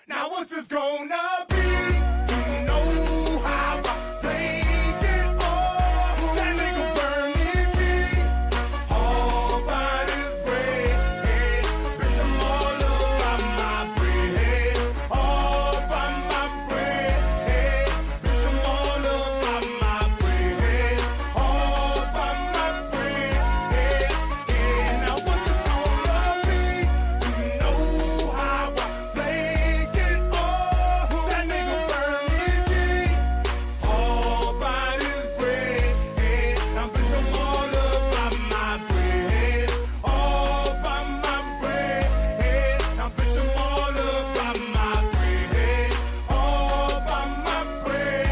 Now what's this gonna be? You know how I played it all. That nigga burning me. All by this bread. Bitch, I'm all about my bread. All by my bread. Bitch, I'm all about my bread. All by my bread. Now what's this gonna be? You know how I played it all. That nigga burning me. All by this bread. Now bitch, I'm all about my bread. All by my bread. Now bitch, I'm all about my bread. All by my bread.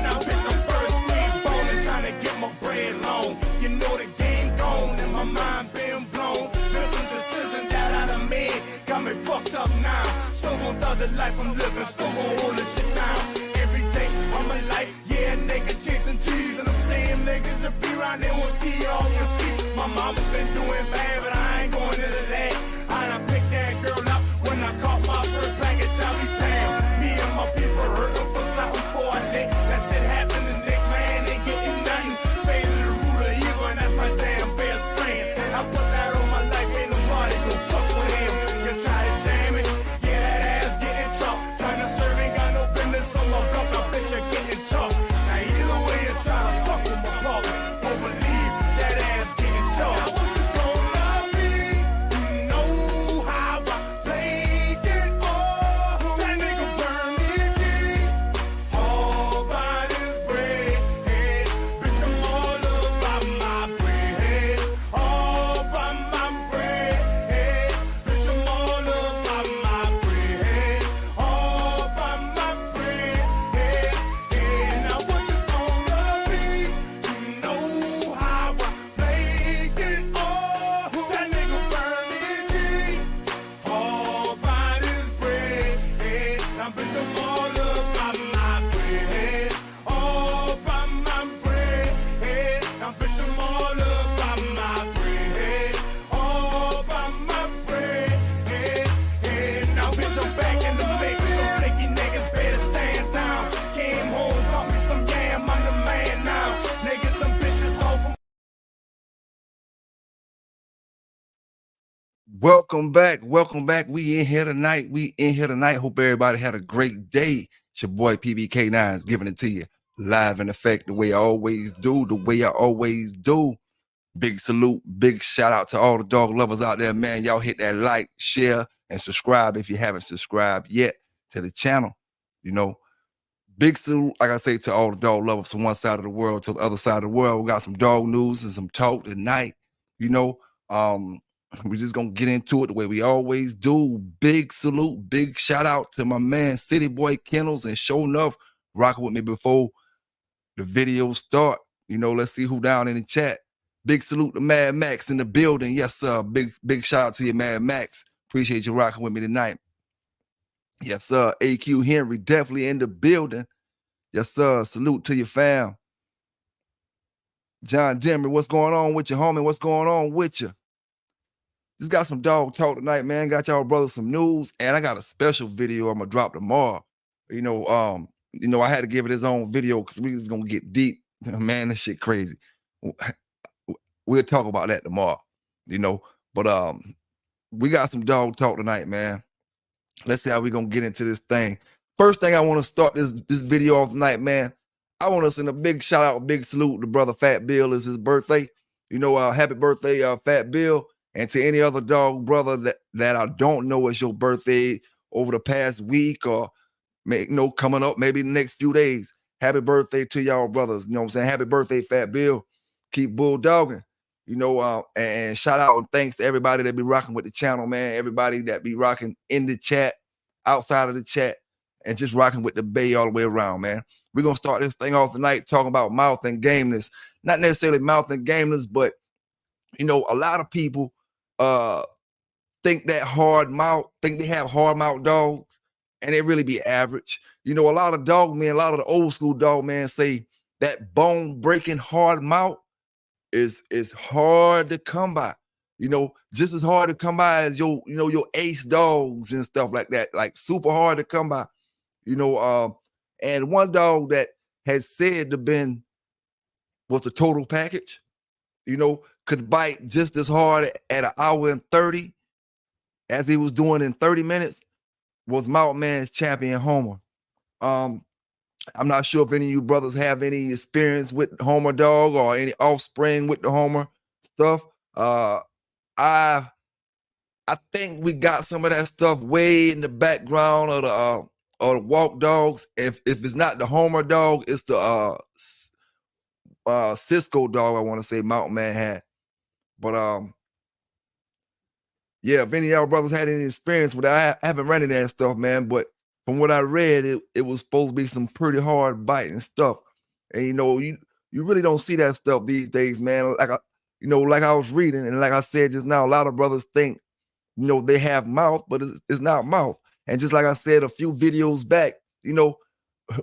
Now bitch, I'm first thing ballin', trying to get my bread long. You know the game gone and my mind been blown. Been some decisions that I done made, got me fucked up now. Still gon' thug the life I'm living, still gon' hold this shit down. Every day of my life, yeah, nigga chasing cheese. And I'm saying niggas should be around, they won't see you off your feet. My mama's been doing bad, but I ain't going into that. I done picked that girl up when I caught my first package of these pounds. Me and my people hurting for something for a day. That shit happened, the next man ain't getting nothing. Faded the root of evil, and that's my damn best friend. I put that on my life, ain't nobody gon' fuck with him. You try to jam it, yeah, that ass getting chopped. Trying to serve ain't got no business on my block, I bet you're getting chopped. Now either way you try to fuck with my pop, don't believe that ass getting chopped. Now what's this gonna be? You know how I played it all. That nigga burning me. All by this bread. Bitch, I'm all about my bread. All by my bread. Bitch, I'm all about my bread. All by my bread. Now what's this gonna be? You know how I played it all. That nigga burning me. All by this bread. Now bitch, I'm all about my bread. All by my bread. Now bitch, I'm all about my bread. All by my bread. Now bitch, I'm back in the mix. Some flaky niggas better stand down. Came home, got me some yam, I'm the man now. Niggas, some bitches off from. Welcome back. Welcome back. We in here tonight. Hope everybody had a great day. It's your boy PBK9 is giving it to you live in effect the way I always do. Big salute, big shout out to all the dog lovers out there, man. Y'all hit that like, share, and subscribe if you haven't subscribed yet to the channel. You know, big salute, like I say, to all the dog lovers from one side of the world to the other side of the world. We got some dog news and some talk tonight. You know, we're just gonna get into it the way we always do. Big salute, big shout out to my man City Boy Kennels, and sure enough, rocking with me before the video start. You know, let's see who down in the chat. Big salute to Mad Max in the building. Yes, sir. Big shout out to you, Mad Max. Appreciate you rocking with me tonight. Yes, sir. AQ Henry definitely in the building. Yes, sir. Salute to your fam. John Demery, what's going on with you, homie? What's going on with you? Just got some dog talk tonight, man. Got y'all brothers some news, and I got a special video I'm gonna drop tomorrow. You know, I had to give it his own video because we was gonna get deep. Man, this shit crazy. We'll talk about that tomorrow, you know. But we got some dog talk tonight, man. Let's see how we gonna get into this thing. First thing I want to start this video off tonight, man. I want to send a big shout out, big salute to brother Fat Bill. It's his birthday. You know, happy birthday, Fat Bill. And to any other dog brother that I don't know is your birthday over the past week or coming up maybe the next few days. Happy birthday to y'all brothers. You know what I'm saying? Happy birthday, Fat Bill. Keep bulldogging. You know, and shout out and thanks to everybody that be rocking with the channel, man. Everybody that be rocking in the chat, outside of the chat, and just rocking with the Bay all the way around, man. We're going to start this thing off tonight talking about mouth and gameness. Not necessarily mouth and gameness, but, you know, a lot of people think they have hard mouth dogs, and they really be average. You know, a lot of dog men, a lot of the old school dog men say that bone breaking hard mouth is hard to come by. just as hard to come by as your ace dogs and stuff like that, like super hard to come by, and one dog that has said to Ben was the total package, could bite just as hard at an hour and 30 as he was doing in 30 minutes was Mountain Man's champion Homer. I'm not sure if any of you brothers have any experience with Homer dog or any offspring with the Homer stuff. I think we got some of that stuff way in the background of the walk dogs. If it's not the Homer dog, it's the Cisco dog, I want to say Mountain Man had. But yeah, if any of y'all brothers had any experience with that, I haven't run into that stuff, man. But from what I read, it was supposed to be some pretty hard biting stuff. And you really don't see that stuff these days, man. Like I was reading, and like I said just now, a lot of brothers think, they have mouth, but it's not mouth. And just like I said a few videos back,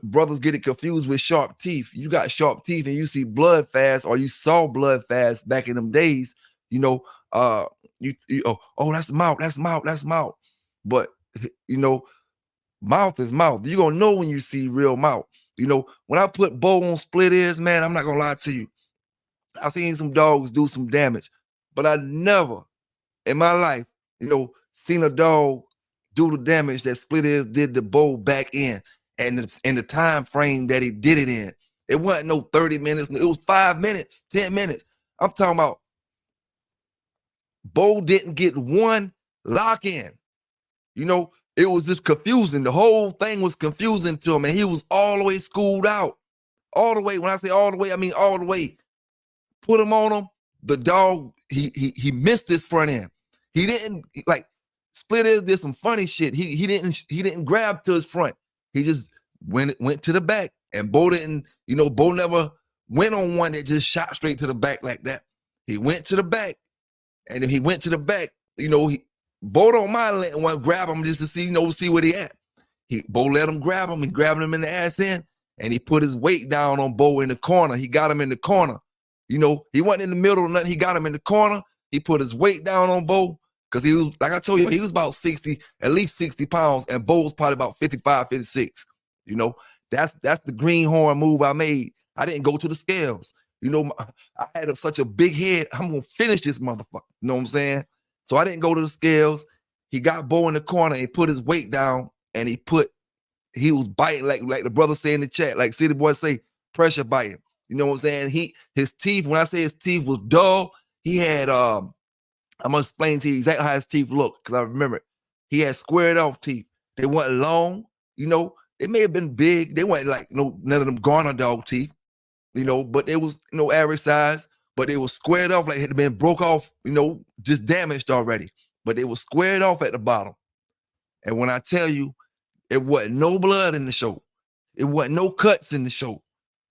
brothers get it confused with sharp teeth. You got sharp teeth and you see blood fast, or you saw blood fast back in them days, oh, that's mouth. But mouth is mouth. You're gonna know when you see real mouth. When I put bow on split ears, man, I'm not gonna lie to you. I've seen some dogs do some damage, but I never in my life, seen a dog do the damage that split ears did the bow back in, and in the time frame that he did it in. It wasn't no 30 minutes. It was 5 minutes, 10 minutes. I'm talking about Bo didn't get one lock in. It was just confusing. The whole thing was confusing to him, and he was all the way schooled out. All the way. When I say all the way, I mean all the way. Put him on him. The dog, he missed his front end. He didn't, like, Split Ears did some funny shit. He didn't grab to his front. He just went to the back, and Bo didn't, Bo never went on one that just shot straight to the back like that. He went to the back, and if he went to the back, Bo don't mind letting one grab him just to see where he at. Bo let him grab him. He grabbed him in the ass end, and he put his weight down on Bo in the corner. He got him in the corner. He wasn't in the middle or nothing. He got him in the corner. He put his weight down on Bo because he was, like I told you, he was about 60, at least 60 pounds, and Bo was probably about 55, 56. That's the greenhorn move I made. I didn't go to the scales. I had such a big head. I'm going to finish this motherfucker. You know what I'm saying? So I didn't go to the scales. He got Bo in the corner and he put his weight down, and he was biting like the brother say in the chat, like City Boy say, pressure biting. You know what I'm saying? His teeth, when I say his teeth was dull, he had, I'm going to explain to you exactly how his teeth look, because I remember it. He had squared off teeth. They weren't long, they may have been big. They weren't like none of them Garner dog teeth, but it was, average size, but it was squared off like it had been broke off, just damaged already. But it was squared off at the bottom. And when I tell you, it wasn't no blood in the show. It wasn't no cuts in the show.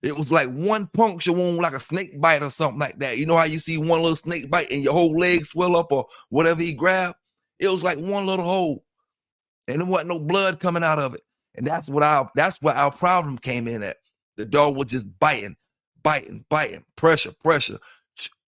It was like one puncture wound, like a snake bite or something like that. You know how you see one little snake bite and your whole leg swell up or whatever he grabbed? It was like one little hole, and there wasn't no blood coming out of it. And that's where our problem came in at. The dog was just biting, pressure,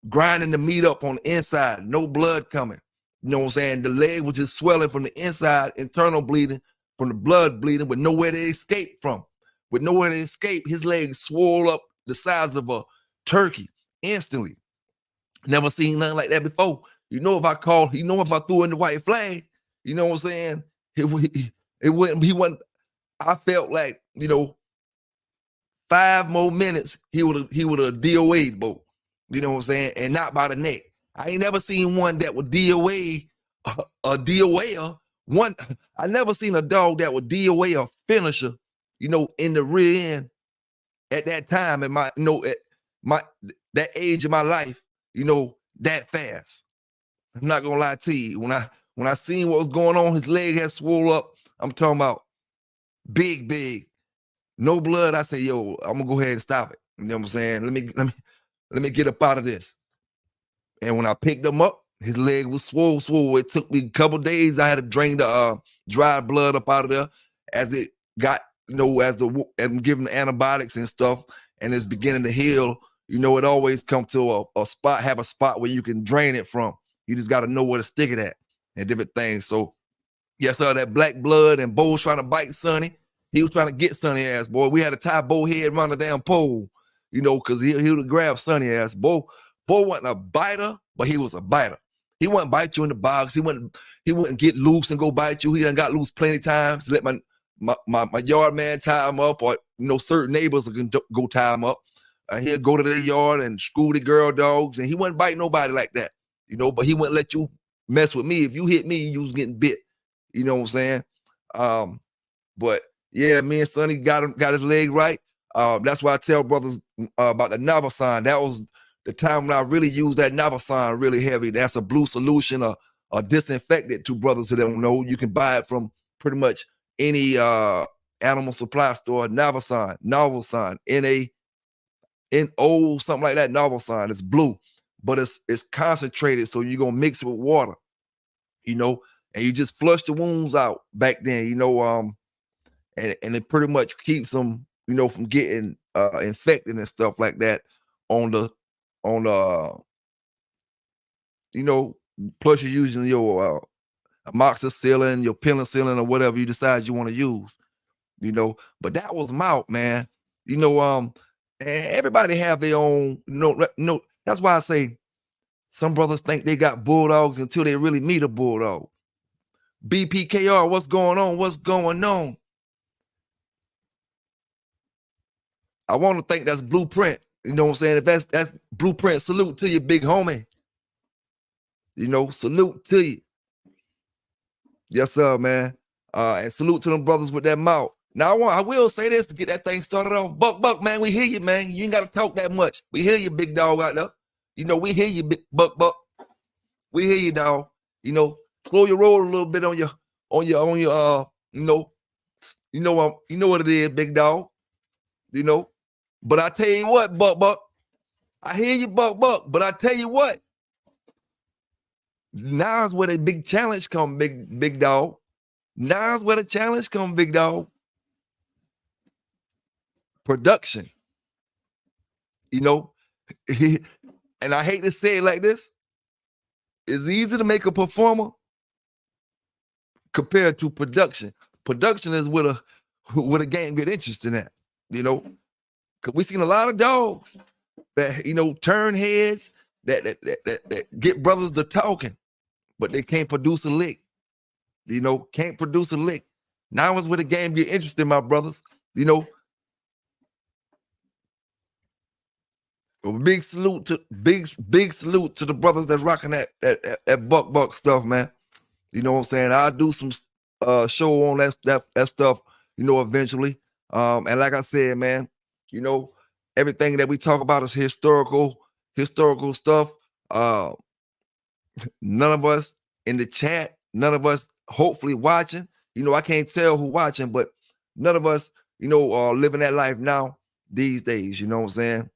grinding the meat up on the inside, no blood coming. You know what I'm saying? The leg was just swelling from the inside, internal bleeding, from the blood bleeding, with nowhere to escape from. With nowhere to escape, his legs swole up the size of a turkey instantly. Never seen nothing like that before. If I threw in the white flag, you know what I'm saying? He wasn't. I felt like, 5 more minutes, he would have DOA'd Bo. You know what I'm saying? And not by the neck. I ain't never seen one that would DOA a DOA. I never seen a dog that would DOA a finisher, in the rear end at that time in my, at that age of my life, that fast. I'm not gonna lie to you. When I seen what was going on, his leg had swole up. I'm talking about big, no blood. I say, yo, I'm gonna go ahead and stop it. You know what I'm saying? Let me get up out of this. And when I picked him up, his leg was swole. It took me a couple days. I had to drain the dry blood up out of there as it got, as I'm giving the antibiotics and stuff, and it's beginning to heal. It always come to a spot, have a spot where you can drain it from. You just got to know where to stick it at and different things. So, yes, sir, that black blood and Bo was trying to bite Sonny. He was trying to get Sonny ass, boy. We had to tie Bo head around the damn pole, you know, because he would grab Sonny ass. Bo wasn't a biter, but he was a biter. He wouldn't bite you in the box. He wouldn't get loose and go bite you. He done got loose plenty times. Let my yard man tie him up, or you know, certain neighbors can go tie him up. He'll go to their yard and screw the girl dogs, and he wouldn't bite nobody like that, you know. But he wouldn't let you mess with me. If you hit me, you was getting bit. You know what I'm saying? But yeah, me and Sonny got his leg right. That's why I tell brothers about the Navasan. That was the time when I really used that Navasan really heavy. That's a blue solution, a disinfectant to brothers who don't know. You can buy it from pretty much any animal supply store. Navasan, N-A-N-O, something like that. Navasan. It's blue, but it's concentrated, so you're gonna mix it with water, you know, and you just flush the wounds out back then, you know, and it pretty much keeps them, you know, from getting infected and stuff like that on the you know, plus you're using your amoxicillin, your penicillin, or whatever you decide you want to use, you know. But that was mouth, man. You know, and everybody have their own, no, that's why I say some brothers think they got bulldogs until they really meet a bulldog. BPKR, what's going on? What's going on? I want to think that's blueprint. You know what I'm saying? If that's blueprint, salute to you, big homie. You know, salute to you. Yes, sir, man. And salute to them brothers with that mouth. Now I will say this to get that thing started off. Buck, man, we hear you, man. You ain't got to talk that much. We hear you, big dog out there. You know, we hear you, big Buck. We hear you, dog. You know, slow your roll a little bit on your you know what it is, big dog. You know, but I tell you what, Buck. I hear you, Buck. But I tell you what. Now's where the big challenge come, big dog. Now's where the challenge come, big dog. Production. You know, and I hate to say it like this. It's easy to make a performer compared to production. Production is where a game get interesting at, you know. Cause we seen a lot of dogs that, you know, turn heads that get brothers to talking, but they can't produce a lick. You know, can't produce a lick. Now is where the game get interesting, my brothers. You know, a big salute to the brothers that's rocking that buck stuff, man. You know what I'm saying? I'll do some show on that stuff, you know, eventually. And like I said, man, you know, everything that we talk about is historical stuff. None of us in the chat, none of us hopefully watching. You know, I can't tell who watching, but none of us, you know, are living that life now these days. You know what I'm saying?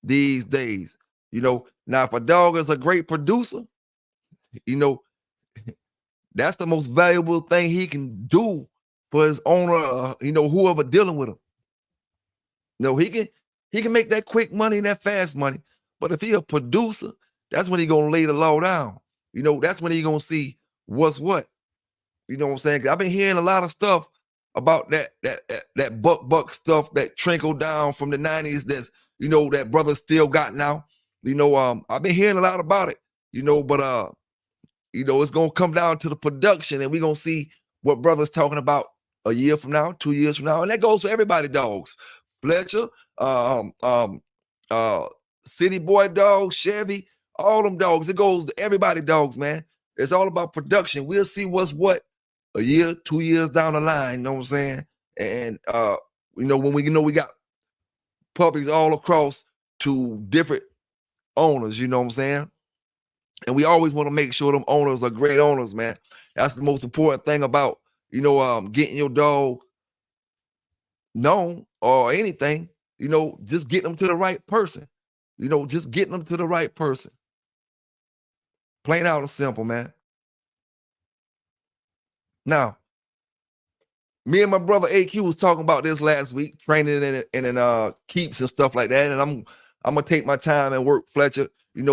These days, you know. Now, if a dog is a great producer, you know, that's the most valuable thing he can do for his owner, you know, whoever dealing with him. You know, he can make that quick money and that fast money. But if he a producer, that's when he gonna lay the law down. You know, that's when he gonna see what's what. You know what I'm saying? 'Cause I've been hearing a lot of stuff about that buck stuff that trickled down from the 90s. That's, you know, that brother still got now. You know, I've been hearing a lot about it. You know, but you know, it's gonna come down to the production, and we're gonna see what brothers talking about a year from now, 2 years from now, and that goes for everybody. Dogs, Fletcher, City Boy dogs, Chevy, all them dogs. It goes to everybody dogs, man. It's all about production. We'll see what's what a year, 2 years down the line. You know what I'm saying? And you know, when we we got puppies all across to different owners. You know what I'm saying? And we always want to make sure them owners are great owners, man. That's the most important thing about, you know, getting your dog known or anything. You know, just getting them to the right person. You know, just getting them to the right person. Plain out and simple, man. Now, me and my brother AQ was talking about this last week, training and keeps and stuff like that. And I'm gonna take my time and work Fletcher.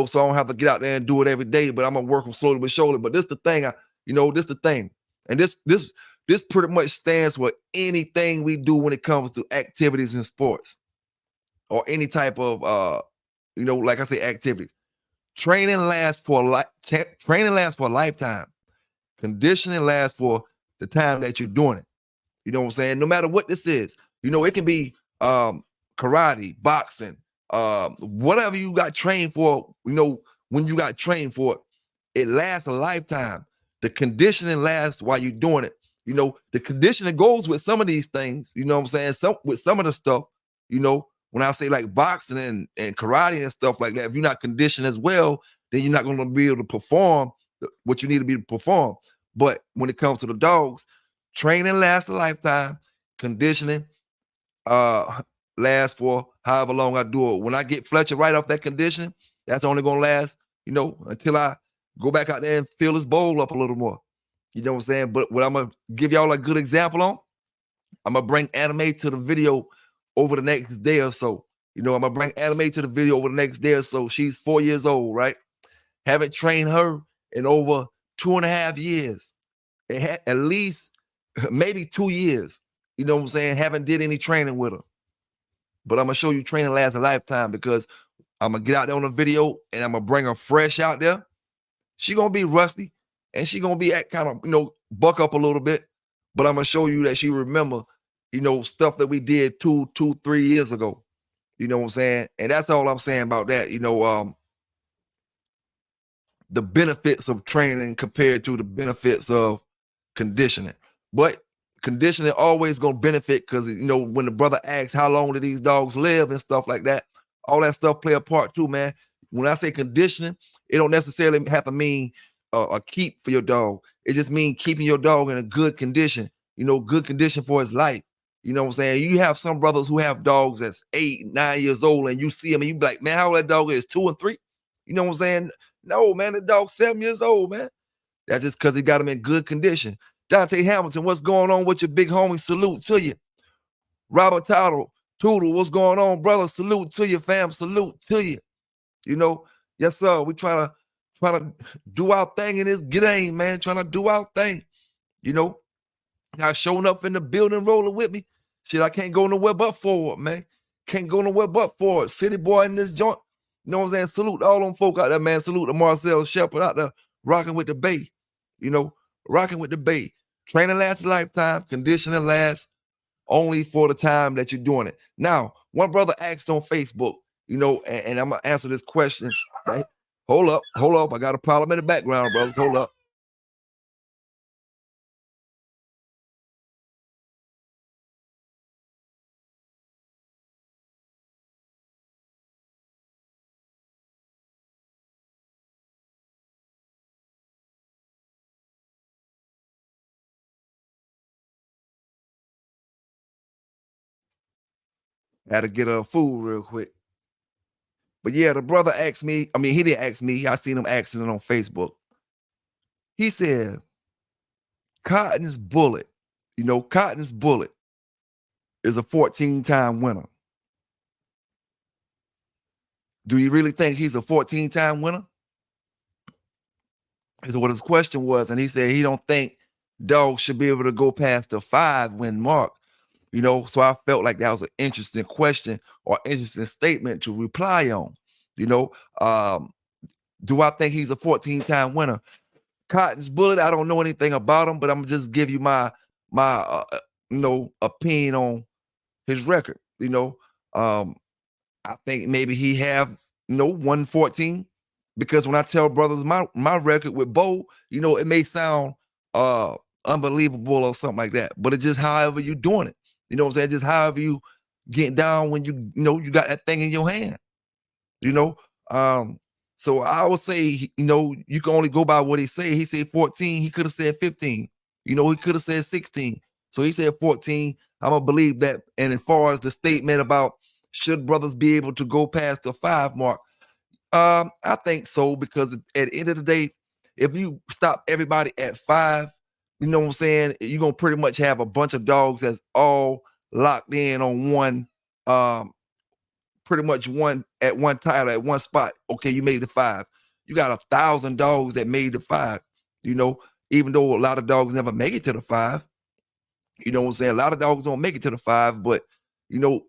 so I don't have to get out there and do it every day, but I'm gonna work them slowly but surely. But this the thing, this the thing. And this pretty much stands for anything we do when it comes to activities in sports or any type of like I say, activities. Training lasts for a lifetime. Conditioning lasts for the time that you're doing it. You know what I'm saying? No matter what this is, it can be karate, boxing, whatever you got trained for, when you got trained for it, it lasts a lifetime. The conditioning lasts while you're doing it. The conditioning goes with some of these things, you know what I'm saying? With some of the stuff, when I say like boxing and karate and stuff like that, if you're not conditioned as well, then you're not going to be able to perform what you need to be to perform. But when it comes to the dogs, training lasts a lifetime. Conditioning lasts for however long I do it. When I get Fletcher right off that condition, that's only going to last, until I go back out there and fill his bowl up a little more. You know what I'm saying? But what I'm going to give y'all a good example on, I'm going to bring Anime to the video over the next day or so. I'm going to bring Anime to the video over the next day or so. She's 4 years old, right? Haven't trained her in over 2.5 years. It had at least maybe 2 years. You know what I'm saying? Haven't did any training with her. But I'm going to show you training lasts a lifetime because I'm going to get out there on the video and I'm going to bring her fresh out there. She going to be rusty and she going to be at kind of, buck up a little bit. But I'm going to show you that she remember, stuff that we did 2-3 years ago. You know what I'm saying? And that's all I'm saying about that. The benefits of training compared to the benefits of conditioning. But conditioning always gonna benefit because when the brother asks how long do these dogs live and stuff like that, all that stuff play a part too, man. When I say conditioning, it don't necessarily have to mean a keep for your dog. It just means keeping your dog in a good condition, good condition for his life. You know what I'm saying? You have some brothers who have dogs that's 8-9 years old, and you see them and you be like, man, how old that dog is? 2 and 3? You know what I'm saying? No, man, the dog's 7 years old, man. That's just because he got him in good condition. Dante Hamilton, what's going on with your big homie? Salute to you. Robert Tootle, what's going on, brother? Salute to you, fam. Salute to you. Yes, sir. We try to do our thing in this game, man. Trying to do our thing. Not showing up in the building, rolling with me. Shit, I can't go nowhere but forward, man. Can't go nowhere but forward. City boy in this joint. You know what I'm saying? Salute to all them folk out there, man. Salute to Marcel Shepard out there rocking with the Bay. Rocking with the Bay. Training lasts a lifetime. Conditioning lasts only for the time that you're doing it. Now, one brother asked on Facebook, and I'm going to answer this question. Right? Hold up. I got a problem in the background, brothers. Hold up. Had to get food real quick. But yeah, the brother asked me, he didn't ask me. I seen him asking it on Facebook. He said, Cotton's Bullet is a 14-time winner. Do you really think he's a 14-time winner? Is what his question was. And he said he don't think dogs should be able to go past the 5-win mark. So I felt like that was an interesting question or interesting statement to reply on. Do I think he's a 14-time winner? Cotton's Bullet, I don't know anything about him, but I'm gonna just give you my opinion on his record. I think maybe he have 114 because when I tell brothers my record with Bo, it may sound unbelievable or something like that, but it's just however you doing it. You know what I'm saying? Just however you get down when you got that thing in your hand. So I would say, you can only go by what he said. He said 14. He could have said 15. He could have said 16. So he said 14. I'm gonna believe that. And as far as the statement about should brothers be able to go past the 5 mark, I think so, because at the end of the day, if you stop everybody at 5, you know what I'm saying, you're gonna pretty much have a bunch of dogs that's all locked in on one pretty much at one title, at one spot. Okay, you made the 5. You got 1,000 dogs that made the 5, you know, even though a lot of dogs never make it to the 5. You know what I'm saying? A lot of dogs don't make it to the 5, but you know,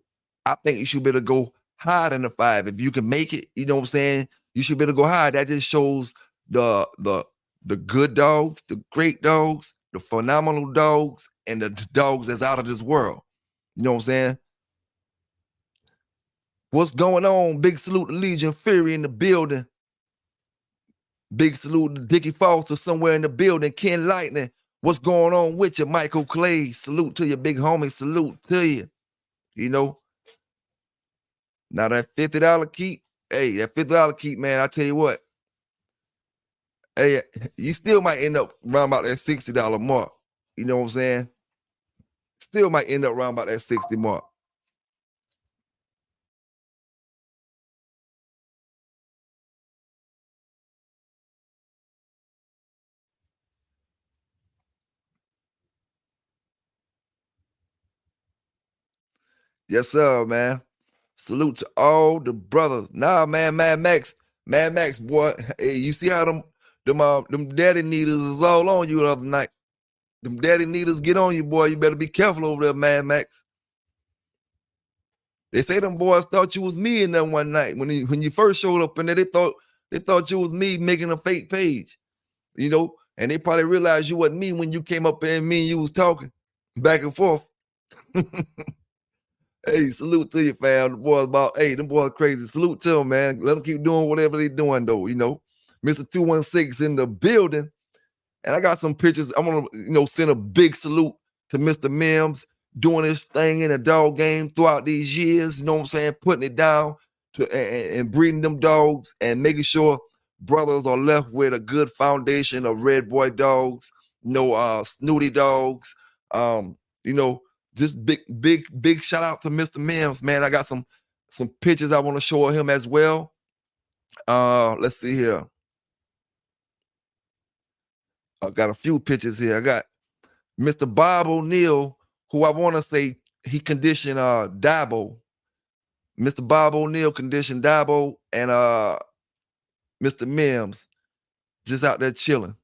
I think you should be able to go higher than the 5. If you can make it, you know what I'm saying? You should be able to go higher. That just shows the good dogs, the great dogs, the phenomenal dogs, and the dogs that's out of this world. You know what I'm saying? What's going on? Big salute to Legion Fury in the building. Big salute to Dickie Foster somewhere in the building. Ken Lightning. What's going on with you? Michael Clay. Salute to you, big homie. Salute to you. You know. Now that $50 keep, hey, that $50 keep, man, I tell you what. Hey, you still might end up around about that $60 mark. You know what I'm saying? Still might end up around about that 60 mark. Yes, sir, man. Salute to all the brothers. Nah, man, Mad Max, boy. Hey, you see how them daddy needles is all on you the other night. Them daddy needles get on you, boy. You better be careful over there, Mad Max. They say them boys thought you was me in there one night when you first showed up in there. They thought you was me making a fake page, you know, and they probably realized you wasn't me when you came up there and me and you was talking back and forth. Hey, salute to you, fam. The boys them boys crazy. Salute to them, man. Let them keep doing whatever they doing, though, you know. Mr. 216 in the building. And I got some pictures. I'm gonna, send a big salute to Mr. Mims doing his thing in a dog game throughout these years, you know what I'm saying? Putting it down and breeding them dogs and making sure brothers are left with a good foundation of Redboy dogs, snooty dogs, just big shout out to Mr. Mims, man. I got some pictures I want to show him as well. Let's see here. I got a few pictures here. I got Mr. Bob O'Neill, who I want to say he conditioned Dabo. Mr. Bob O'Neill conditioned Dabo and Mr. Mims just out there chilling.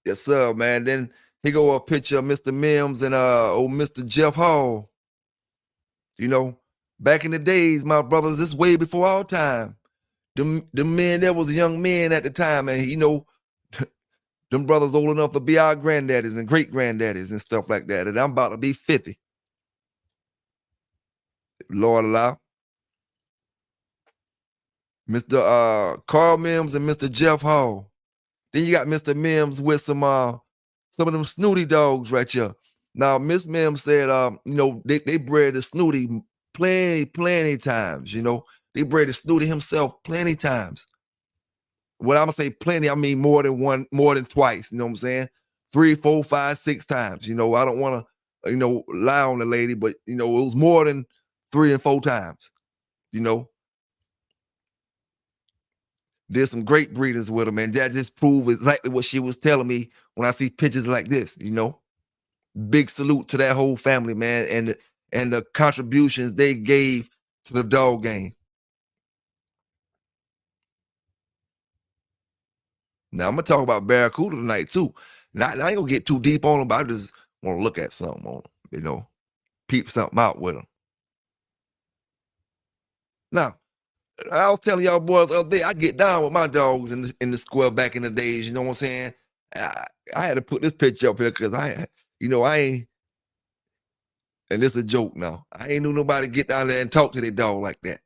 Yes, sir, man. Then he go a picture of Mr. Mims and old Mr. Jeff Hall. You know, back in the days, my brothers, this way before our time. Them men, there was young men at the time, and them brothers old enough to be our granddaddies and great granddaddies and stuff like that. And I'm about to be 50. Lord allow. Mr. Carl Mims and Mr. Jeff Hall. Then you got Mr. Mims with some of them snooty dogs right here. Now, Miss Mims said, they bred the snooty plenty times, They bred the snooty himself plenty times. When I'm gonna say plenty, I mean more than twice, you know what I'm saying? 3, 4, 5, 6 times. I don't want to, lie on the lady, but it was more than 3 and 4 times, There's some great breeders with them, and that just proved exactly what she was telling me when I see pictures like this, Big salute to that whole family, man, and the contributions they gave to the dog game. Now I'm gonna talk about Barracuda tonight too. Now, I ain't gonna get too deep on them, but I just want to look at something on them, peep something out with them. Now, I was telling y'all boys the other day, I get down with my dogs in the square back in the days. You know what I'm saying? I had to put this picture up here because I ain't, and this is a joke now. I ain't knew nobody get down there and talk to their dog like that,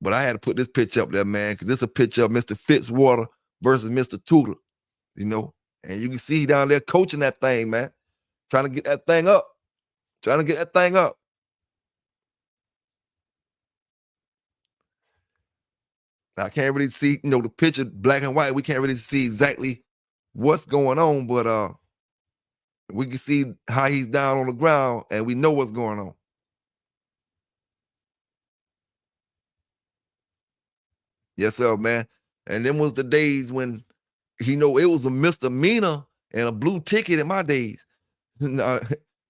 But I had to put this picture up there, man, because this is a picture of Mr. Fitzwater versus Mr. Tudor, And you can see down there coaching that thing, man, trying to get that thing up. I can't really see, the picture black and white. We can't really see exactly what's going on, but we can see how he's down on the ground, and we know what's going on. Yes, sir, man. And then was the days when, it was a misdemeanor And a blue ticket in my days, nah,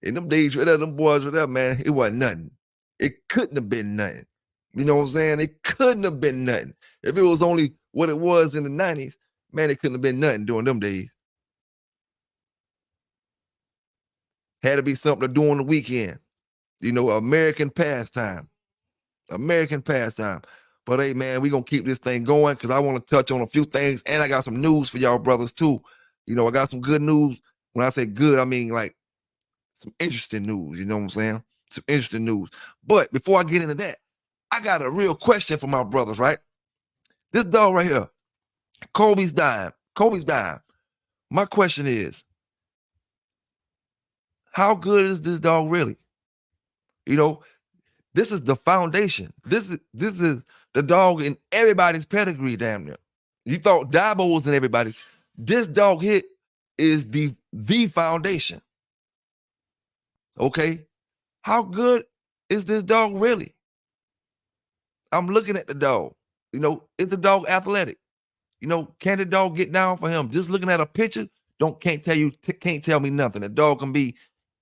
in them days right there, them boys right there, man, it wasn't nothing. It couldn't have been nothing. You know what I'm saying? It couldn't have been nothing. If it was only what it was in the 90s, man, it couldn't have been nothing during them days. Had to be something to do on the weekend. You know, American pastime. American pastime. But hey, man, we're going to keep this thing going because I want to touch on a few things. And I got some news for y'all brothers too. You know, I got some good news. When I say good, I mean like some interesting news. You know what I'm saying? Some interesting news. But before I get into that, I got a real question for my brothers, right? This dog right here, Kobe's dime. Kobe's dime. My question is, how good is this dog really? You know, this is the foundation. This is the dog in everybody's pedigree, damn near. You thought Dabo was in everybody. This dog hit is the foundation. Okay? How good is this dog really? I'm looking at the dog. You know, is the dog athletic? You know, can the dog get down for him? Just looking at a picture, can't tell me nothing. The dog can be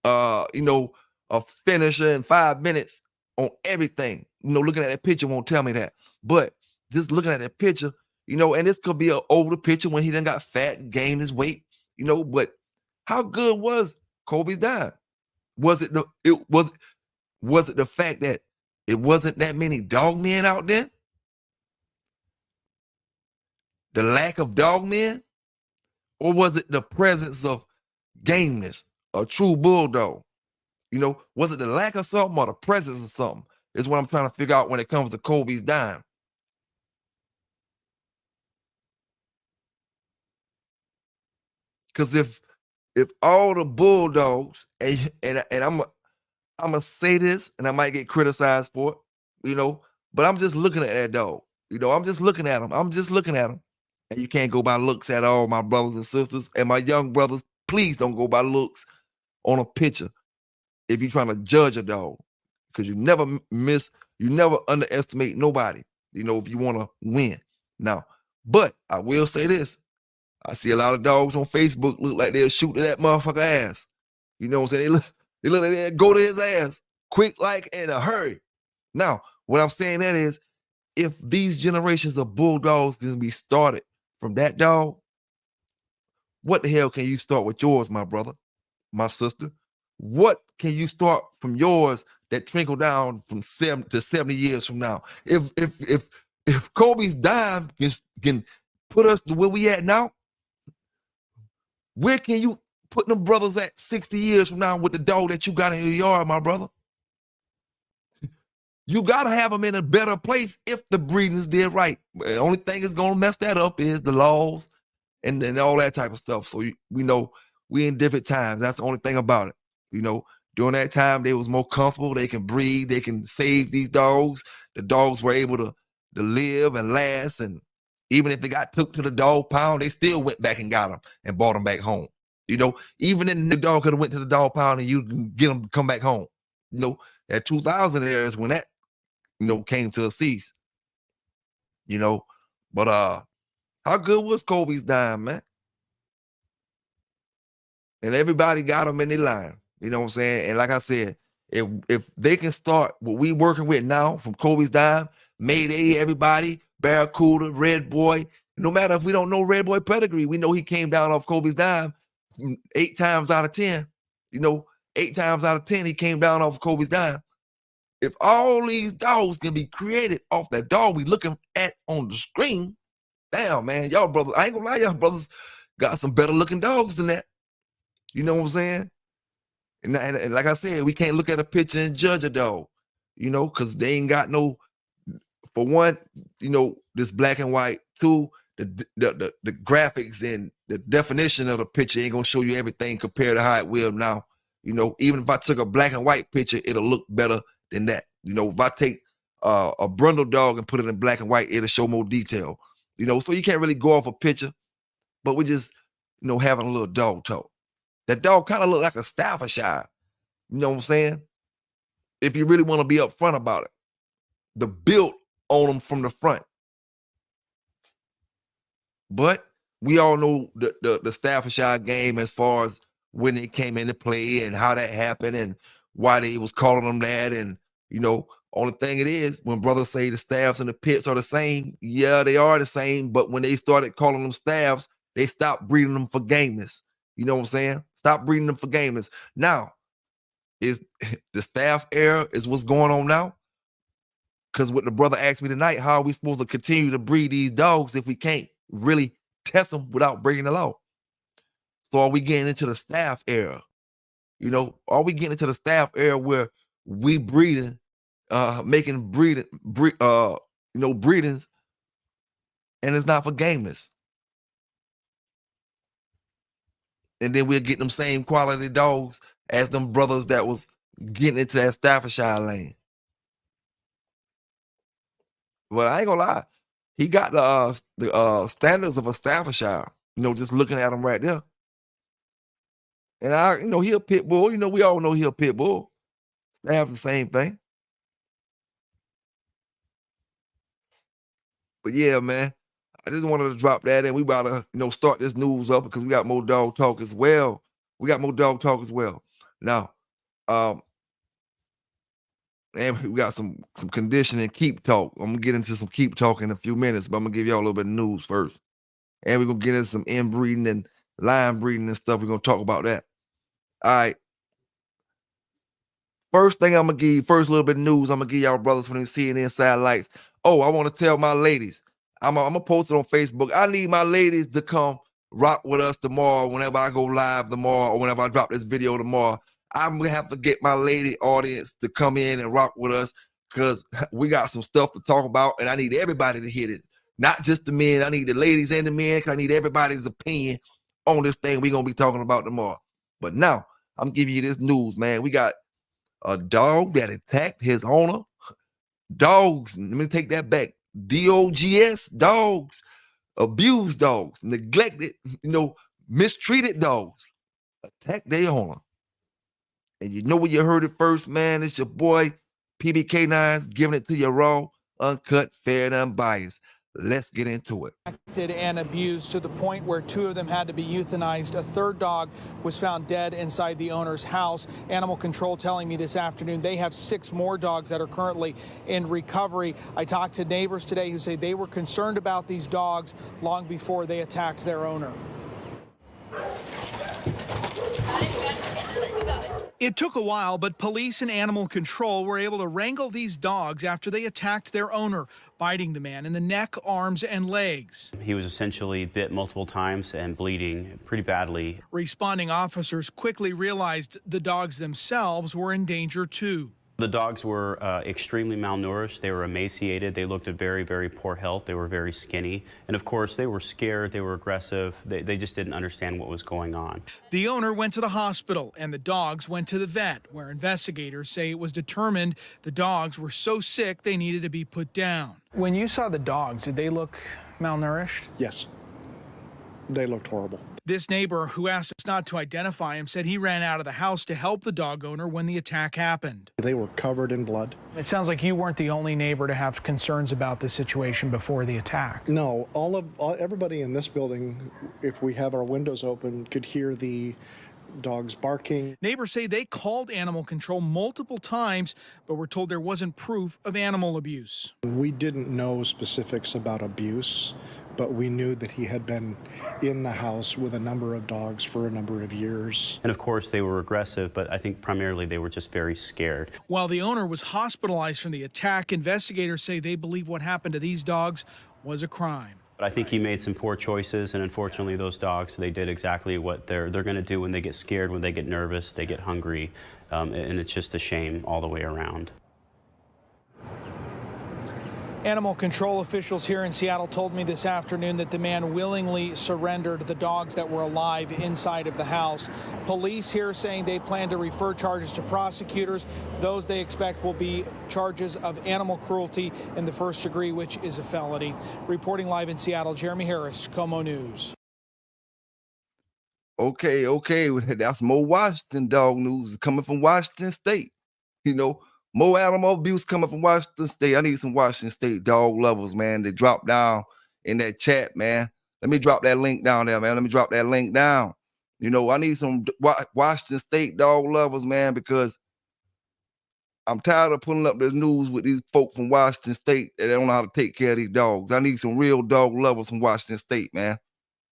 you know, a finisher in 5 minutes on everything. You know, looking at that picture won't tell me that. But just looking at that picture, you know, and this could be an older picture when he done got fat and gained his weight, you know, but how good was Kobe's dime? Was it the fact that it wasn't that many dog men out there? The lack of dog men? Or was it the presence of gameness, a true bulldog? You know, was it the lack of something or the presence of something? Is what I'm trying to figure out when it comes to Kobe's dime. Because if all the bulldogs and I'm gonna say this and I might get criticized for it, you know, but I'm just looking at that dog. You know, I'm just looking at him. I'm just looking at him. And you can't go by looks at all, my brothers and sisters. And my young brothers, please don't go by looks on a picture if you're trying to judge a dog. Because you never underestimate nobody, you know, if you want to win. Now, but I will say this. I see a lot of dogs on Facebook look like they'll shoot to that motherfucker ass. You know what I'm saying? They look like they'll go to his ass quick, like in a hurry. Now, what I'm saying that is, if these generations of bulldogs can be started from that dog, what the hell can you start with yours, my brother, my sister? What can you start from yours that trickle down from 7 to 70 years from now? If Kobe's dime can put us to where we at now, where can you put them brothers at 60 years from now with the dog that you got in your yard, my brother? You got to have them in a better place if the breeding's did right. The only thing that's going to mess that up is the laws and all that type of stuff. So we know we in different times. That's the only thing about it. You know, during that time, they was more comfortable. They can breed. They can save these dogs. The dogs were able to live and last. And even if they got took to the dog pound, they still went back and got them and brought them back home. You know, even if the dog could have went to the dog pound and you can get them to come back home. You know, that 2000 era is when that, you know, came to a cease. You know, but how good was Kobe's dime, man? And everybody got them in their line. You know what I'm saying? And like I said, if they can start what we working with now from Kobe's dime, Mayday, everybody, Barracuda, Redboy, no matter if we don't know Redboy pedigree, we know he came down off Kobe's dime 8 times out of 10. You know, 8 times out of 10, he came down off Kobe's dime. If all these dogs can be created off that dog we looking at on the screen, damn, man, y'all brothers, I ain't gonna lie, y'all brothers got some better looking dogs than that. You know what I'm saying? And like I said, we can't look at a picture and judge a dog, you know, because they ain't got no, for one, you know, this black and white. Two, the graphics and the definition of the picture ain't gonna show you everything compared to how it will now. You know, even if I took a black and white picture, it'll look better than that. You know, if I take a brundle dog and put it in black and white, it'll show more detail. You know, so you can't really go off a picture, but we just, you know, having a little dog talk. That dog kind of look like a Staffordshire. You know what I'm saying? If you really want to be upfront about it. The build on them from the front. But we all know the Staffordshire game as far as when it came into play and how that happened and why they was calling them that. And, only thing it is, when brothers say the staffs and the pits are the same, yeah, they are the same. But when they started calling them staffs, they stopped breeding them for gameness. You know what I'm saying? Stop breeding them for gameness. Now, is the staff era is what's going on now? Because what the brother asked me tonight, how are we supposed to continue to breed these dogs if we can't really test them without breaking the law? So are we getting into the staff era? Are we getting into the staff era where we breeding, making breedings, and it's not for gameness? And then we'll get them same quality dogs as them brothers that was getting into that Staffordshire lane. Well, I ain't gonna lie. He got the standards of a Staffordshire, just looking at him right there. And he a pit bull. We all know he a pit bull. Staff the same thing. But yeah, man, I just wanted to drop that in. We about to, start this news up because we got more dog talk as well. Now, and we got some conditioning keep talk. I'm gonna get into some keep talk in a few minutes, but I'm gonna give y'all a little bit of news first. And we're gonna get into some inbreeding and line breeding and stuff. We're gonna talk about that. All right. First thing I'm gonna give you, first little bit of news, I'm gonna give y'all brothers from them seeing inside lights. Oh, I want to tell my ladies. I'm gonna post it on Facebook. I need my ladies to come rock with us tomorrow whenever I go live tomorrow or whenever I drop this video tomorrow. I'm gonna have to get my lady audience to come in and rock with us because we got some stuff to talk about and I need everybody to hit it. Not just the men. I need the ladies and the men because I need everybody's opinion on this thing we're gonna be talking about tomorrow. But now I'm giving you this news, man. We got a dog that attacked his owner. Dogs, let me take that back. DOGS, dogs, abused dogs, neglected, mistreated dogs, attacked their owner. And you know where you heard it first, man. It's your boy, PBK9s, giving it to you raw, uncut, fair, and unbiased. Let's get into it. And abused to the point where 2 of them had to be euthanized. A 3rd dog was found dead inside the owner's house. Animal Control telling me this afternoon they have 6 more dogs that are currently in recovery. I talked to neighbors today who say they were concerned about these dogs long before they attacked their owner. It took a while, but police and animal control were able to wrangle these dogs after they attacked their owner, biting the man in the neck, arms, and legs. He was essentially bit multiple times and bleeding pretty badly. Responding officers quickly realized the dogs themselves were in danger too. The dogs were extremely malnourished. They were emaciated. They looked at very, very poor health. They were very skinny. And of course, they were scared. They were aggressive. They just didn't understand what was going on. The owner went to the hospital and the dogs went to the vet, where investigators say it was determined the dogs were so sick they needed to be put down. When you saw the dogs, did they look malnourished? Yes. They looked horrible. This neighbor, who asked us not to identify him, said he ran out of the house to help the dog owner when the attack happened. They were covered in blood. It sounds like you weren't the only neighbor to have concerns about the situation before the attack. No, everybody in this building, if we have our windows open, could hear the dogs barking. Neighbors say they called animal control multiple times, but were told there wasn't proof of animal abuse. We didn't know specifics about abuse, but we knew that he had been in the house with a number of dogs for a number of years. And of course, they were aggressive, but I think primarily they were just very scared. While the owner was hospitalized from the attack, investigators say they believe what happened to these dogs was a crime. But I think he made some poor choices, and unfortunately those dogs, they did exactly what they're going to do when they get scared, when they get nervous, they get hungry, and it's just a shame all the way around. Animal control officials here in Seattle told me this afternoon that the man willingly surrendered the dogs that were alive inside of the house. Police here saying they plan to refer charges to prosecutors. Those they expect will be charges of animal cruelty in the 1st degree, which is a felony. Reporting live in Seattle, Jeremy Harris, Como News. Okay. That's more Washington dog news coming from Washington State. More animal abuse coming from Washington State. I need some Washington State dog lovers, man. They drop down in that chat, man. Let me drop that link down there, man. Let me drop that link down. You know, I need some Washington State dog lovers, man, because I'm tired of putting up the news with these folk from Washington State that don't know how to take care of these dogs. I need some real dog lovers from Washington State, man.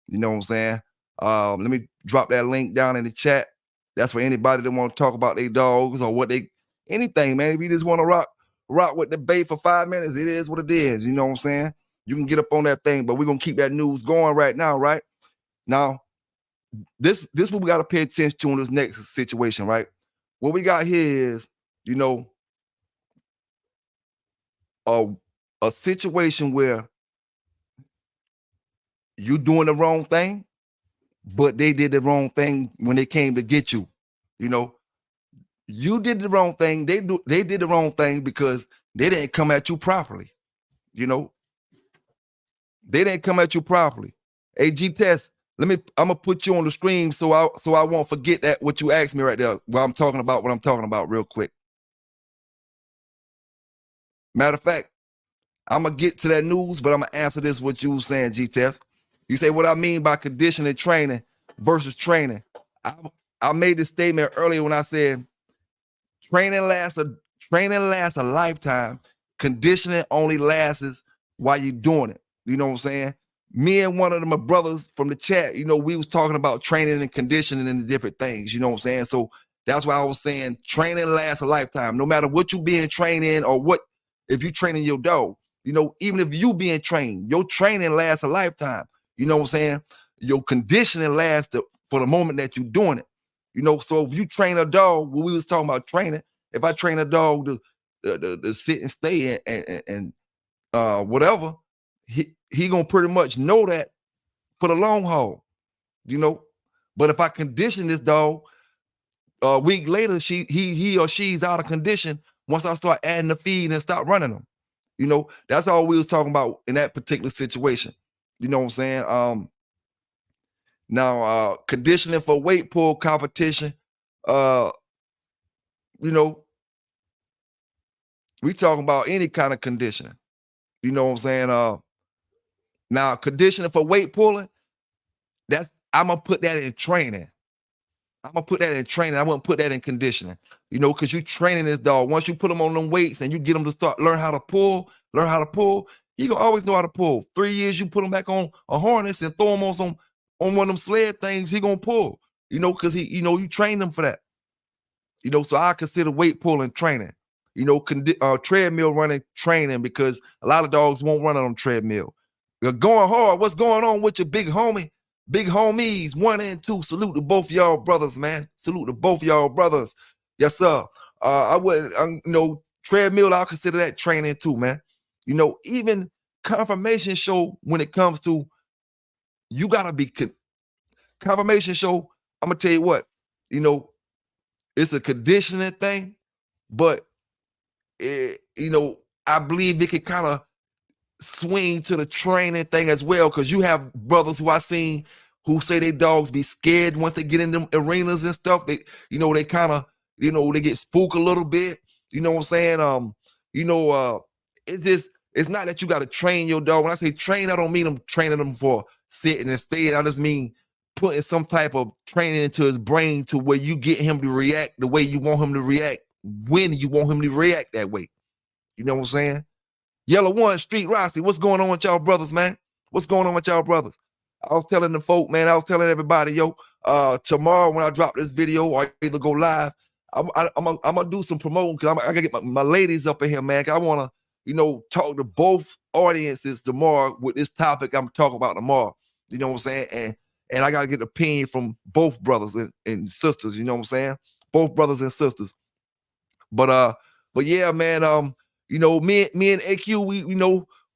You know what I'm saying? Let me drop that link down in the chat. That's for anybody that want to talk about their dogs or anything, man. If you just want to rock with the bait for 5 minutes, it is what it is. You know what I'm saying? You can get up on that thing, but we're going to keep that news going right now, right? Now, this what we got to pay attention to in this next situation, right? What we got here is, you know, a situation where you doing the wrong thing, but they did the wrong thing when they came to get you. You know, you did the wrong thing. They did the wrong thing because they didn't come at you properly. You know, they didn't come at you properly. Hey, G-Test, I'm gonna put you on the screen so I won't forget that what you asked me right there while I'm talking about what I'm talking about real quick. Matter of fact, I'm gonna get to that news, but I'm gonna answer this what you were saying, G-Test. You say what I mean by conditioning training versus training. I made this statement earlier when I said training lasts a lifetime. Conditioning only lasts while you're doing it. You know what I'm saying? Me and one of my brothers from the chat, you know, we was talking about training and conditioning and different things. You know what I'm saying? So that's why I was saying training lasts a lifetime. No matter what you being trained in or what, if you training your dog, you know, even if you being trained, your training lasts a lifetime. You know what I'm saying? Your conditioning lasts for the moment that you're doing it. You know, so if you train a dog, when we was talking about training, if I train a dog to sit and stay and whatever, he gonna pretty much know that for the long haul, you know. But if I condition this dog, a week later, he or she's out of condition once I start adding the feed and stop running them. You know, that's all we was talking about in that particular situation. You know what I'm saying? Now, conditioning for weight pull competition, you know, we talking about any kind of conditioning. You know what I'm saying? Now, conditioning for weight pulling, I'm gonna put that in training. I wouldn't put that in conditioning, you know, because you training this dog. Once you put him on them weights and you get him to learn how to pull, he gonna always know how to pull. 3 years, you put him back on a harness and throw him on one of them sled things, he gonna pull, you know, because you train them for that. You know, so I consider weight pulling training, you know, treadmill running training, because a lot of dogs won't run on them treadmill. You're going hard. What's going on with your big homie? Big homies 1 and 2. Salute to both y'all brothers, man. Salute to both y'all brothers. Yes, sir. You know, treadmill, I'll consider that training too, man. You know, even confirmation show when it comes to, you gotta be confirmation show. I'm gonna tell you what, you know, it's a conditioning thing, but you know, I believe it could kind of swing to the training thing as well, because you have brothers who I seen who say their dogs be scared once they get in them arenas and stuff. They, you know, they kind of, you know, they get spooked a little bit. You know what I'm saying? You know, it's not that you got to train your dog. When I say train, I don't mean I'm training them for sitting and staying. I just mean putting some type of training into his brain to where you get him to react the way you want him to react when you want him to react that way. You know what I'm saying? Yellow One, Street Rossi, what's going on with y'all brothers, man? What's going on with y'all brothers? I was telling the folk, man, I was telling everybody, yo, tomorrow when I drop this video or either go live, I'm gonna do some promoting, because I gotta get my ladies up in here, man. I want to, you know, talk to both audiences tomorrow with this topic I'm talking about tomorrow. You know what I'm saying? And I gotta get opinion from both brothers and sisters. You know what I'm saying? Both brothers and sisters. But yeah, man. You know, me and AQ,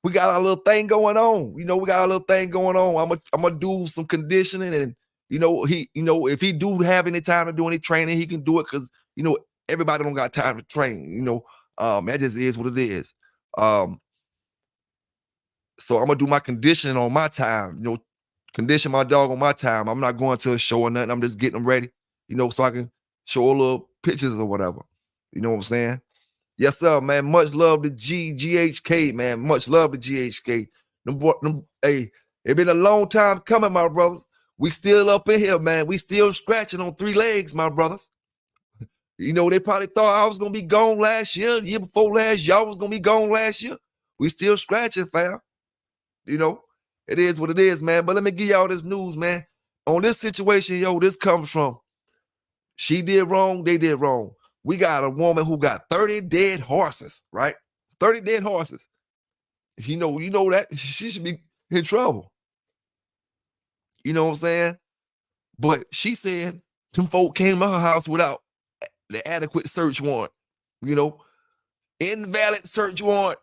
we got our little thing going on. You know, we got our little thing going on. I'm gonna do some conditioning, and you know, if he do have any time to do any training, he can do it, because you know, everybody don't got time to train. You know, that just is what it is. So I'm gonna do my conditioning on my time. You know, condition my dog on my time. I'm not going to a show or nothing. I'm just getting them ready. You know, so I can show a little pictures or whatever. You know what I'm saying? Yes, sir, man. Much love to GHK, man. Much love to GHK. Hey, It been a long time coming, my brothers. We still up in here, man. We still scratching on 3 legs, my brothers. You know, they probably thought I was gonna be gone last year, the year before last, y'all was gonna be gone last year. We still scratching, fam. You know, it is what it is, man. But let me give y'all this news, man. On this situation, yo, this comes from she did wrong, they did wrong. We got a woman who got 30 dead horses, right? 30 dead horses. You know that she should be in trouble. You know what I'm saying? But she said them folk came to her house without the adequate search warrant. You know, invalid search warrant.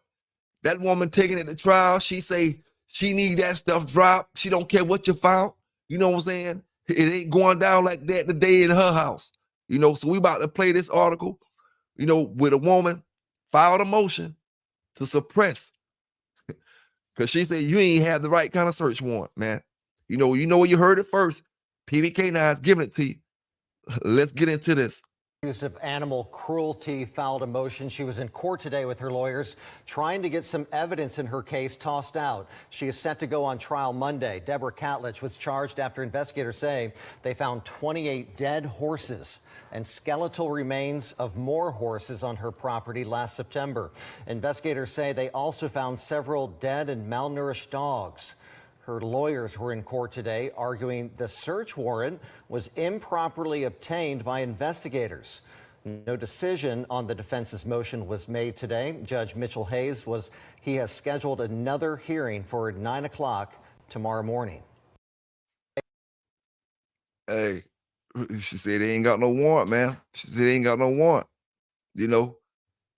That woman taking it to trial, she say she need that stuff dropped. She don't care what you found. You know what I'm saying? It ain't going down like that today in her house. You know, so we about to play this article, you know, with a woman filed a motion to suppress. Because she said you ain't have the right kind of search warrant, man. You know where you heard it first. PBK9 is giving it to you. Let's get into this. Accused of animal cruelty filed a motion. She was in court today with her lawyers trying to get some evidence in her case tossed out. She is set to go on trial Monday. Deborah Catlich was charged after investigators say they found 28 dead horses and skeletal remains of more horses on her property last September. Investigators say they also found several dead and malnourished dogs. Her lawyers were in court today arguing the search warrant was improperly obtained by investigators. No decision on the defense's motion was made today. Judge Mitchell Hayes has scheduled another hearing for 9 o'clock tomorrow morning. Hey, she said they ain't got no warrant, man. She said they ain't got no warrant. You know,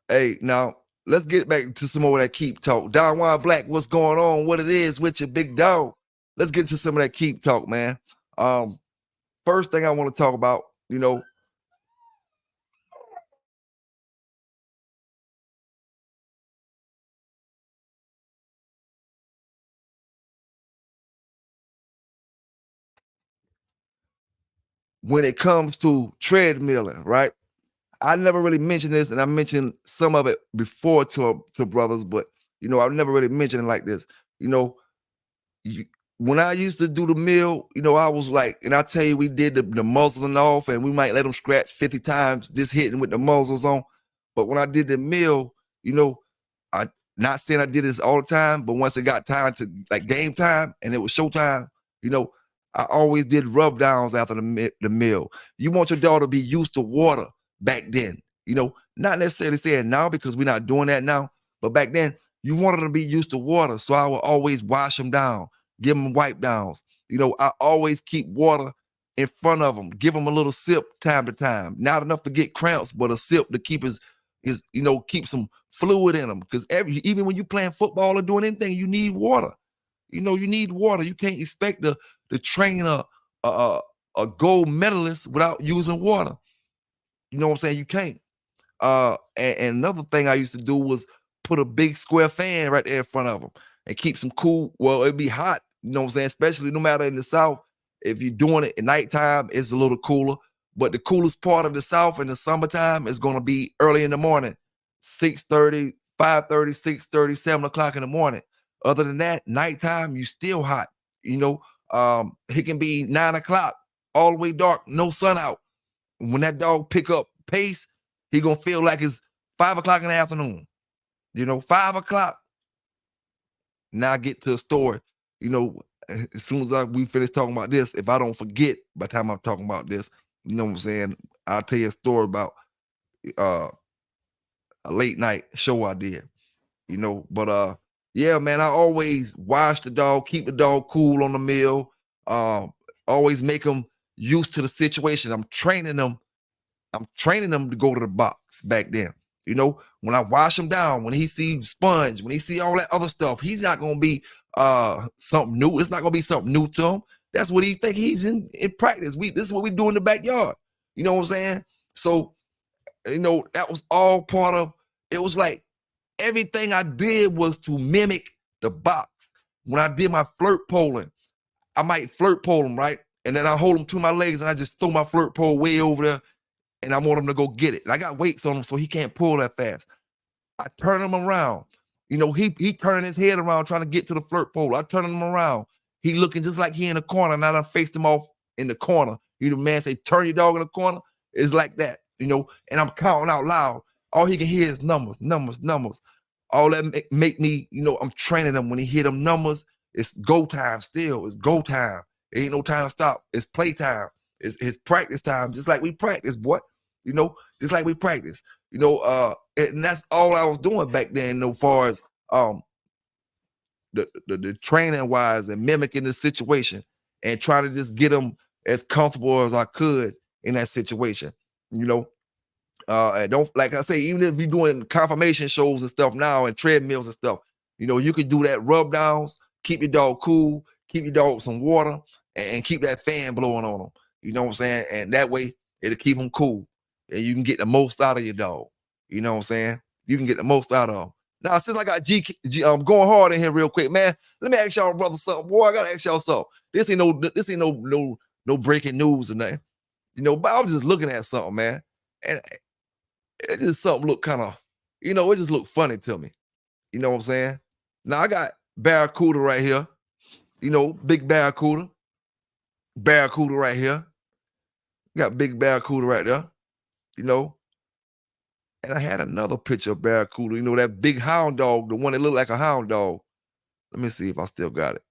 hey, now let's get back to some more of that keep talk. Don Juan Black, what's going on? What it is with your big dog? Let's get into some of that keep talk, man. First thing I want to talk about, you know, when it comes to treadmilling, right? I never really mentioned this, and I mentioned some of it before to brothers, but you know, I've never really mentioned it like this. You know, when I used to do the mill, you know, I was like, and I tell you, we did the muzzling off, and we might let them scratch 50 times just hitting with the muzzles on. But when I did the mill, you know, I not saying I did this all the time, but once it got time to like game time and it was showtime, you know, I always did rub downs after the mill. You want your dog to be used to water back then, you know, not necessarily saying now because we're not doing that now, but back then you wanted to be used to water. So I would always wash them down, give them wipe downs. You know, I always keep water in front of them, give them a little sip time to time. Not enough to get cramps, but a sip to keep his you know, keep some fluid in them. Because even when you playing football or doing anything, you need water. You know, you need water. You can't expect to train a gold medalist without using water. You know what I'm saying? You can't. And another thing I used to do was put a big square fan right there in front of them and keep some cool. Well, it'd be hot, you know what I'm saying? Especially no matter in the South, if you're doing it at nighttime, it's a little cooler. But the coolest part of the South in the summertime is going to be early in the morning, 6:30, 5:30, 6:30, 7 o'clock in the morning. Other than that, nighttime, you still hot. You know, it can be 9 o'clock, all the way dark, no sun out. When that dog pick up pace, he gonna feel like it's 5 o'clock in the afternoon. You know, 5 o'clock. Now I get to a story. You know, as soon as we finish talking about this, if I don't forget by the time I'm talking about this, you know what I'm saying, I'll tell you a story about a late night show I did. You know, but yeah, man, I always wash the dog, keep the dog cool on the mill, always make them used to the situation. I'm training them to go to the box back then. You know, when I wash him down, when he sees sponge, when he see all that other stuff, he's not gonna be something new. It's not gonna be something new to him. That's what he think he's in practice. This is what we do in the backyard. You know what I'm saying? So, you know, that was all part of it. Was like everything I did was to mimic the box. When I did my flirt poling, I might flirt pole him, right? And then I hold him to my legs and I just throw my flirt pole way over there and I want him to go get it. And I got weights on him so he can't pull that fast. I turn him around. You know, he turning his head around trying to get to the flirt pole. I turn him around he looking just like he in the corner, and I done faced him off in the corner. You know, man say, turn your dog in the corner. It's like that, you know, and I'm counting out loud. All he can hear is numbers, numbers, numbers. All that make me, you know, I'm training him. When he hear them numbers, it's go time still. It's go time. It ain't no time to stop. It's play time. It's practice time, just like we practice, boy. You know, just like we practice. You know, and that's all I was doing back then, you know, far as the training wise and mimicking the situation and trying to just get them as comfortable as I could in that situation. You know, and don't, like I say, even if you're doing confirmation shows and stuff now and treadmills and stuff, you know, you could do that rub downs, keep your dog cool, keep your dog some water, and keep that fan blowing on them. You know what I'm saying? And that way it'll keep them cool, and you can get the most out of your dog. You know what I'm saying? You can get the most out of them. Now, since I got I'm going hard in here real quick, man. Let me ask y'all, brother, something. Boy, I gotta ask y'all something. This ain't no breaking news or nothing. You know, but I was just looking at something, man, and it just something look kind of, you know, it just looked funny to me. You know what I'm saying? Now I got Barracuda right here. You know, big Barracuda. Barracuda right here. Got big Barracuda right there. You know. And I had another picture of Barracuda, you know, that big hound dog, the one that looked like a hound dog. Let me see if I still got it.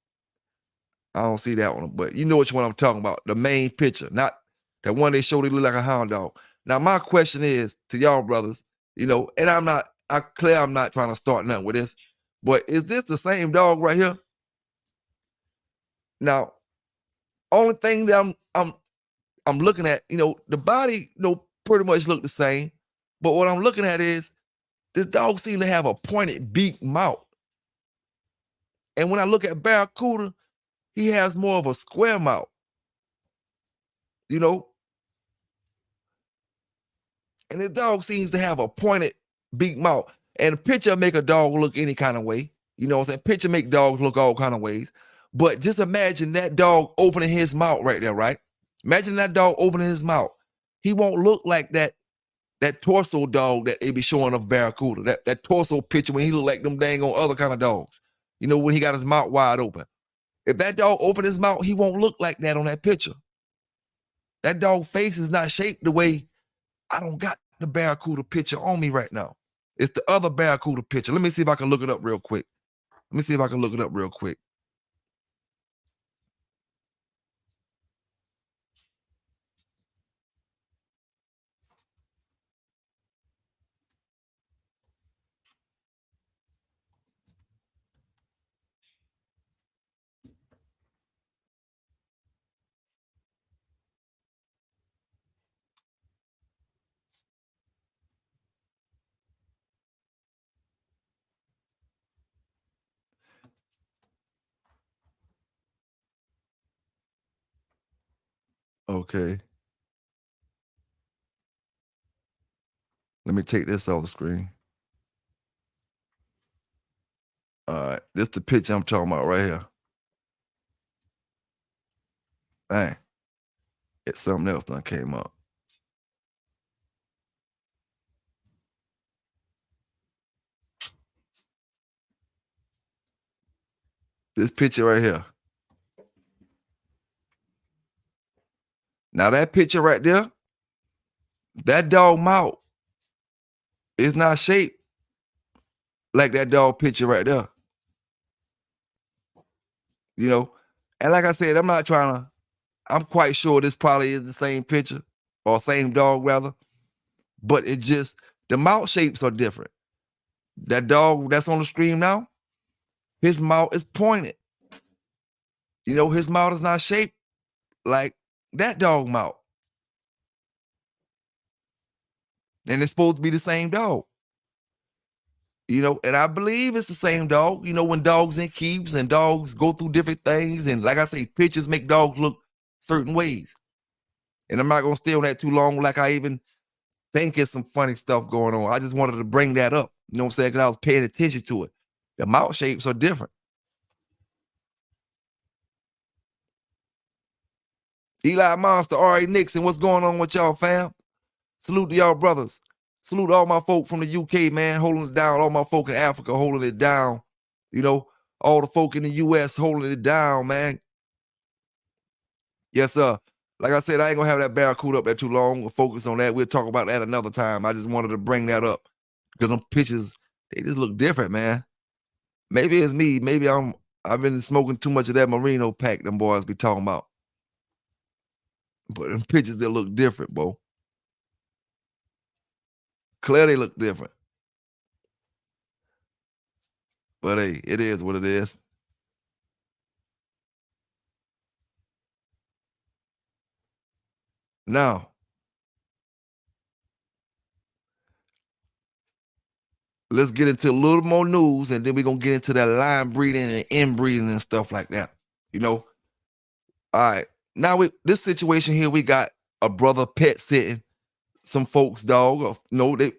I don't see that one, but you know which one I'm talking about. The main picture, not that one they showed it looked like a hound dog. Now, my question is to y'all brothers, you know, and I'm not trying to start nothing with this, but is this the same dog right here? Now, only thing that I'm looking at, you know, the body, you know, pretty much look the same. But what I'm looking at is this dog seems to have a pointed beak mouth. And when I look at Barracuda, he has more of a square mouth. You know? And the dog seems to have a pointed beak mouth. And a picture make a dog look any kind of way. You know what I'm saying? Picture make dogs look all kind of ways. But just imagine that dog opening his mouth right there, right? Imagine that dog opening his mouth. He won't look like that torso dog that they be showing of Barracuda, that torso picture when he look like them dang on other kind of dogs. You know, when he got his mouth wide open. If that dog open his mouth, he won't look like that on that picture. That dog face is not shaped the way I don't got the Barracuda picture on me right now. It's the other Barracuda picture. Let me see if I can look it up real quick. Okay. Let me take this off the screen. All right. This the picture I'm talking about right here. Dang. It's something else that came up. This picture right here. Now that picture right there, that dog mouth is not shaped like that dog picture right there. You know, and like I said, I'm quite sure this probably is the same picture or same dog rather, but it just, the mouth shapes are different. That dog that's on the screen now, his mouth is pointed. You know, his mouth is not shaped like that dog mouth. And it's supposed to be the same dog. You know, and I believe it's the same dog. You know, when dogs in keeps and dogs go through different things, and like I say, pictures make dogs look certain ways. And I'm not gonna stay on that too long, like I even think it's some funny stuff going on. I just wanted to bring that up. You know what I'm saying? Because I was paying attention to it. The mouth shapes are different. Eli Monster, R.A. Nixon, what's going on with y'all, fam? Salute to y'all brothers. Salute all my folk from the UK, man, holding it down. All my folk in Africa holding it down. You know, all the folk in the U.S. holding it down, man. Yes, sir. Like I said, I ain't gonna have that barracuda up there too long. We'll focus on that. We'll talk about that another time. I just wanted to bring that up because them pictures, they just look different, man. Maybe it's me. Maybe I've been smoking too much of that Merino pack them boys be talking about. But them pictures, they look different, bro. Clear they look different. But hey, it is what it is. Now, let's get into a little more news, and then we're going to get into that line breeding and inbreeding and stuff like that. You know? All right. Now, this situation here, we got a brother pet sitting some folks' dog. Or,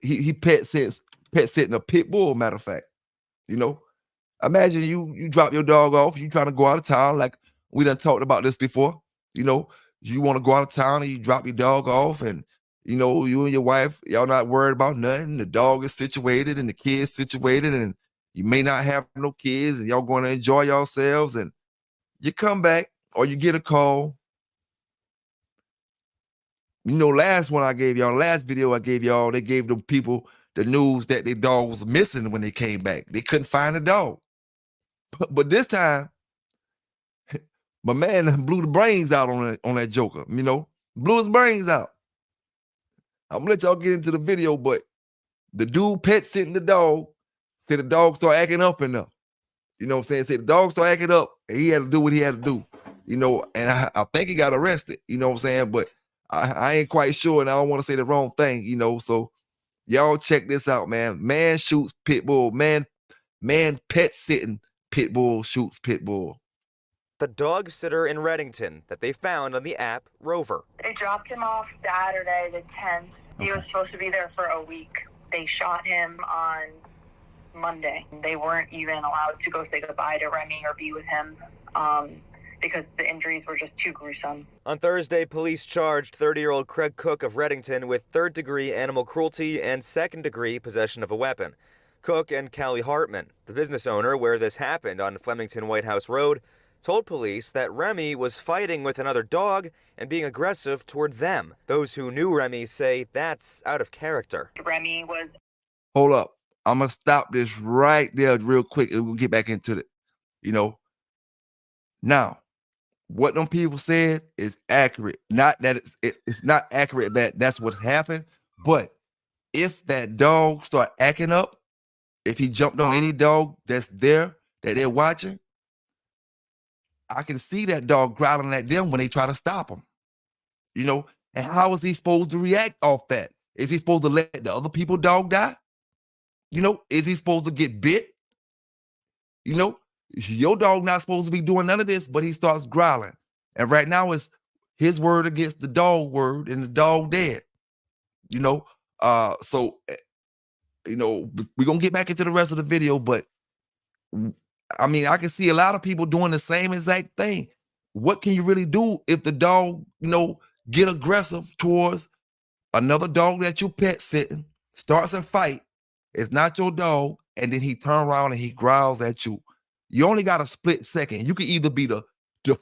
he pet sitting a pit bull, matter of fact. You know? Imagine you drop your dog off, you trying to go out of town, like we done talked about this before. You know, you want to go out of town and you drop your dog off, and you know, you and your wife, y'all not worried about nothing. The dog is situated and the kids situated, and you may not have no kids, and y'all going to enjoy yourselves, and you come back or you get a call. You know, last video I gave y'all, they gave the people the news that their dog was missing when they came back. They couldn't find the dog. But this time, my man blew the brains out on that joker, you know, blew his brains out. I'm gonna let y'all get into the video, but the dude pet sitting the dog, said the dog started acting up enough. You know what I'm saying? Said the dog started acting up, and he had to do what he had to do, you know, and I think he got arrested, you know what I'm saying? But I ain't quite sure, and I don't want to say the wrong thing, you know, so y'all check this out, man. Man shoots pit bull, man pet sitting pit bull shoots pit bull. The dog sitter in Reddington that they found on the app Rover. They dropped him off Saturday the 10th. He was supposed to be there for a week. They shot him on Monday. They weren't even allowed to go say goodbye to Remy or be with him because the injuries were just too gruesome. On Thursday, police charged 30-year-old Craig Cook of Reddington with third-degree animal cruelty and second-degree possession of a weapon. Cook and Callie Hartman, the business owner where this happened on Flemington White House Road, told police that Remy was fighting with another dog and being aggressive toward them. Those who knew Remy say that's out of character. Remy was... Hold up. I'm going to stop this right there real quick, and we'll get back into it. You know, now, what them people said is accurate. Not that it's not accurate that that's what happened, but if that dog start acting up, if he jumped on any dog that's there, that they're watching, I can see that dog growling at them when they try to stop him. You know, and how is he supposed to react off that? Is he supposed to let the other people's dog die? You know, is he supposed to get bit? You know, your dog not supposed to be doing none of this, but he starts growling. And right now it's his word against the dog word, and the dog dead. You know, so, you know, we're going to get back into the rest of the video, but I mean, I can see a lot of people doing the same exact thing. What can you really do if the dog, you know, get aggressive towards another dog that you pet sitting, starts a fight, it's not your dog, and then he turn around and he growls at you? You only got a split second. You can either be the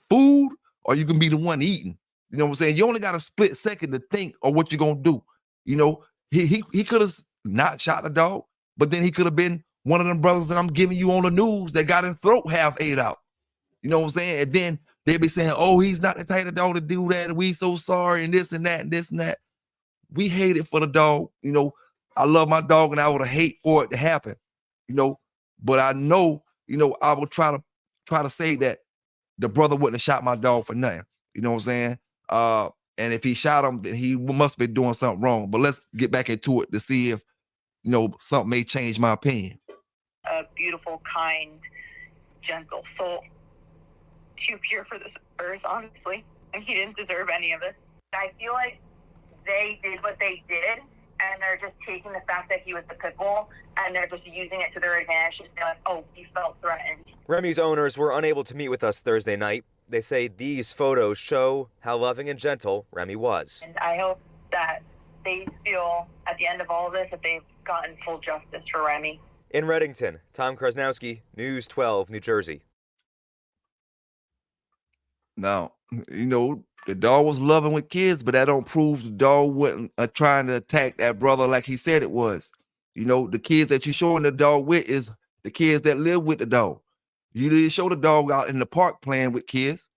food or you can be the one eating. You know what I'm saying? You only got a split second to think of what you're going to do. You know, he could have not shot the dog, but then he could have been one of them brothers that I'm giving you on the news that got his throat half ate out. You know what I'm saying? And then they be saying, oh, he's not the type of dog to do that, and we so sorry, and this and that and this and that. We hate it for the dog. You know, I love my dog, and I would hate for it to happen. You know, but I know, you know, I will try to say that the brother wouldn't have shot my dog for nothing. You know what I'm saying? And if he shot him, then he must be doing something wrong. But let's get back into it to see if, you know, something may change my opinion. A beautiful, kind, gentle soul. Too pure for this earth, honestly. And he didn't deserve any of it. I feel like they did what they did, and they're just taking the fact that he was the pit bull, and they're just using it to their advantage to say, like, oh, he felt threatened. Remy's owners were unable to meet with us Thursday night. They say these photos show how loving and gentle Remy was. And I hope that they feel, at the end of all of this, that they've gotten full justice for Remy. In Redington, Tom Krasnowski, News 12, New Jersey. Now, the dog was loving with kids, but that don't prove the dog wasn't trying to attack that brother like he said it was. The kids that you showing the dog with is the kids that live with the dog. You didn't show the dog out in the park playing with kids,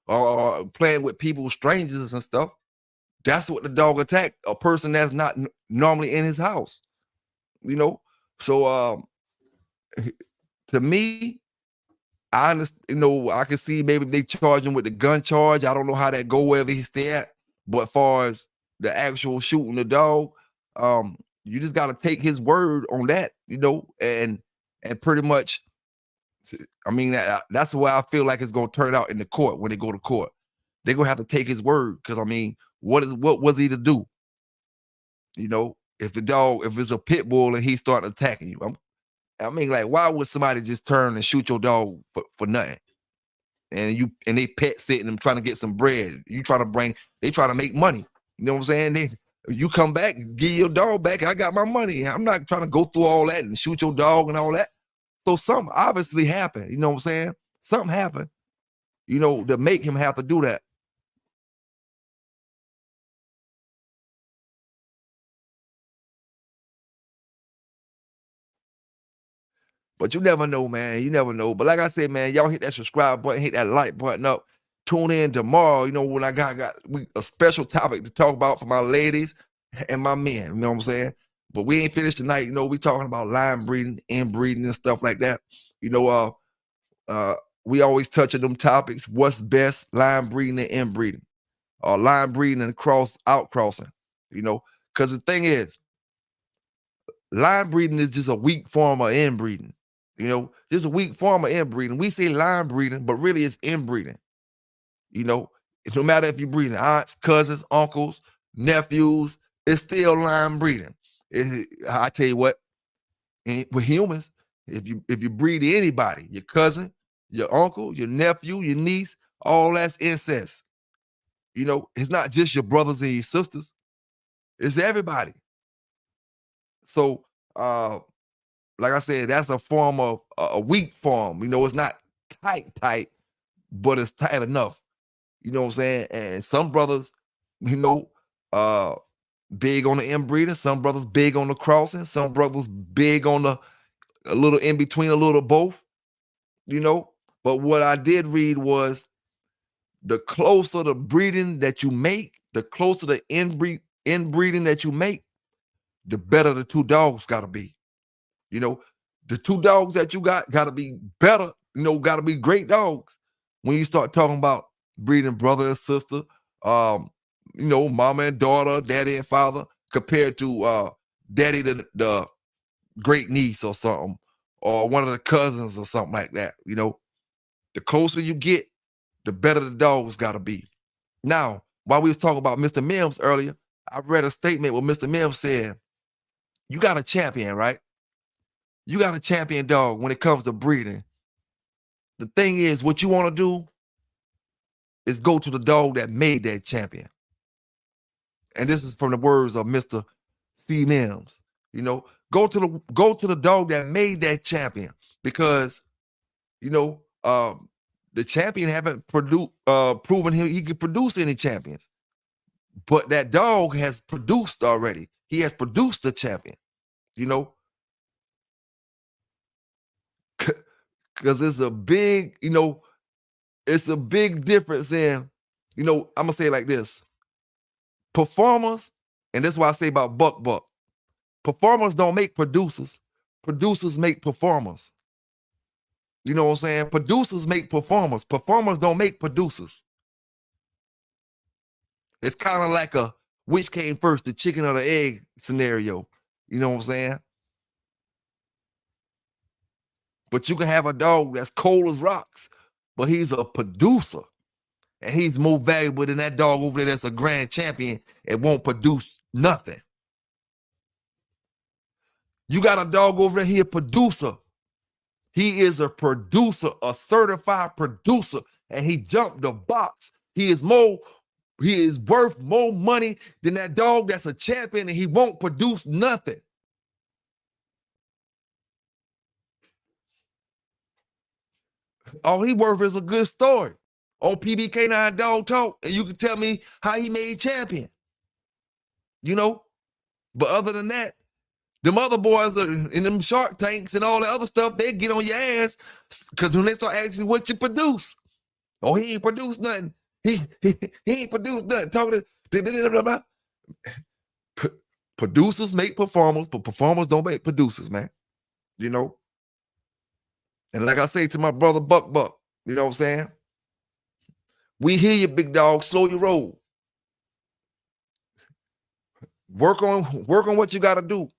or playing with people, strangers and stuff. That's what the dog attacked, a person that's not normally in his house. So to me, I understand, I can see maybe they charge him with the gun charge. I don't know how that go wherever he stay at. But as far as the actual shooting the dog, you just got to take his word on that, and pretty much, I mean, that's the way I feel like it's going to turn out in the court when they go to court. They're going to have to take his word because, I mean, what was he to do? If it's a pit bull and he started attacking you, I mean, like, why would somebody just turn and shoot your dog for nothing? And they pet sitting and trying to get some bread. They try to make money. You know what I'm saying? You come back, give your dog back, and I got my money. I'm not trying to go through all that and shoot your dog and all that. So something obviously happened. You know what I'm saying? Something happened, to make him have to do that. But you never know, man. You never know. But like I said, man, y'all hit that subscribe button, hit that like button up. Tune in tomorrow, when I got a special topic to talk about for my ladies and my men. You know what I'm saying? But we ain't finished tonight. We talking about line breeding, inbreeding, and stuff like that. We always touch on them topics. What's best, line breeding and inbreeding, or line breeding and outcrossing. Because the thing is, line breeding is just a weak form of inbreeding. Just a weak form of inbreeding. We say line breeding, but really it's inbreeding. No matter if you're breeding aunts, cousins, uncles, nephews, it's still line breeding. I tell you what, with humans, if you breed anybody, your cousin, your uncle, your nephew, your niece, all that's incest. It's not just your brothers and your sisters. It's everybody. So, like I said, that's a form of a weak form. It's not tight, but it's tight enough. You know what I'm saying? And some brothers, big on the inbreeding. Some brothers big on the crossing. Some brothers big on a little in between, a little both. But what I did read was the closer the breeding that you make, the closer the inbreeding that you make, the better the two dogs got to be. The two dogs that you got to be better, got to be great dogs. When you start talking about breeding brother and sister, mama and daughter, daddy and father, compared to daddy the great niece or something, or one of the cousins or something like that. The closer you get, the better the dogs got to be. Now, while we was talking about Mr. Mims earlier, I read a statement where Mr. Mims said, you got a champion, right? You got a champion dog when it comes to breeding. The thing is, what you want to do is go to the dog that made that champion. And this is from the words of Mr. C. Mims. Go to the dog that made that champion, because the champion haven't proven he could produce any champions. But that dog has produced already. He has produced a champion. Because it's a big, it's a big difference in, I'm gonna say it like this. Performers, and that's why I say about buck. Performers don't make producers. Producers make performers. You know what I'm saying? Producers make performers. Performers don't make producers. It's kind of like a which came first, the chicken or the egg scenario. You know what I'm saying? But you can have a dog that's cold as rocks, but he's a producer. And he's more valuable than that dog over there that's a grand champion and won't produce nothing. You got a dog over there, he a producer. He is a producer, a certified producer, and he jumped the box. He is worth more money than that dog that's a champion and he won't produce nothing. All he worth is a good story on PBK9 Dog Talk, and you can tell me how he made champion. You know, but other than that, them other boys are in them Shark Tanks and all the other stuff, they get on your ass because when they start asking what you produce, oh, he ain't produced nothing. He ain't produced nothing. Talking to producers make performers, but performers don't make producers, man. You know. And like I say to my brother Buck, you know what I'm saying? We hear you, big dog. Slow your roll. Work on what you got to do.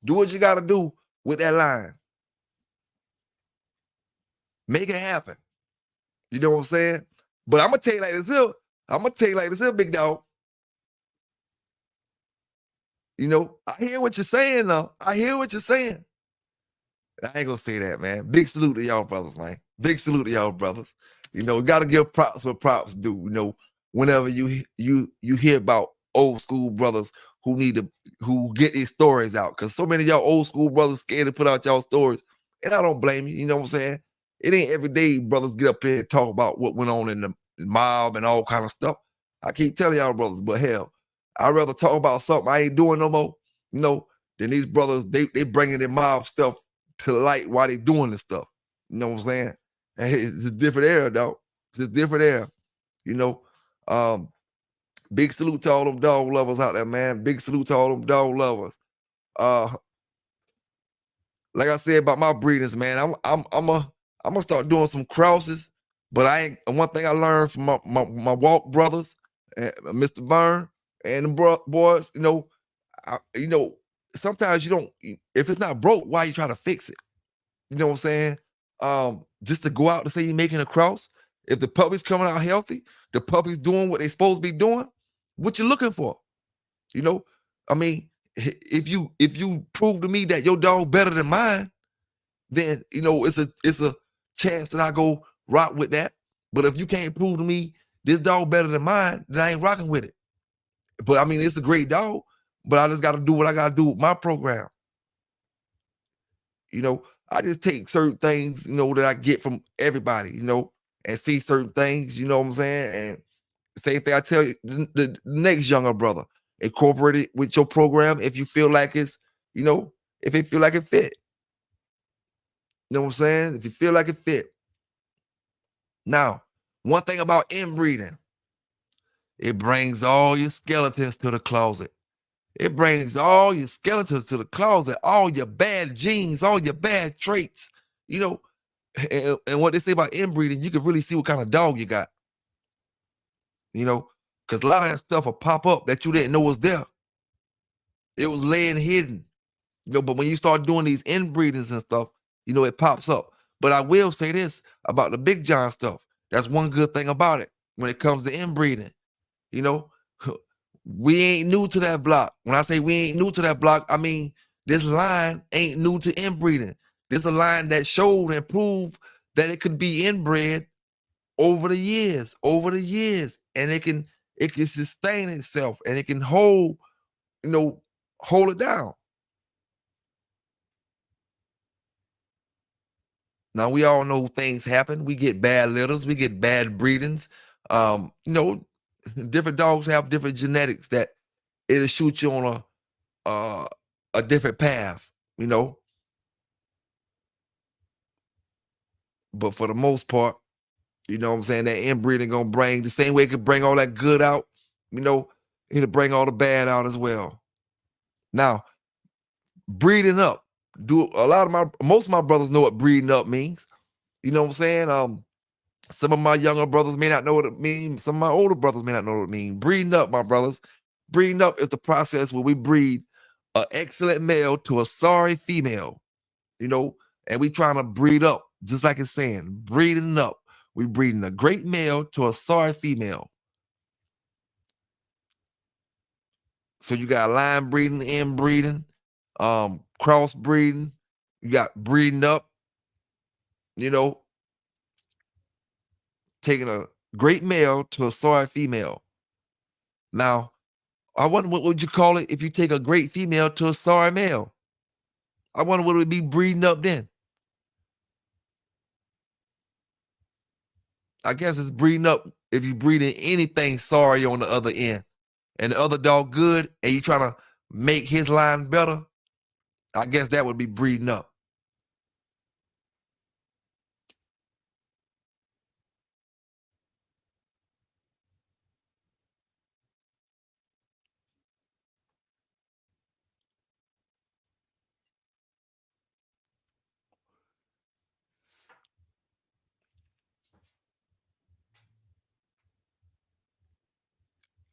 Do what you got to do with that line. Make it happen. You know what I'm saying? But I'm gonna tell you like this here, big dog. You know, I hear what you're saying, though. I hear what you're saying. I ain't gonna say that, man. Big salute to y'all brothers, man. Big salute to y'all brothers. You know, gotta give props where props do. You know, whenever you hear about old school brothers who get these stories out, because so many of y'all old school brothers scared to put out y'all stories, and I don't blame you. You know what I'm saying? It ain't every day brothers get up here and talk about what went on in the mob and all kind of stuff. I keep telling y'all brothers, but hell, I'd rather talk about something I ain't doing no more, you know, than these brothers, they bringing their mob stuff to the light while they doing this stuff. You know what I'm saying? And it's a different era, dog. It's just different era, you know. Big salute to all them dog lovers out there, man. Big salute to all them dog lovers. Like I said about my breeders, man, I'm gonna start doing some crosses. But one thing I learned from my walk brothers, Mr. Byrne and the boys, you know, sometimes you don't, if it's not broke, why you try to fix it? You know what I'm saying? Just to go out and say you're making a cross. If the puppy's coming out healthy, the puppy's doing what they're supposed to be doing, what you looking for? You know, I mean, if you prove to me that your dog better than mine, then you know it's a chance that I go rock with that. But if you can't prove to me this dog better than mine, then I ain't rocking with it. But I mean, it's a great dog, but I just got to do what I got to do with my program. You know, I just take certain things, you know, that I get from everybody, you know, and see certain things, you know what I'm saying? And same thing I tell you, the next younger brother, incorporate it with your program if you feel like it's, you know, if it feel like it fit. You know what I'm saying? If you feel like it fit. Now, one thing about inbreeding, it brings all your skeletons to the closet. It brings all your skeletons to the closet, all your bad genes, all your bad traits, you know. And what they say about inbreeding, you can really see what kind of dog you got. You know, because a lot of that stuff will pop up that you didn't know was there. It was laying hidden. You know, but when you start doing these inbreedings and stuff, you know, it pops up. But I will say this about the Big John stuff. That's one good thing about it when it comes to inbreeding. You know, we ain't new to that block. When I say we ain't new to that block, I mean this line ain't new to inbreeding. This is a line that showed and proved that it could be inbred over the years, and it can sustain itself and it can hold it down. Now we all know things happen. We get bad litters, we get bad breedings. You know, different dogs have different genetics that it'll shoot you on a different path, you know. But for the most part, you know what I'm saying, that inbreeding gonna bring the same way it could bring all that good out, you know, it'll bring all the bad out as well. Now, breeding up. Most of my brothers know what breeding up means. You know what I'm saying? Some of my younger brothers may not know what it means. Some of my older brothers may not know what it means. Breeding up, my brothers. Breeding up is the process where we breed an excellent male to a sorry female, you know, and we trying to breed up, just like it's saying, breeding up. We breeding a great male to a sorry female. So you got line breeding, inbreeding, cross breeding, you got breeding up, you know, taking a great male to a sorry female. Now, I wonder what would you call it if you take a great female to a sorry male? I wonder what it would be breeding up then. I guess it's breeding up if you breeding anything sorry on the other end. And the other dog good, and you trying to make his line better, I guess that would be breeding up.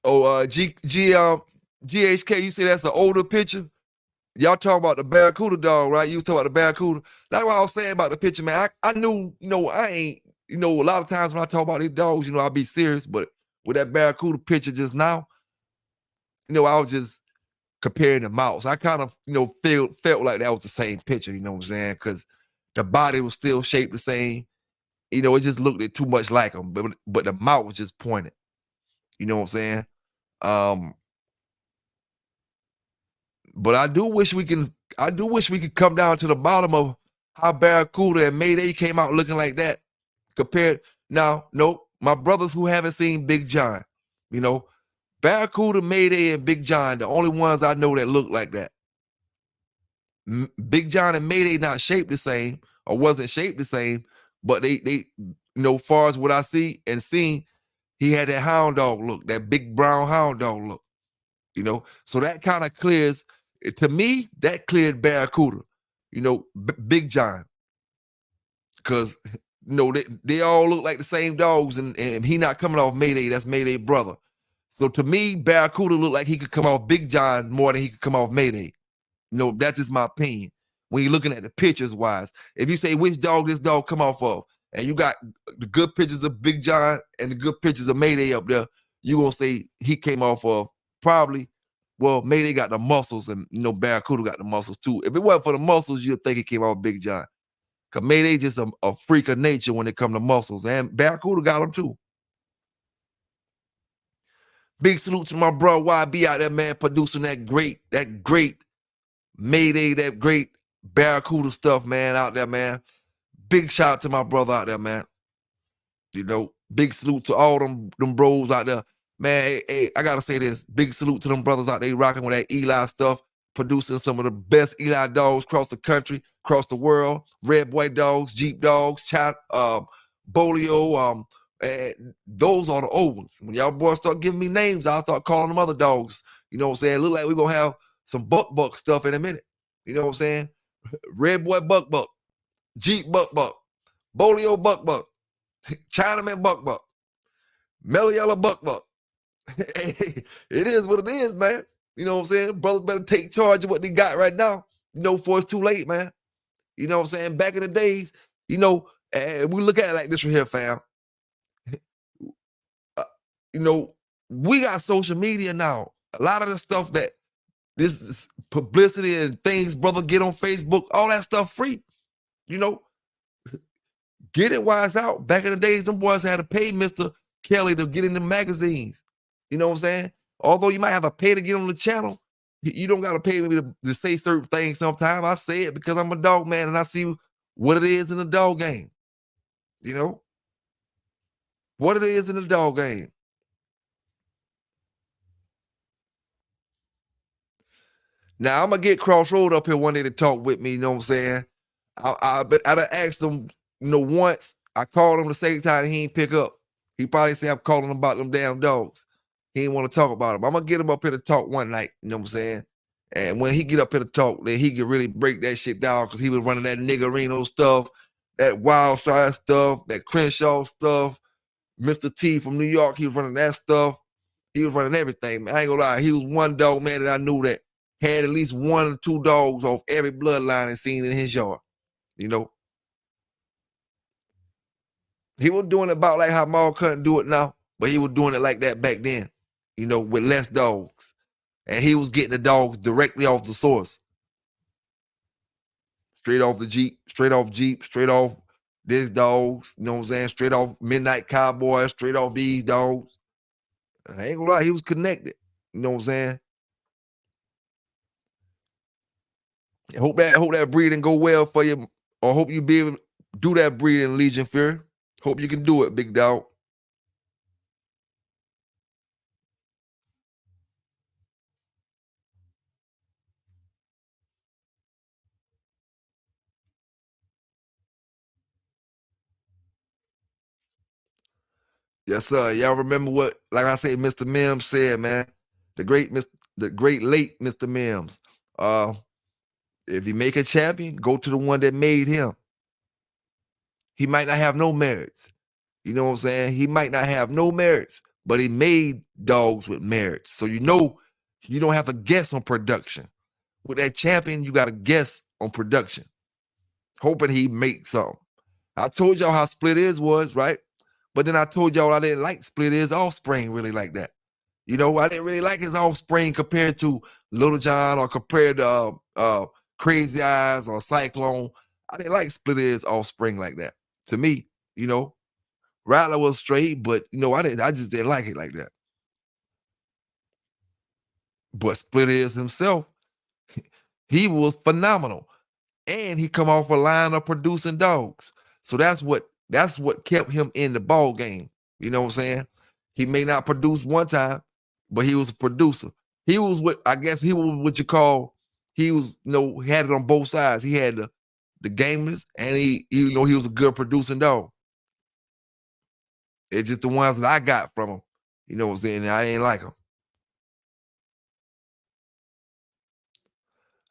Oh, GHK, you see that's an older picture? Y'all talking about the Barracuda dog, right? You was talking about the Barracuda. That's what I was saying about the picture, man. I knew, I ain't, a lot of times when I talk about these dogs, I'll be serious, but with that Barracuda picture just now, I was just comparing the mouse. I kind of, felt like that was the same picture, you know what I'm saying? Because the body was still shaped the same. It just looked too much like him, but the mouth was just pointed. You know what I'm saying? But I do wish we could come down to the bottom of how Barracuda and Mayday came out looking like that. Compared now, nope. My brothers who haven't seen Big John, Barracuda, Mayday, and Big John, the only ones I know that look like that. Big John and Mayday not shaped the same or wasn't shaped the same, but they far as what I see and seen, he had that hound dog look, that big brown hound dog look. So that kind of clears, to me, that cleared Barracuda, Big John. Because, they all look like the same dogs, and he not coming off Mayday, that's Mayday brother. So to me, Barracuda looked like he could come off Big John more than he could come off Mayday. That's just my opinion. When you're looking at the pictures wise, if you say which dog this dog come off of, and you got the good pictures of Big John and the good pictures of Mayday up there, you gonna say he came off of probably, well, Mayday got the muscles and Barracuda got the muscles too. If it wasn't for the muscles, you'd think he came off Big John. Cause Mayday just a freak of nature when it comes to muscles, and Barracuda got them too. Big salute to my bro YB out there, man, producing that great Mayday, that great Barracuda stuff, man, out there, man. Big shout out to my brother out there, man. Big salute to all them bros out there. Man, hey, I gotta say this. Big salute to them brothers out there rocking with that Eli stuff, producing some of the best Eli dogs across the country, across the world. Redboy dogs, Jeep dogs, Bolio, and those are the old ones. When y'all boys start giving me names, I'll start calling them other dogs. You know what I'm saying? Look like we're gonna have some buck stuff in a minute. You know what I'm saying? Redboy buck, Jeep buck, Bolio buck, Chinaman buck, Mellow Yellow buck. Hey, it is what it is, man. You know what I'm saying? Brothers better take charge of what they got right now, before it's too late, man. You know what I'm saying? Back in the days, and we look at it like this right here, fam. We got social media now. A lot of the stuff that this is publicity and things brother get on Facebook, all that stuff free. Get it while it's out. Back in the days, them boys had to pay Mr. Kelly to get in the magazines. You know what I'm saying? Although you might have to pay to get on the channel, you don't got to pay me to say certain things sometimes. I say it because I'm a dog man and I see what it is in the dog game. What it is in the dog game. Now, I'm going to get Crossroad up here one day to talk with me, you know what I'm saying? I done asked him, once. I called him the second time, he ain't pick up. He probably say I'm calling him about them damn dogs. He ain't want to talk about them. I'm going to get him up here to talk one night, you know what I'm saying? And when he get up here to talk, then he can really break that shit down because he was running that niggerino stuff, that wild side stuff, that Crenshaw stuff. Mr. T from New York, he was running that stuff. He was running everything, man. I ain't gonna lie. He was one dog, man, that I knew that had at least 1 or 2 dogs off every bloodline and seen in his yard. He was doing it about like how Maul couldn't do it now, but he was doing it like that back then, with less dogs. And he was getting the dogs directly off the source. Straight off the Jeep, straight off these dogs, you know what I'm saying? Straight off Midnight Cowboy, straight off these dogs. I ain't gonna lie, he was connected. You know what I'm saying? I hope that breeding go well for you, or hope you be able to do that breeding, Legion Fury. Hope you can do it, big dog. Yes, sir. Y'all remember what, like I say, Mr. Mims said, man. The great late Mr. Mims. If you make a champion, go to the one that made him. He might not have no merits. You know what I'm saying? He might not have no merits, but he made dogs with merits. So you know you don't have to guess on production. With that champion, you got to guess on production, hoping he makes something. I told y'all how Split Is was, right? But then I told y'all I didn't like Split Is offspring really like that. You know, I didn't really like his offspring compared to Little John or compared to Crazy Eyes or Cyclone. I didn't like Split Is offspring like that. To me, you know, Rattler was straight, but you know, I just didn't like it like that. But Split Is himself, he was phenomenal. And he come off a line of producing dogs. So that's what kept him in the ball game. You know what I'm saying? He may not produce one time, but he was a producer. He was what you call, he was, you know, had it on both sides. He had the gameness, and he was a good producing dog. It's just the ones that I got from him. You know what I'm saying? I ain't like him.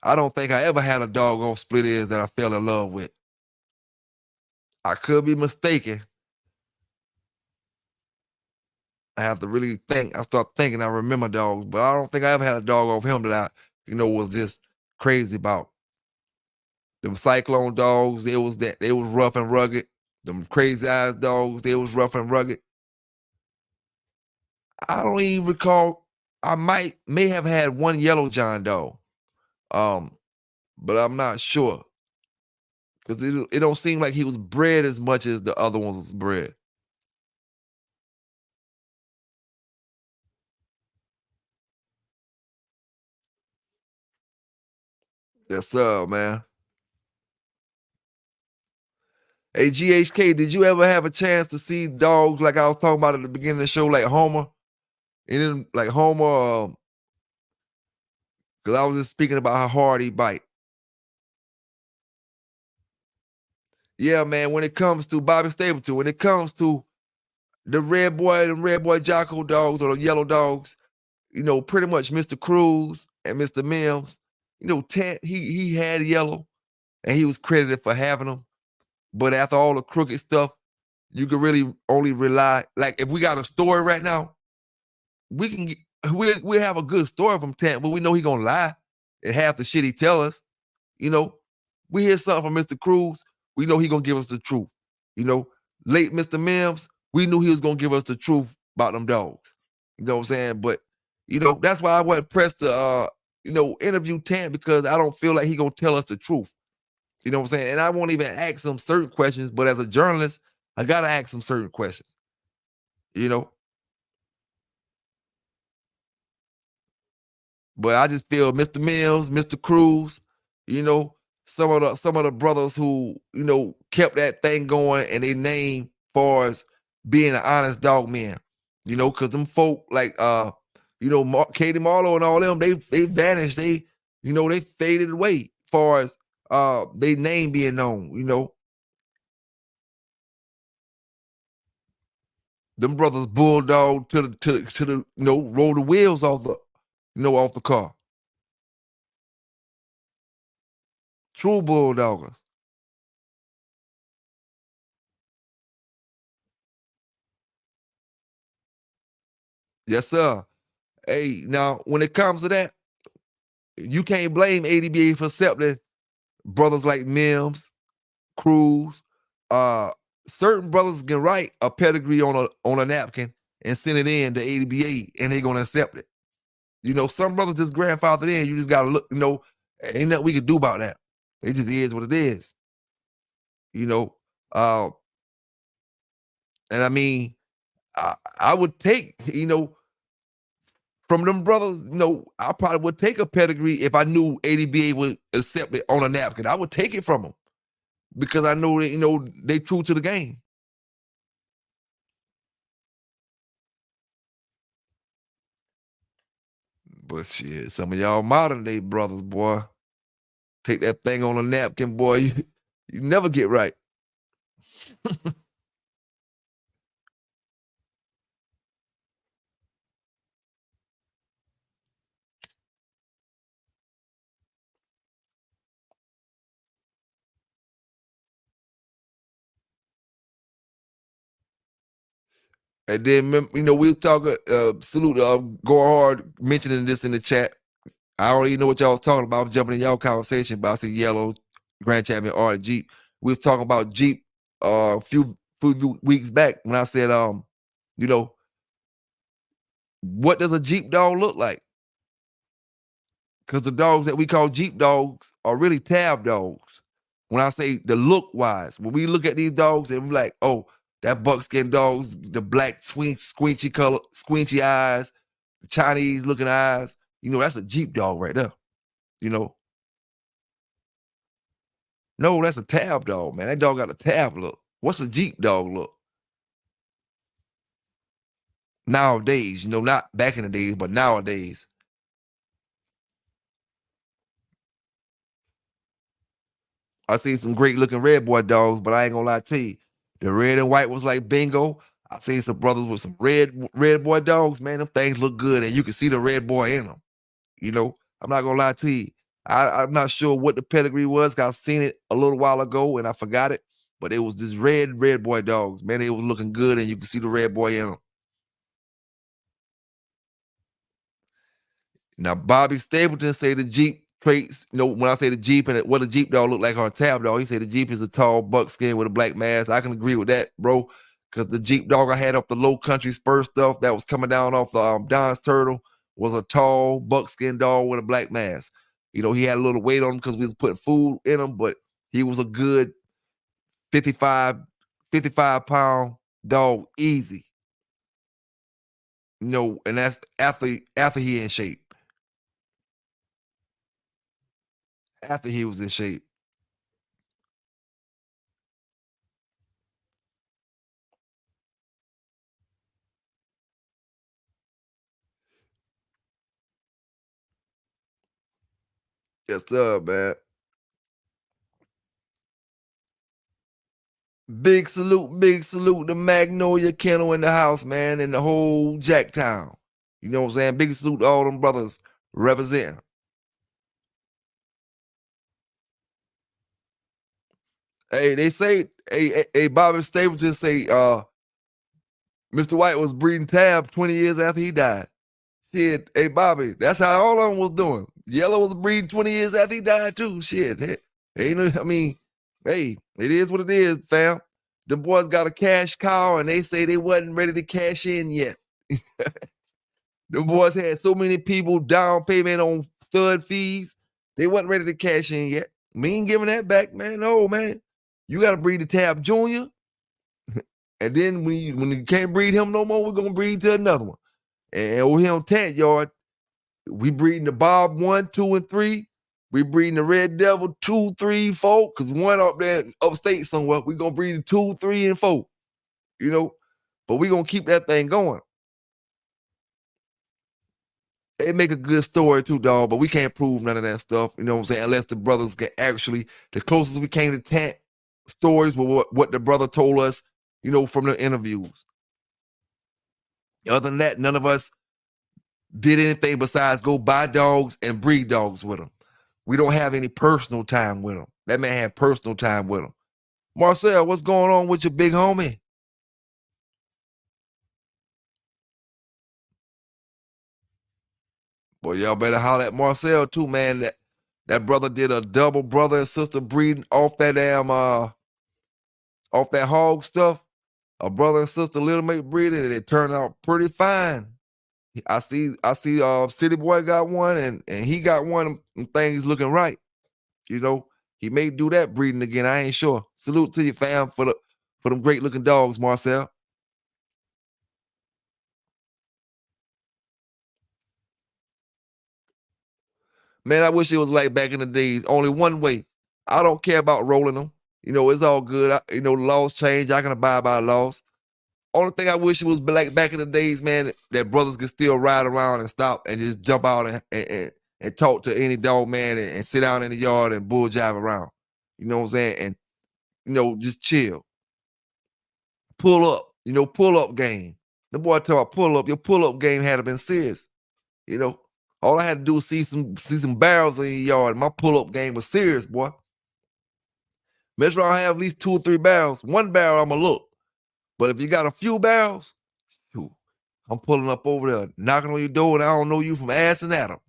I don't think I ever had a dog on Split Is that I fell in love with. I could be mistaken. I have to really think. I start thinking I remember dogs, but I don't think I ever had a dog off him that I, was just crazy about. Them Cyclone dogs, they was rough and rugged. Them Crazy Eyes dogs, they was rough and rugged. I don't even recall. I may have had one Yellow John dog, but I'm not sure because it don't seem like he was bred as much as the other ones was bred. Yes, sir, man. Hey, GHK, did you ever have a chance to see dogs like I was talking about at the beginning of the show, like Homer? And then like Homer, because I was just speaking about how hard he bite. Yeah, man, when it comes to Bobby Stapleton, when it comes to the Redboy Jocko dogs or the yellow dogs, pretty much Mr. Cruz and Mr. Mims, he had yellow and he was credited for having them. But after all the crooked stuff, you can really only rely. Like if we got a story right now, we have a good story from Tant, but we know he gonna lie and half the shit he tell us. We hear something from Mr. Cruz, we know he gonna give us the truth. Late Mr. Mims, we knew he was gonna give us the truth about them dogs. You know what I'm saying? But that's why I wasn't pressed to interview Tant, because I don't feel like he gonna tell us the truth. You know what I'm saying? And I won't even ask him certain questions, but as a journalist, I gotta ask him certain questions. But I just feel Mr. Mills, Mr. Cruz, some of the brothers who, kept that thing going and they name far as being an honest dog man. Because them folk like Katie Marlowe and all them, they vanished. They faded away far as they name being known, Them brothers Bulldog to the roll the wheels off the car. True Bulldoggers. Yes, sir. Hey, now when it comes to that, you can't blame ADBA for accepting brothers like Mims, Cruz. Certain brothers can write a pedigree on a napkin and send it in to ADBA, and they're gonna accept it. Some brothers just grandfathered in. You just gotta look. Ain't nothing we can do about that. It just is what it is. And I mean, I would take, from them brothers, I probably would take a pedigree if I knew ADBA would accept it on a napkin. I would take it from them because I know that, they true to the game. But shit, some of y'all modern day brothers, boy, take that thing on a napkin, boy. You never get right. And then, we was talking, salute, going hard, mentioning this in the chat. I already know what y'all was talking about. I'm jumping in y'all conversation, but I see Yellow, Grand Champion, Art, Jeep. We was talking about Jeep a few weeks back when I said, what does a Jeep dog look like? Because the dogs that we call Jeep dogs are really tab dogs. When I say the look wise, when we look at these dogs and we're like, oh, that buckskin dogs, the black squinchy color, squinchy eyes, Chinese looking eyes, that's a Jeep dog right there. No, that's a tab dog, man. That dog got a tab look. What's a Jeep dog look? Nowadays, not back in the days, but nowadays. I seen some great looking Redboy dogs, but I ain't gonna lie to you. The red and white was like bingo. I seen some brothers with some Redboy dogs, man. Them things look good, and you can see the Redboy in them. I'm not gonna lie to you. I'm not sure what the pedigree was. 'Cause I seen it a little while ago and I forgot it. But it was just Redboy dogs, man. They was looking good, and you can see the Redboy in them. Now, Bobby Stapleton say the Jeep traits, when I say the Jeep and what a Jeep dog look like on a tab dog, he said the Jeep is a tall buckskin with a black mask. I can agree with that, bro, because the Jeep dog I had off the Low Country Spur stuff that was coming down off the Don's Turtle was a tall buckskin dog with a black mask. He had a little weight on him because we was putting food in him, but he was a good 55 pound dog, easy. And that's after he in shape. After he was in shape. Yes, sir, man. Big salute to Magnolia Kennel in the house, man, and the whole Jacktown. You know what I'm saying? Big salute to all them brothers representing. Hey, they say, hey, Bobby Stapleton say, Mr. White was breeding tab 20 years after he died. Shit, hey, Bobby, that's how all of them was doing. Yellow was breeding 20 years after he died, too. Shit, hey, hey, it is what it is, fam. The boys got a cash cow, and they say they wasn't ready to cash in yet. The boys had so many people down payment on stud fees, they wasn't ready to cash in yet. Me ain't giving that back, man. No, man. You got to breed the Tab Junior. And then when you can't breed him no more, we're going to breed to another one. And over here on Tat Yard, we breeding the Bob 1, 2, and 3. We breeding the Red Devil 2, 3, 4. Because one up there upstate somewhere, we're going to breed the 2, 3, and 4. But we're going to keep that thing going. They make a good story too, dog, but we can't prove none of that stuff. You know what I'm saying? Unless the brothers can actually, the closest we came to Tat stories were what the brother told us, from the interviews. Other than that, none of us did anything besides go buy dogs and breed dogs with them. We don't have any personal time with them. That man had personal time with them. Marcel, what's going on with your big homie? Boy, y'all better holler at Marcel too, man. That brother did a double brother and sister breeding off that damn off that hog stuff. A brother and sister little mate breeding, and it turned out pretty fine. I see City Boy got one and he got one, and things looking right. He may do that breeding again. I ain't sure. Salute to you, fam, for them great looking dogs, Marcel. Man, I wish it was like back in the days. Only one way. I don't care about rolling them. It's all good. The laws change. I can abide by the laws. Only thing I wish it was like back in the days, man, that brothers could still ride around and stop and just jump out and talk to any dog, man, and sit down in the yard and bull jive around. You know what I'm saying? And, just chill. Pull up, pull up game. The boy talk about pull up. Your pull up game had to been serious. All I had to do was see some barrels in your yard. My pull up game was serious, boy. Make sure I have at least 2 or 3 barrels. 1 barrel, I'ma look. But if you got a few barrels, shoot, I'm pulling up over there, knocking on your door, and I don't know you from ass and Adam.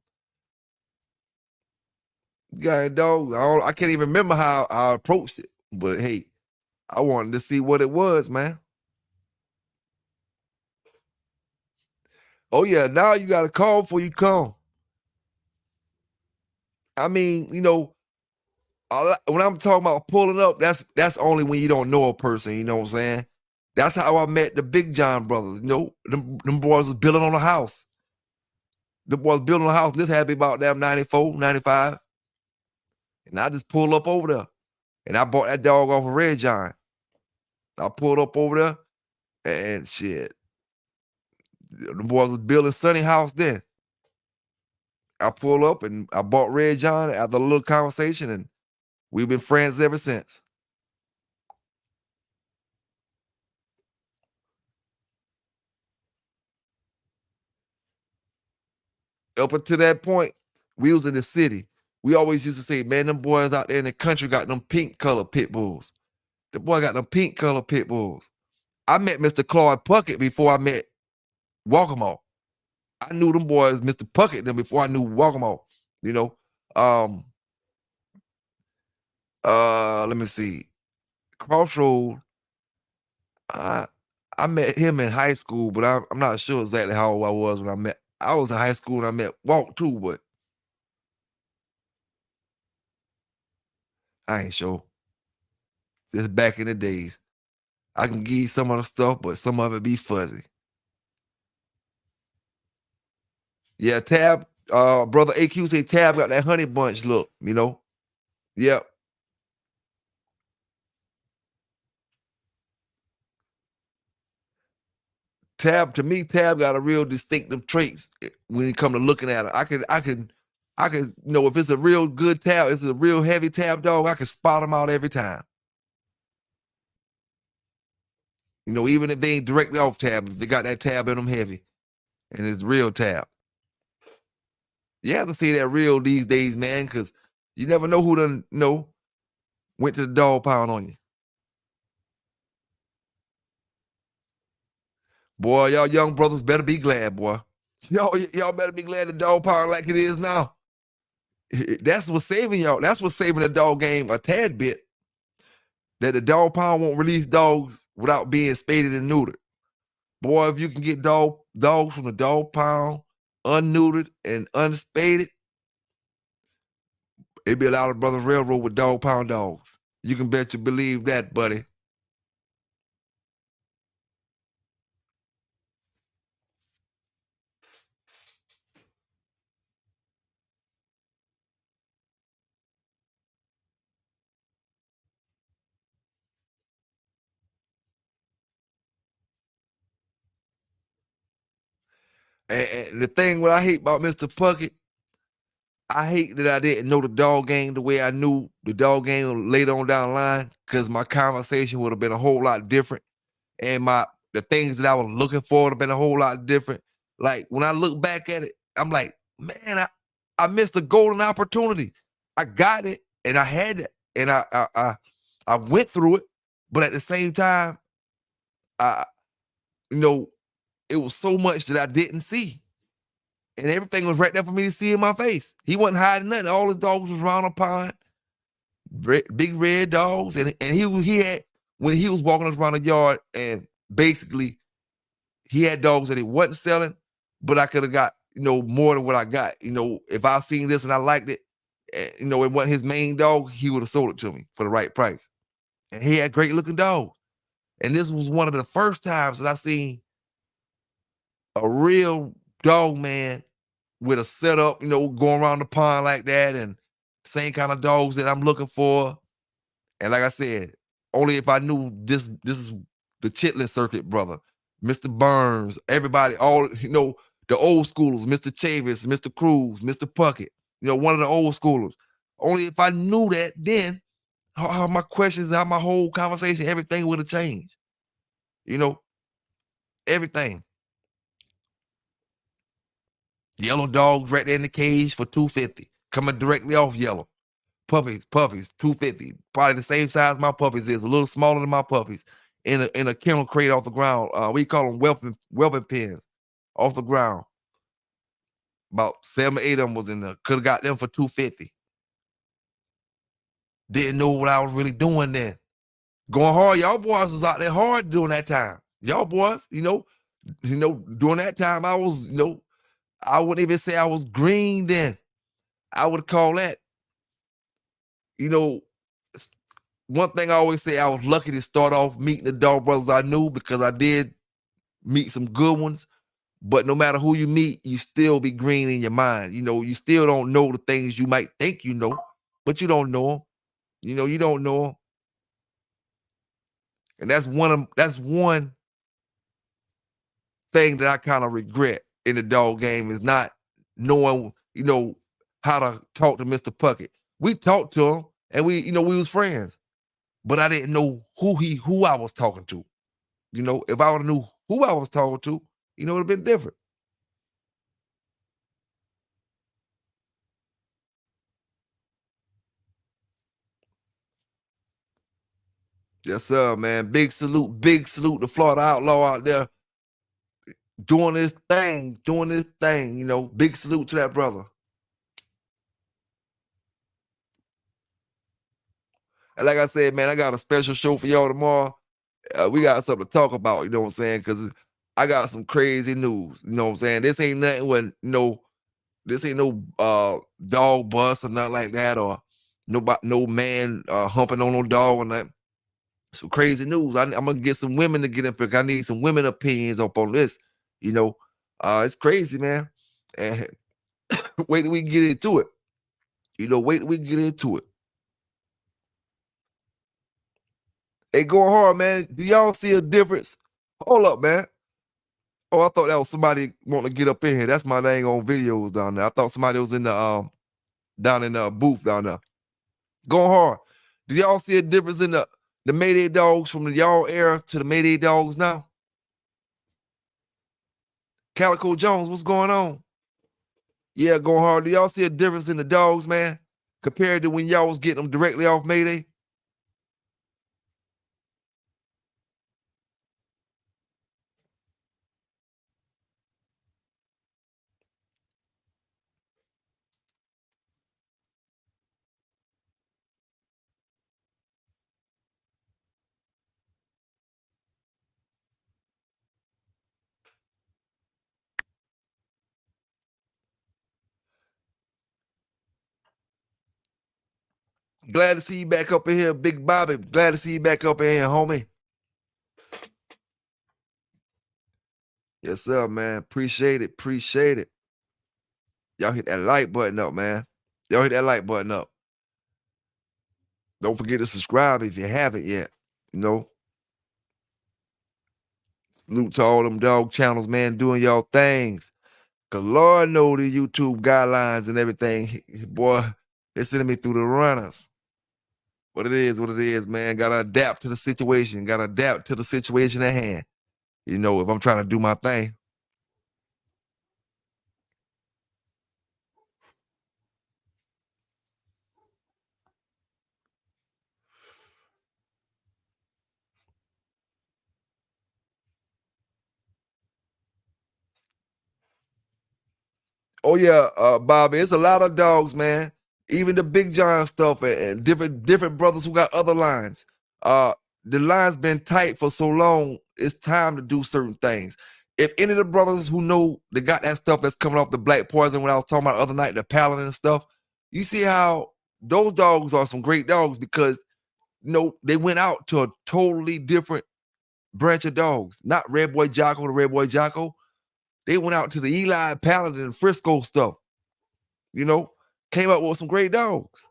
God, dog, I can't even remember how I approached it. But hey, I wanted to see what it was, man. Oh yeah, now you got to call before you come. I mean, when I'm talking about pulling up, that's only when you don't know a person. You know what I'm saying? That's how I met the Big John brothers. Them boys was building on a house. The boys building on a house. This had to be about damn 94, 95. And I just pulled up over there. And I bought that dog off of Red John. I pulled up over there and shit. The boys was building Sunny House then. I pulled up and I bought Red John after a little conversation, and we've been friends ever since. Up until that point, we was in the city. We always used to say, man, them boys out there in the country got them pink color pit bulls. The boy got them pink color pit bulls. I met Mr. Claude Puckett before I met Walk'em. I knew them boys, Mr. Puckett, them before I knew Walk'em. Let me see. Crossroad, I met him in high school, but I'm not sure exactly how old I was when I met. I was in high school and I met Walk too, but I ain't sure. Just back in the days. I can give you some of the stuff, but some of it be fuzzy. Yeah, Tab, brother AQ say Tab got that honey bunch look, Yep. Tab, to me, Tab got a real distinctive traits when it come to looking at it. I can, if it's a real good Tab, it's a real heavy Tab dog, I can spot them out every time. Even if they ain't directly off Tab, if they got that Tab in them heavy, and it's real Tab. You have to see that real these days, man, because you never know who done, went to the dog pound on you. Boy, y'all young brothers better be glad, boy. Y'all better be glad the dog pound like it is now. That's what's saving y'all. That's what's saving the dog game a tad bit. That the dog pound won't release dogs without being spaded and neutered. Boy, if you can get dogs from the dog pound unneutered and unspaded, it'd be a lot of brothers railroad with dog pound dogs. You can bet you believe that, buddy. And the thing what I hate about Mr. Puckett, I hate that I didn't know the dog game the way I knew the dog game later on down the line, because my conversation would have been a whole lot different. And the things that I was looking for would have been a whole lot different. Like when I look back at it, I'm like, man, I missed a golden opportunity. I got it and I had it and I went through it, but at the same time, it was so much that I didn't see. And everything was right there for me to see in my face. He wasn't hiding nothing. All his dogs was around a pond, big red dogs. And he had, when he was walking around the yard, and basically he had dogs that he wasn't selling, but I could have got, more than what I got. If I seen this and I liked it, it wasn't his main dog, he would have sold it to me for the right price. And he had great looking dogs. And this was one of the first times that I seen a real dog man with a setup, going around the pond like that, and same kind of dogs that I'm looking for. And like I said, only if I knew this is the chitlin circuit brother. Mr. Burns, everybody, all, the old schoolers, Mr. Chavis, Mr. Cruz, Mr. Puckett, one of the old schoolers. Only if I knew that, then how my questions, how my whole conversation, everything would have changed. Everything. Yellow dogs right there in the cage for $250, coming directly off yellow. Puppies, $250, probably the same size my puppies is, a little smaller than my puppies, in a kennel crate off the ground. We call them whelping pens, off the ground. About 7 or 8 of them was in there. Could have got them for $250. Didn't know what I was really doing then. Going hard, y'all boys was out there hard during that time. Y'all boys, during that time I was, I wouldn't even say I was green then. I would call that, one thing I always say, I was lucky to start off meeting the dog brothers I knew, because I did meet some good ones. But no matter who you meet, you still be green in your mind. You still don't know the things you might think you know, but you don't know them. You don't know them. And that's one thing that I kind of regret in the dog game, is not knowing, how to talk to Mr. Puckett. We talked to him and we was friends, but I didn't know who I was talking to. If I would have knew who I was talking to, it would have been different. Yes, sir, man. Big salute to Florida Outlaw out there doing this thing. Big salute to that brother. And like I said, man, I got a special show for y'all tomorrow. We got something to talk about, you know what I'm saying? Because I got some crazy news, you know what I'm saying? This ain't nothing when, this ain't no dog bust or nothing like that, or no man humping on no dog or nothing. Some crazy news. I'm gonna get some women to get up here. I need some women opinions up on this. It's crazy, man. And wait till we get into it. Wait till we get into it. Hey, going hard, man. Do y'all see a difference? Hold up, man. Oh, I thought that was somebody wanting to get up in here. That's my dang on videos down there. I thought somebody was in the down in the booth down there. Going hard. Do y'all see a difference in the Mayday dogs from the y'all era to the Mayday dogs now? Calico Jones, what's going on? Yeah, going hard. Do y'all see a difference in the dogs, man, compared to when y'all was getting them directly off Mayday? Glad to see you back up in here, Big Bobby. Glad to see you back up in here, homie. Yes, sir, man. Appreciate it. Y'all hit that like button up, man. Y'all hit that like button up. Don't forget to subscribe if you haven't yet. Salute to all them dog channels, man, doing y'all things. Cause Lord know the YouTube guidelines and everything, boy, they're sending me through the runners. What it is, man. Gotta adapt to the situation. Gotta adapt to the situation at hand. If I'm trying to do my thing. Oh yeah, Bobby, it's a lot of dogs, man. Even the Big John stuff and different brothers who got other lines. The line's been tight for so long, it's time to do certain things. If any of the brothers who know they got that stuff that's coming off the Black Poison, when I was talking about the other night, the Paladin and stuff, you see how those dogs are some great dogs, because they went out to a totally different branch of dogs. Not Redboy Jocko to Redboy Jocko. They went out to the Eli, Paladin, and Frisco stuff. Came up with some great dogs.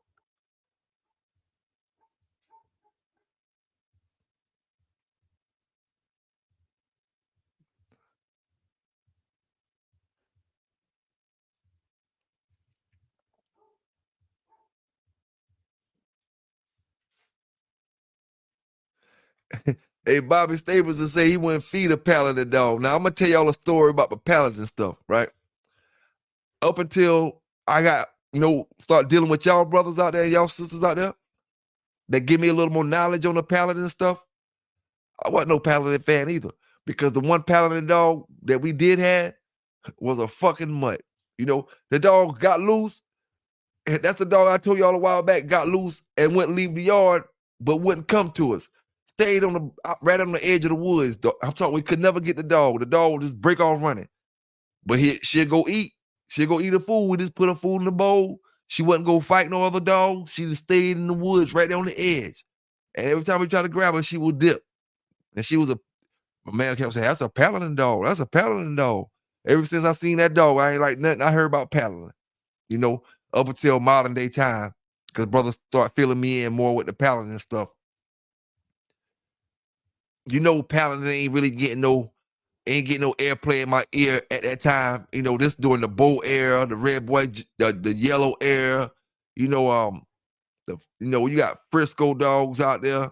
Hey, Bobby Staples say he wouldn't feed a Paladin dog. Now I'm gonna tell y'all a story about the Paladin stuff, right? Up until I got, start dealing with y'all brothers out there, y'all sisters out there, that give me a little more knowledge on the Paladin stuff. I wasn't no Paladin fan either, because the one Paladin dog that we did have was a fucking mutt. The dog got loose. And that's the dog I told y'all a while back got loose and wouldn't leave the yard, but wouldn't come to us. Stayed right on the edge of the woods. I'm talking, we could never get the dog. The dog would just break off running. But she'll go eat. She'll go eat her food. We just put her food in the bowl. She wouldn't go fight no other dog. She just stayed in the woods right there on the edge. And every time we try to grab her, she would dip. And she was my man kept saying, that's a Paladin dog. That's a Paladin dog. Ever since I seen that dog, I ain't like nothing I heard about Paladin. Up until modern day time, because brothers start filling me in more with the Paladin stuff. Paladin ain't really getting no airplay in my ear at that time. This during the Bull era, the Redboy, the Yellow era. You got Frisco dogs out there.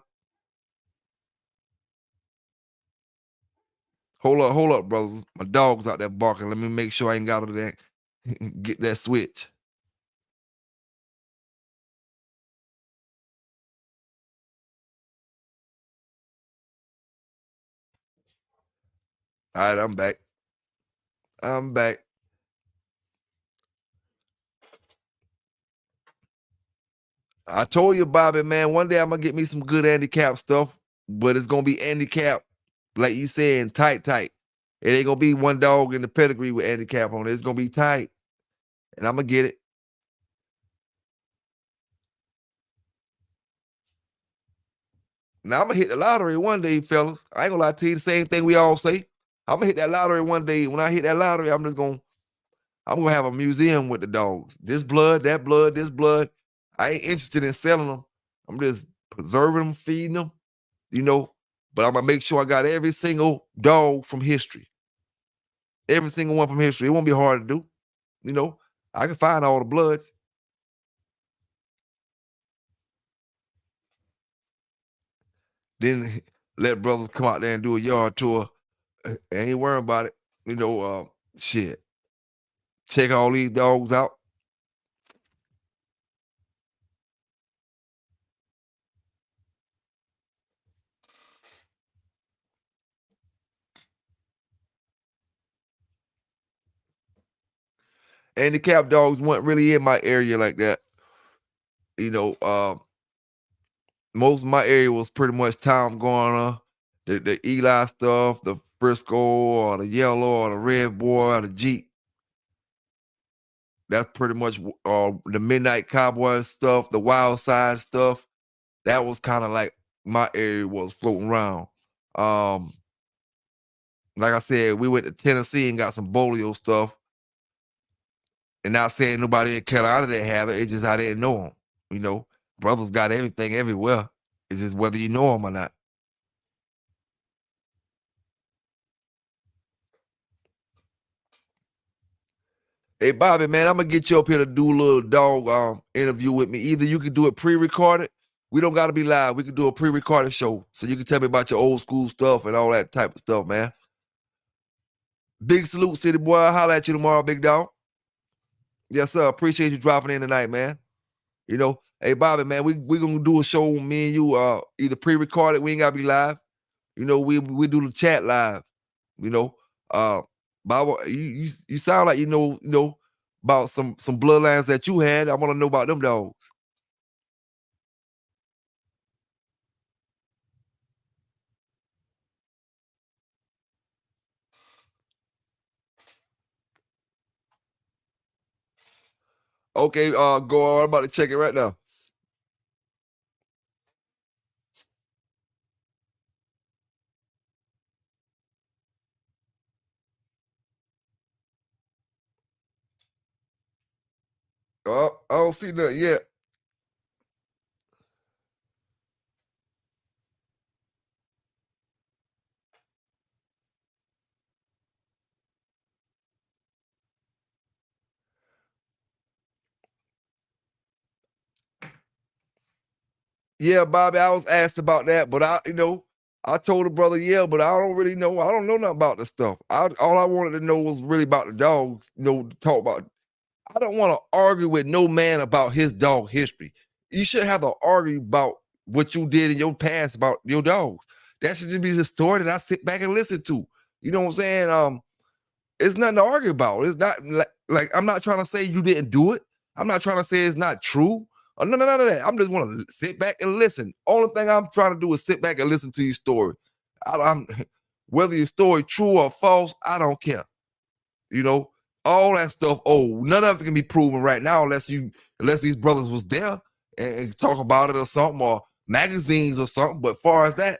Hold up, brothers. My dog's out there barking. Let me make sure I ain't got to get that switch. All right, I'm back. I told you, Bobby, man, one day I'm going to get me some good handicap stuff, but it's going to be handicap, like you saying, tight. It ain't going to be one dog in the pedigree with handicap on it. It's going to be tight, and I'm going to get it. Now, I'm going to hit the lottery one day, fellas. I ain't going to lie to you, the same thing we all say. I'm going to hit that lottery one day. When I hit that lottery, I'm going to have a museum with the dogs. This blood, that blood, this blood. I ain't interested in selling them. I'm just preserving them, feeding them, but I'm going to make sure I got every single dog from history. Every single one from history. It won't be hard to do. I can find all the bloods. Then let brothers come out there and do a yard tour. Ain't worrying about it. Shit. Check all these dogs out. Handicap dogs weren't really in my area like that. Most of my area was pretty much Tom Garner, the Eli stuff, the Frisco or the Yellow or the Redboy or the Jeep. That's pretty much the Midnight Cowboy stuff, the Wild Side stuff. That was kind of like my area was floating around. Like I said, we went to Tennessee and got some Bolio stuff. And not saying nobody in Carolina didn't have it. It's just I didn't know them. Brothers got everything everywhere. It's just whether you know them or not. Hey, Bobby, man, I'm going to get you up here to do a little dog interview with me. Either you can do it pre-recorded. We don't got to be live. We can do a pre-recorded show. So you can tell me about your old school stuff and all that type of stuff, man. Big salute, city boy. I'll holler at you tomorrow, big dog. Yes, sir. Appreciate you dropping in tonight, man. Hey, Bobby, man, we going to do a show, me and you, either pre-recorded. We ain't got to be live. We do the chat live. Bob, you sound like you know about some bloodlines that you had. I want to know about them dogs. Okay, go on. I'm about to check it right now. I don't see nothing yet. Yeah, Bobby, I was asked about that, but I told the brother, yeah, but I don't really know. I don't know nothing about this stuff. All I wanted to know was really about the dogs, to talk about. I don't want to argue with no man about his dog history. You shouldn't have to argue about what you did in your past about your dogs. That should just be the story that I sit back and listen to. You know what I'm saying? It's nothing to argue about. It's not like I'm not trying to say you didn't do it. I'm not trying to say it's not true. None of that. I'm just want to sit back and listen. Only thing I'm trying to do is sit back and listen to your story. I'm whether your story true or false, I don't care. All that stuff. Oh, none of it can be proven right now unless these brothers was there and talk about it or something, or magazines or something. But far as that,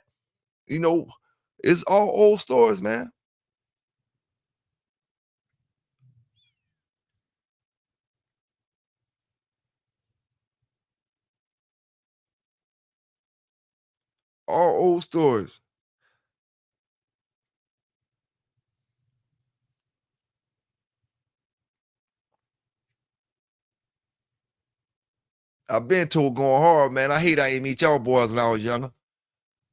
it's all old stories, man. All old stories. I've been told going hard, man. I hate I ain't meet y'all boys when I was younger.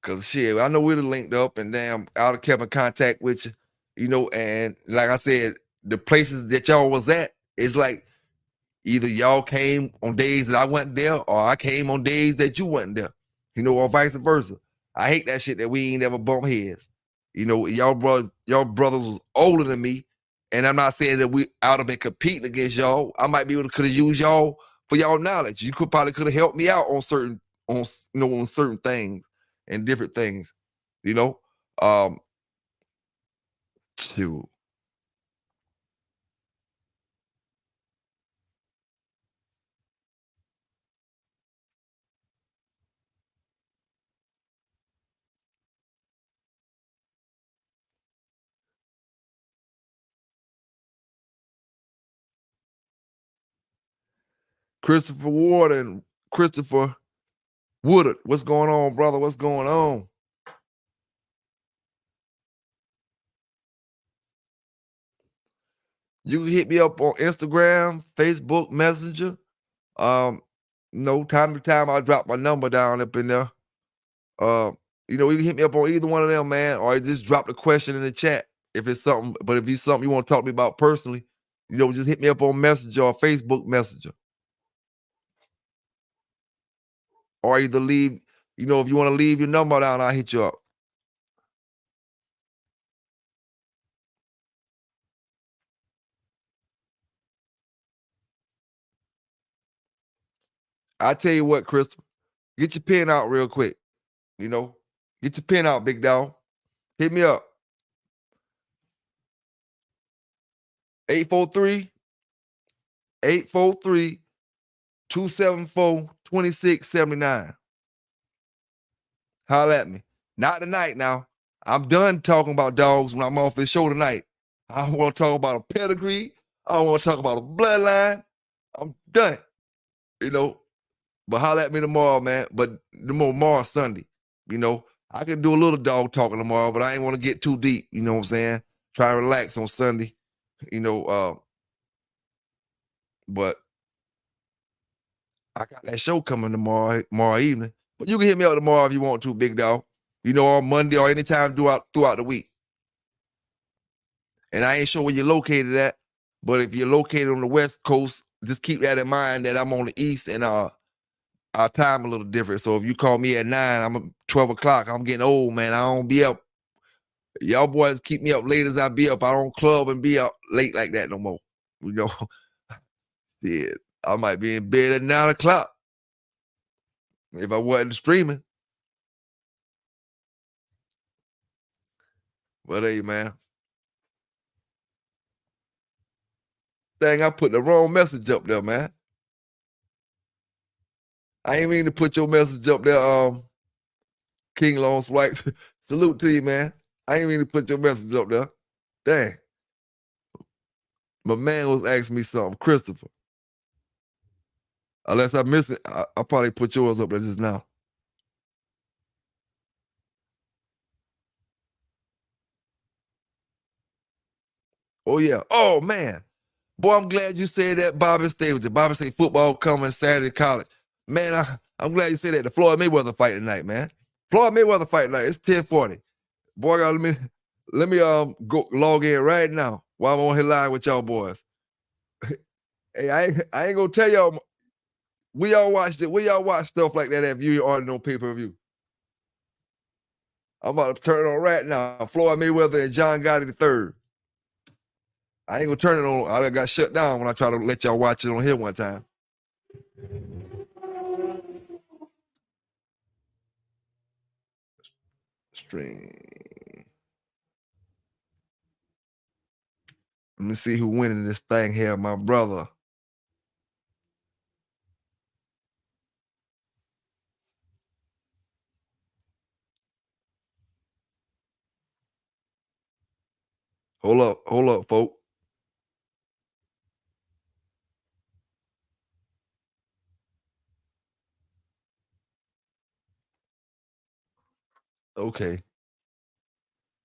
Cause shit, I know we'd have linked up and damn, I'd have kept in contact with you, and like I said, the places that y'all was at, it's like either y'all came on days that I wasn't there, or I came on days that you wasn't there, or vice versa. I hate that shit that we ain't ever bump heads. Y'all brothers was older than me, and I'm not saying that we ought to been competing against y'all. I might be able to could have used y'all for y'all knowledge. You probably could have helped me out on certain things and different things. Shoot. Christopher Ward and Christopher Woodard. What's going on, brother? What's going on? You can hit me up on Instagram, Facebook Messenger. Time to time I drop my number down up in there. You can hit me up on either one of them, man, or just drop the question in the chat if it's something. But if it's something you want to talk to me about personally, just hit me up on Messenger or Facebook Messenger. Or either leave, if you want to leave your number down, I'll hit you up. I tell you what, Christopher, get your pen out real quick. Get your pen out, big dog. Hit me up. 843-274-2679. Holla at me. Not tonight now. I'm done talking about dogs when I'm off this show tonight. I don't want to talk about a pedigree. I don't want to talk about a bloodline. I'm done. But holla at me tomorrow, man. But tomorrow Sunday. I can do a little dog talking tomorrow, but I ain't want to get too deep. You know what I'm saying? Try to relax on Sunday. But I got that show coming tomorrow evening. But you can hit me up tomorrow if you want to, big dog. Or Monday or anytime throughout the week. And I ain't sure where you're located at, but if you're located on the West Coast, just keep that in mind that I'm on the East and our time a little different. So if you call me at 9, I'm 12 o'clock. I'm getting old, man. I don't be up. Y'all boys keep me up late as I be up. I don't club and be up late like that no more. Shit, I might be in bed at 9 o'clock if I wasn't streaming. But hey, man. Dang, I put the wrong message up there, man. I ain't mean to put your message up there, King Long Swipes. Salute to you, man. I ain't mean to put your message up there. Dang. My man was asking me something, Christopher. Unless I miss it, I'll probably put yours up there just now. Oh, yeah. Oh, man. Boy, I'm glad you said that Bobby stayed with you. Bobby State football coming Saturday college. Man, I'm glad you said that. The Floyd Mayweather fight tonight, man. Floyd Mayweather fight night. It's 10:40. Boy, let me go log in right now while I'm on here live with y'all boys. Hey, I ain't gonna tell y'all. We all watch it. We all watch stuff like that if you already know pay-per-view. I'm about to turn it on right now. Floyd Mayweather and John Gotti III. I ain't gonna turn it on. I got shut down when I try to let y'all watch it on here one time. Stream. Let me see who winning this thing here, my brother. Hold up, folks. Okay.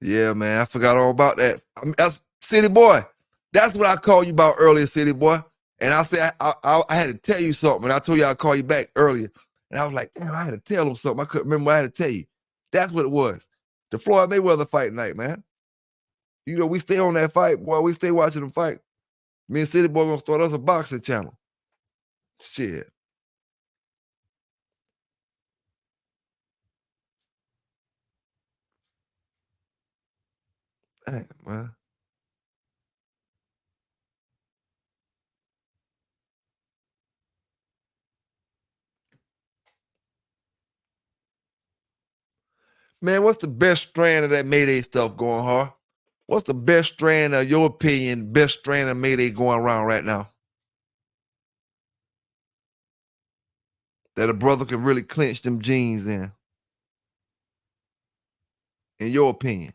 Yeah, man, I forgot all about that. That's City Boy. That's what I called you about earlier, City Boy. And I said I had to tell you something. And I told you I'd call you back earlier. And I was like, damn, I had to tell him something. I couldn't remember what I had to tell you. That's what it was. The Floyd Mayweather fight night, man. You know, we stay on that fight, boy. We stay watching them fight. Me and City Boy gonna start us a boxing channel. Shit. Damn, man. Man, what's the best strand of that Mayday stuff going, huh? What's the best strand of your opinion, best strand of Mayday going around right now? That a brother can really clench them jeans in your opinion?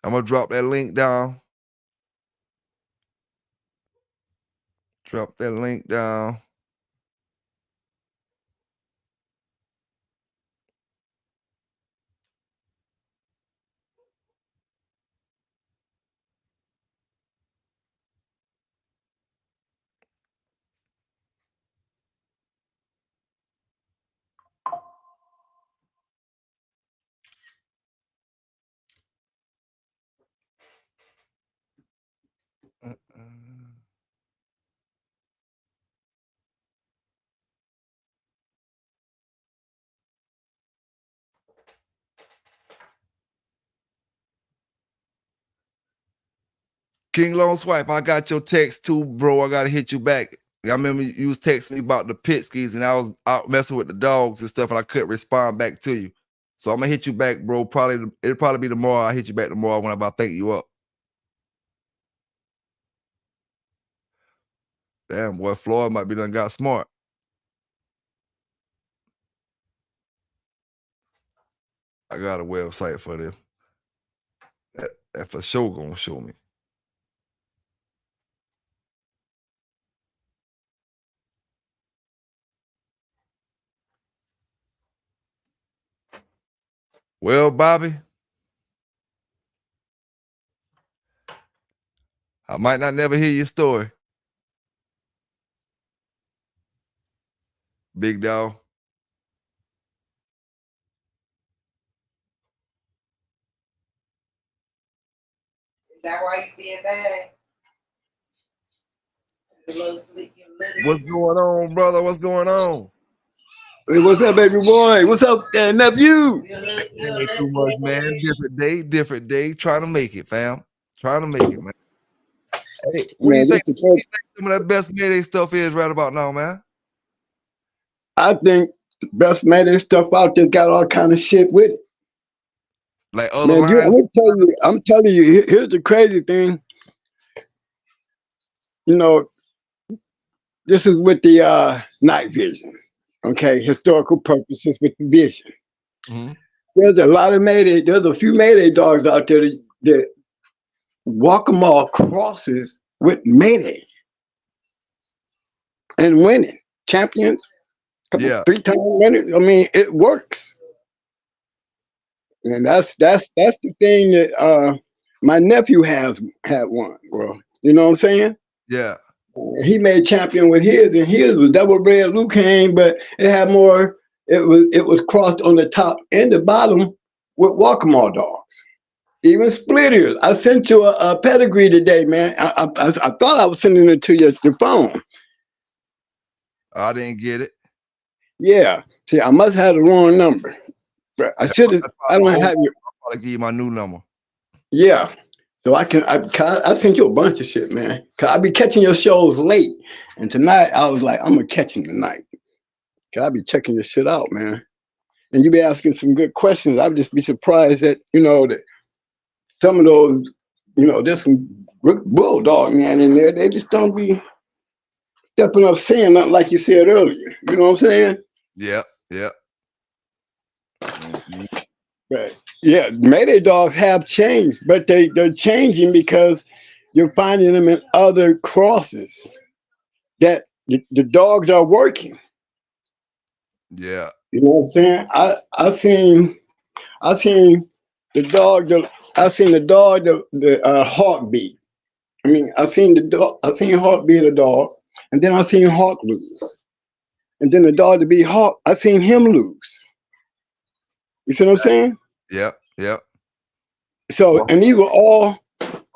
I'm gonna drop that link down. Drop that link down. King Long Swipe, I got your text too, bro. I gotta hit you back. I remember you was texting me about the pit skis, and I was out messing with the dogs and stuff, and I couldn't respond back to you. So I'm gonna hit you back, bro. It'll probably be tomorrow. I'll hit you back tomorrow when I about think you up. Damn, boy, Floyd might be done got smart. I got a website for them. That for sure gonna show me. Well, Bobby, I might not never hear your story. Big dog. Is that why you being bad? What's going on, brother? What's going on? Hey, what's up, baby boy? What's up, nephew? Ain't too much, man. Different day. Trying to make it, fam. Trying to make it, man. Hey, what do you think? What do you think some of that best Mayday stuff is right about now, man? I think the best Mayday stuff out there got all kind of shit with it. Like other Man, lines. I'm telling you, here's the crazy thing. You know, this is with the night vision. Okay, historical purposes with the vision. Mm-hmm. There's a lot of Mayday. There's a few Mayday dogs out there that walk them all crosses with Mayday and winning champions, Yeah. 3-time winners. I mean, it works, and that's the thing that my nephew had one, bro. You know what I'm saying? Yeah. He made champion with his, and his was double bred Luke Cane, but it had more. It was crossed on the top and the bottom with Walkmore dogs. Even splitters. I sent you a pedigree today, man. I thought I was sending it to your phone. I didn't get it. Yeah. See, I must have the wrong number. But I should have. I don't have your. I'll give you my new number. Yeah. So I sent you a bunch of shit, man. Cause I be catching your shows late, and tonight I was like, I'm gonna catch them tonight. Cause I be checking your shit out, man. And you be asking some good questions. I'd just be surprised that that some of those, there's some Bulldog man in there. They just don't be stepping up saying nothing like you said earlier. You know what I'm saying? Yeah. Right. Yeah, Mayday dogs have changed, but they're changing because you're finding them in other crosses that the dogs are working. Yeah. You know what I'm saying? I seen the dog the Hawk beat. I mean, I seen Hawk beat a dog, and then I seen Hawk lose. And then the dog to beat Hawk, I seen him lose. You see what I'm saying? Yep. So, and these were all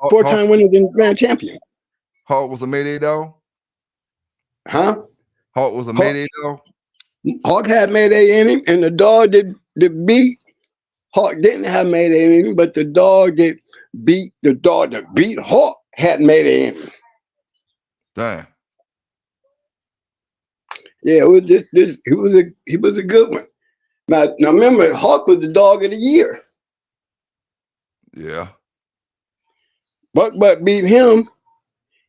4-time winners and grand champions. Hawk was a Mayday dog? Huh? Hawk was a Mayday dog? Hawk had Mayday in him, and the dog that beat Hawk didn't have Mayday in him, but the dog that beat Hawk had Mayday in him. Damn. Yeah, it was he was a good one. Now remember, Hawk was the dog of the year. Yeah. Buck beat him,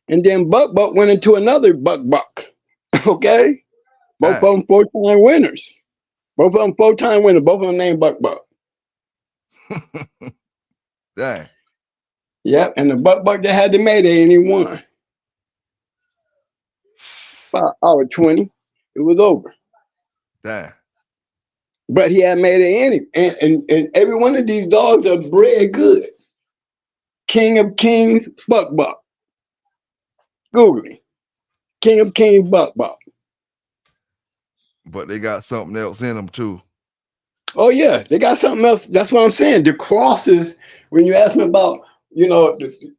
and then Buck went into another Buck. Okay? Both of them 4-time winners. Both of them 4-time winners. Both of them named Buck. Dang. Yep, and the Buck that had the Mayday and he won. About hour 20, it was over. Dang. But he had Mayday in him. And every one of these dogs are bred good. King of Kings, Buck. Google me. King of Kings, Buck. But they got something else in them too. Oh yeah, they got something else. That's what I'm saying. The crosses, when you ask me about,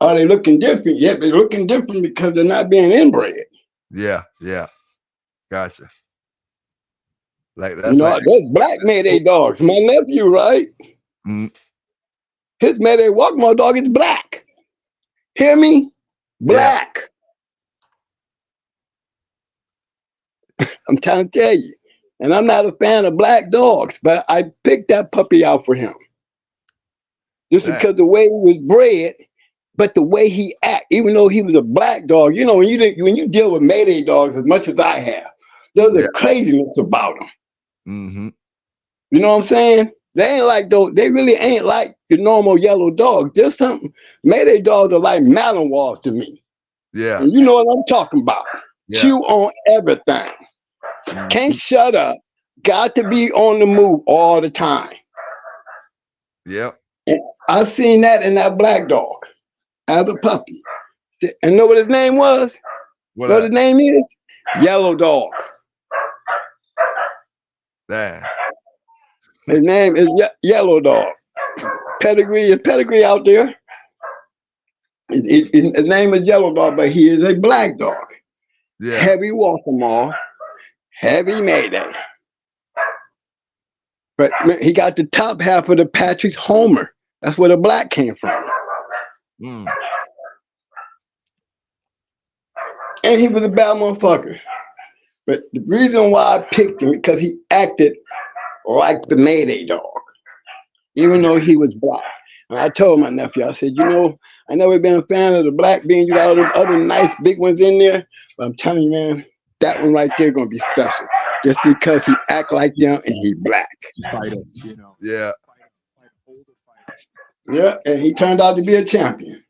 are they looking different? Yeah, they're looking different because they're not being inbred. Yeah. Gotcha. Like Those black Mayday dogs. My nephew, right? His Mayday Walkmore dog is black. Hear me? Black. Yeah. I'm trying to tell you. And I'm not a fan of black dogs, but I picked that puppy out for him. Just because the way he was bred, but the way he act, even though he was a black dog, when you deal with Mayday dogs as much as I have, there's a craziness about them. Mm-hmm. You know what I'm saying? They ain't like those. They really ain't like the normal yellow dogs. There's something. Mayday dogs are like Malinois to me. Yeah. And you know what I'm talking about. Yeah. Chew on everything. Can't shut up. Got to be on the move all the time. Yep. And I seen that in that black dog as a puppy. And know what his name was? What his name is? Yellow Dog. Damn. His name is Yellow Dog. Pedigree out there. His name is Yellow Dog, but he is a black dog. Yeah. Heavy Walkmore, heavy Mayday. But he got the top half of the Patrick's Homer. That's where the black came from. And he was a bad motherfucker. But the reason why I picked him because he acted like the Mayday dog, even though he was black. And I told my nephew, I said, I never been a fan of the black being. You got all them other nice big ones in there, but I'm telling you, man, that one right there gonna be special, just because he act like them and he black. Yeah. Yeah, and he turned out to be a champion.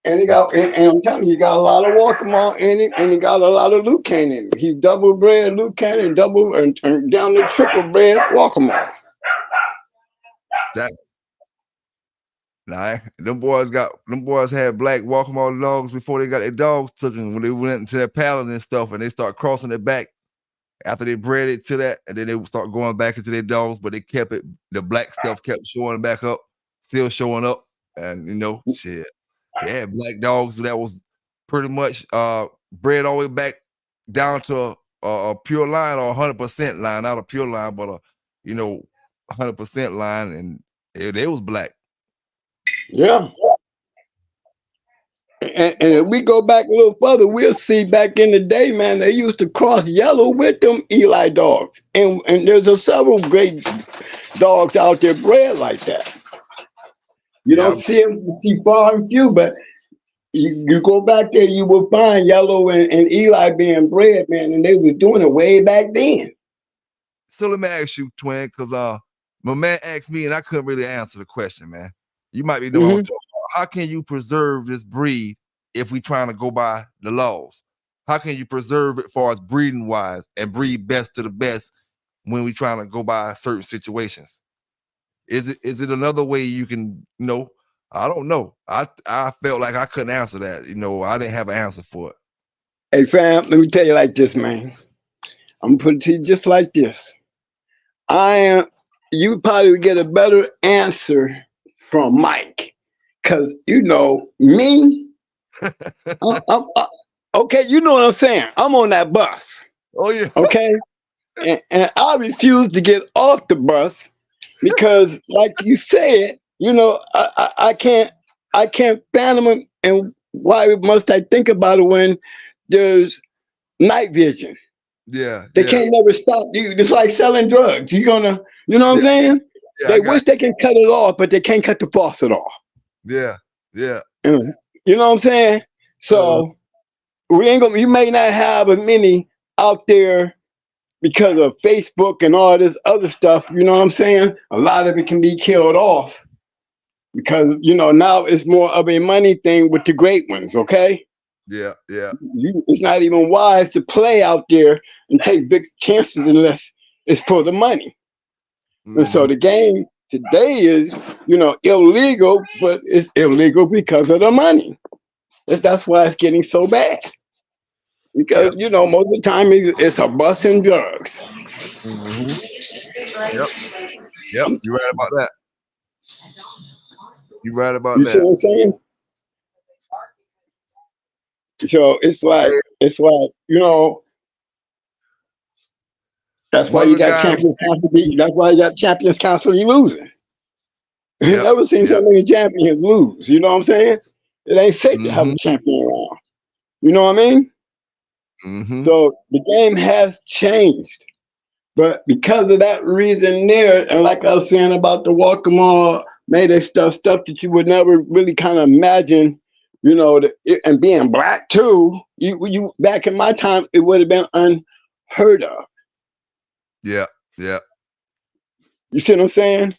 And he Yeah. got, and I'm telling you, he got a lot of Walkmore in him, and he got a lot of Luke Kane in him. He's double bred Luke Kane and double and down to triple bred Walkmore. That nah, them boys had black Walkmore dogs before they got their dogs taken when they went into their pallet and stuff, and they start crossing their back after they bred it to that, and then they would start going back into their dogs, but they kept it. The black stuff kept showing back up, still showing up, and you know, shit. They had black dogs that was pretty much bred all the way back down to a pure line or 100% line, not a pure line, but a 100% line, and they was black. Yeah. And if we go back a little further, we'll see back in the day, man, they used to cross yellow with them Eli dogs. And there's several great dogs out there bred like that. You don't see them, you see far and few, but you go back there, you will find yellow and Eli being bred, man, and they was doing it way back then. So let me ask you, twin, because my man asked me and I couldn't really answer the question, man. You might be knowing what I'm talking about. How can you preserve this breed if we trying to go by the laws? How can you preserve it as far as breeding wise and breed best to the best when we trying to go by certain situations? Is it another way you can, I don't know. I felt like I couldn't answer that. I didn't have an answer for it. Hey fam, let me tell you like this, man. I'm gonna put it to you just like this. You probably would get a better answer from Mike. Cause me, I'm okay, you know what I'm saying? I'm on that bus. Oh yeah. Okay. And I refuse to get off the bus because, like you said, I can't fathom it. And why must I think about it when there's night vision? Yeah. They can't never stop you. It's like selling drugs. You know what I'm saying? Yeah, they wish they can cut it off, but they can't cut the faucet off. Yeah. You know what I'm saying? So you may not have as many out there because of Facebook and all this other stuff. You know what I'm saying? A lot of it can be killed off because now it's more of a money thing with the great ones. Okay. Yeah. It's not even wise to play out there and take big chances unless it's for the money. And so the game today is, illegal, but it's illegal because of the money. That's why it's getting so bad. Because, most of the time it's a bus and drugs. Yep. You're right about that. You see what I'm saying? So it's like, that's why you got champions constantly. That's why you got champions constantly losing. You never seen so many champions lose. You know what I'm saying? It ain't safe to have a champion around. You know what I mean? So the game has changed. But because of that reason there, and like I was saying about the Walkmore, Mayday stuff that you would never really kind of imagine, and being black too, you back in my time, it would have been unheard of. Yeah. You see what I'm saying?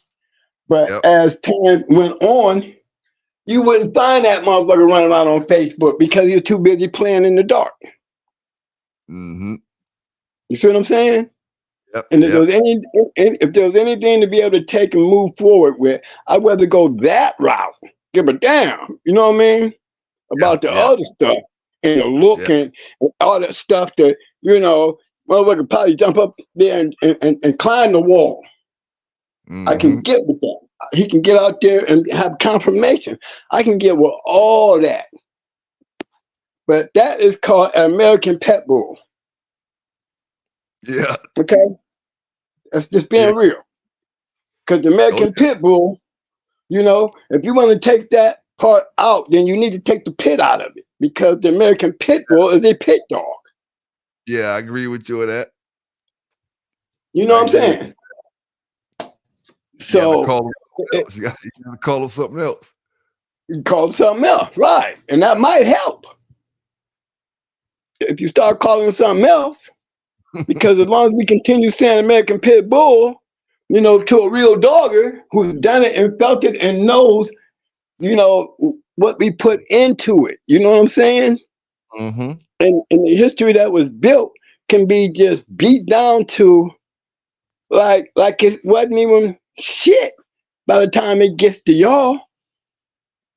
But as time went on, you wouldn't find that motherfucker running around on Facebook because you're too busy playing in the dark. You see what I'm saying? And if there was anything to be able to take and move forward with, I'd rather go that route. Give a damn. You know what I mean? About the other stuff and the look and all that stuff that, motherfucker probably jump up there and climb the wall. I can get with that. He can get out there and have confirmation. I can get with all that. But that is called an American pet bull. Yeah. Okay? That's just being real. Because the American pit bull, if you want to take that part out, then you need to take the pit out of it. Because the American pit bull is a pit dog. Yeah, I agree with you with that. You know what I'm saying? So you got to call them something else. You call them something else, right? And that might help if you start calling them something else. Because as long as we continue saying American Pit Bull, you know, to a real dogger who's done it and felt it and knows, you know, what we put into it. You know what I'm saying? Mm-hmm. And the history that was built can be just beat down to like it wasn't even shit by the time it gets to y'all,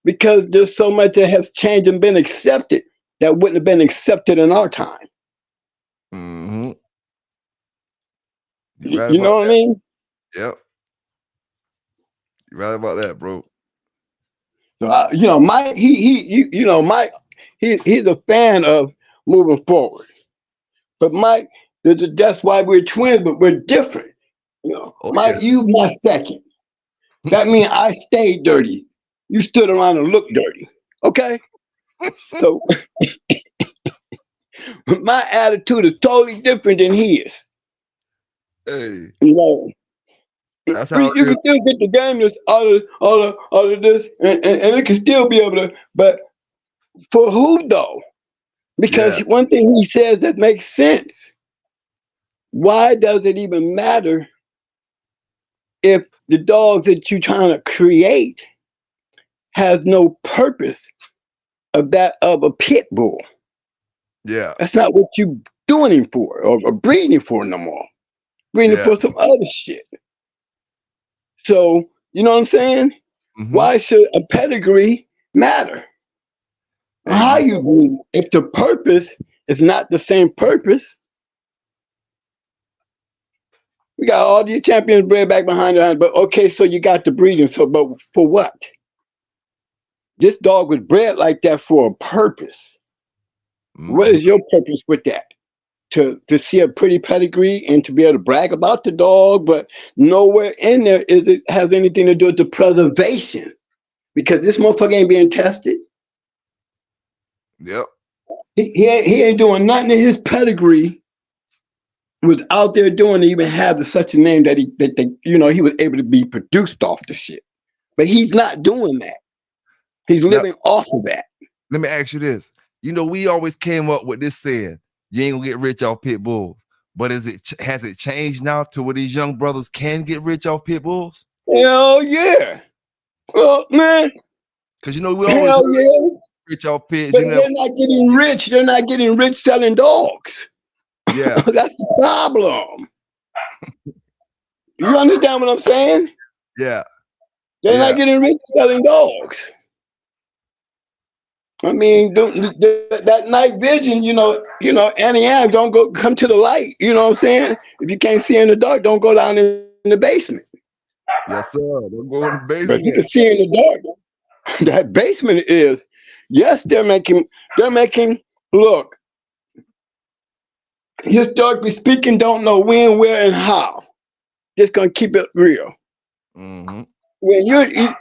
because there's so much that has changed and been accepted that wouldn't have been accepted in our time. Mm-hmm. You right You know about what I that. mean? Yep. You right about that, bro. So you know, Mike, you know, Mike, he's a fan of moving forward. But Mike, that's why we're twins, but we're different. You know, Oh Mike, yeah. you my second. That means I stayed dirty. You stood around and looked dirty. Okay? So my attitude is totally different than his. Hey, You know, that's how you it is. can still get the game, this all of this, and it can still be able to, but for who though? Because Yeah. one thing he says that makes sense. Why does it even matter if the dogs that you're trying to create has no purpose of that of a pit bull? Yeah. That's not what you doing him for or breeding for no more. Breeding Yeah. for some other shit. So, you know what I'm saying? Mm-hmm. Why should a pedigree matter? Hey, How you breed it? If the purpose is not the same purpose, we got all these champions bred back behind the but okay, so you got the breeding. So, but for what? This dog was bred like that for a purpose. What mm-hmm. is your purpose with that? To see a pretty pedigree and to be able to brag about the dog, but nowhere in there is it has anything to do with the preservation, because this motherfucker ain't being tested. Yep. He ain't doing nothing in his pedigree was out there doing to even have such a name that you know, he was able to be produced off the shit. But he's not doing that. He's Now, living off of that. let me ask you this. You know, we always came up with this saying, you ain't gonna get rich off pit bulls. But has it changed now to where these young brothers can get rich off pit bulls? Hell yeah. Well, man, Because you know, we always hell heard yeah. rich off pits. But You know, they're not getting rich. They're not getting rich selling dogs. yeah, That's the problem. You understand what I'm saying? yeah, They're not yeah. getting rich selling dogs. I mean, that night vision, you know, Annie Ann, don't go come to the light. You know what I'm saying? If you can't see in the dark, don't go down in the basement. Yes, sir. Don't go in the But you basement. can see in the dark. That basement is, yes, they're making, look, historically speaking, don't know when, where, and how. Just gonna keep it real. Mm-hmm. When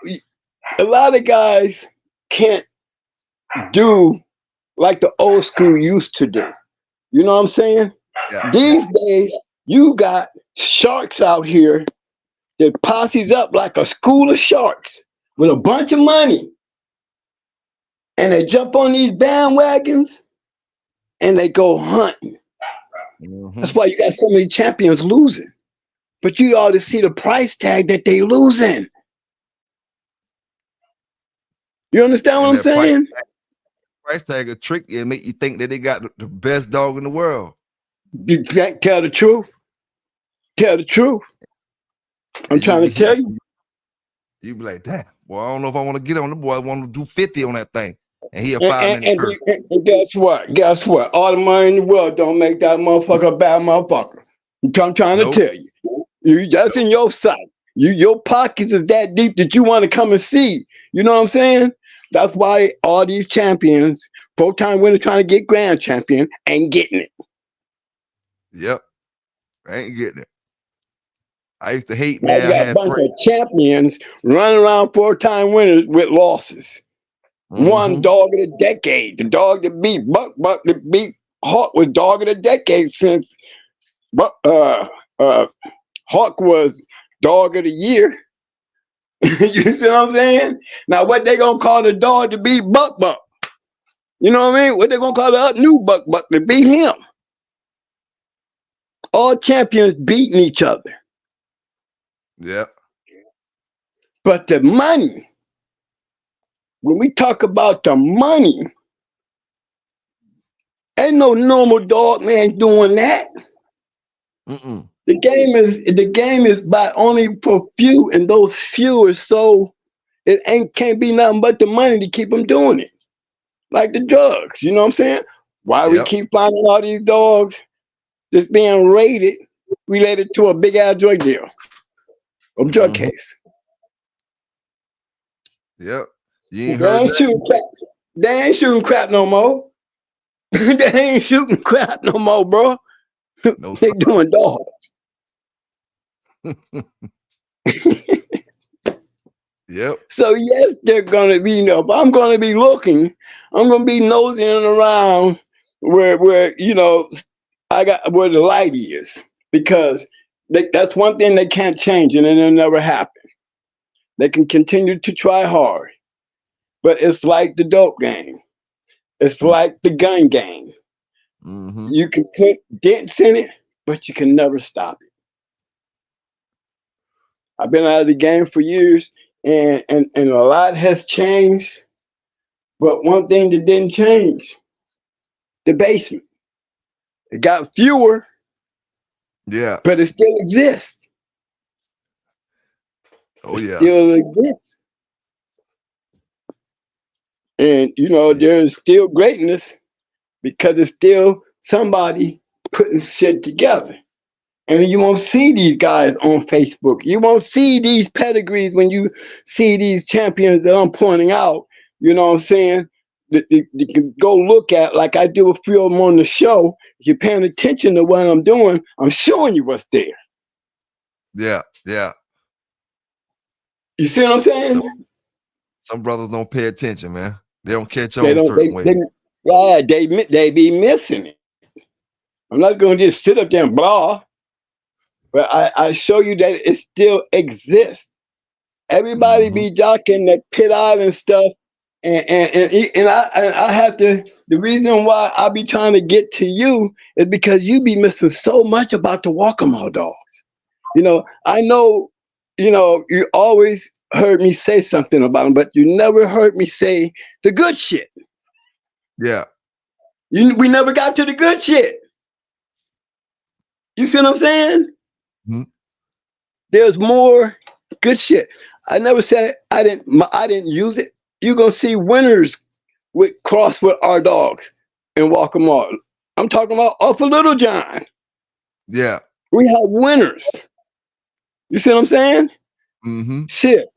a lot of guys can't do like the old school used to do. You know what I'm saying? Yeah. These days, you got sharks out here that posses up like a school of sharks with a bunch of money. And they jump on these bandwagons and they go hunting. Mm-hmm. That's why you got so many champions losing. But you ought to see the price tag that they losing. You understand what And I'm that saying? price tag will trick you and make you think that they got the best dog in the world. You can't tell the truth. Tell the truth. I'm And trying to tell you. you be like, damn, boy, I don't know if I want to get on the boy. I want to do 50 on that thing. And he a And, 5-minute and, curve. and guess what? Guess what? All the money in the world don't make that motherfucker a bad motherfucker. I'm trying to Nope. tell you. That's in your sight. Your pockets is that deep that you want to come and see. You know what I'm saying? That's why all these champions, 4-time winners trying to get grand champion, ain't getting it. Yep. I ain't getting it. I used to hate, Now man. you I got a had bunch friends. of champions running around 4-time winners with losses. One Mm-hmm. dog of the decade. The dog that beat Buck that beat Hawk was dog of the decade since Hawk was dog of the year. You see what I'm saying? Now what they gonna call the dog to beat Buck? You know what I mean? What they gonna call the new Buck to beat him? All champions beating each other. Yep. But the money, when we talk about the money, ain't no normal dog man doing that. Mm-mm. The game is by only for few, and those few are so it can't be nothing but the money to keep them doing it. Like the drugs, you know what I'm saying? Why we Yep. keep finding all these dogs just being raided related to a big ass drug deal or drug Mhm. case. Yep. You ain't They heard ain't that? shooting crap. They ain't shooting crap no more. They ain't shooting crap no more, bro. No, They sir. doing dogs. Yep. So yes, they're gonna be. If I'm gonna be looking, I'm gonna be nosing around where I got where the light is, because that's one thing they can't change, and it'll never happen. They can continue to try hard, but it's like the dope game. It's like the gun game. Mm-hmm. You can put dents in it, but you can never stop it. I've been out of the game for years, and a lot has changed. But one thing that didn't change, the basement. It got fewer, Yeah. but it still exists. Oh It yeah. still exists. And Yeah. there's still greatness because it's still somebody putting shit together. And you won't see these guys on Facebook. You won't see these pedigrees when you see these champions that I'm pointing out. You know what I'm saying? That you can go look at, like I do a few of them on the show. If you're paying attention to what I'm doing, I'm showing you what's there. Yeah. Yeah. You see what I'm saying? Some brothers don't pay attention, man. They don't catch They on don't. certain ways. They be missing it. I'm not going to just sit up there and blah, but I show you that it still exists. Everybody Mm-hmm. be jocking that Pit Island stuff, and I have to. The reason why I be trying to get to you is because you be missing so much about the Walk'em dogs. I know. You always heard me say something about them, but you never heard me say the good shit. Yeah. We never got to the good shit. You see what I'm saying? Mm-hmm. There's more good shit. I never said I didn't use it. You're gonna see winners with cross with our dogs and walk them all. I'm talking about off of Little John. Yeah. We have winners. You see what I'm saying? Mm-hmm. Shit.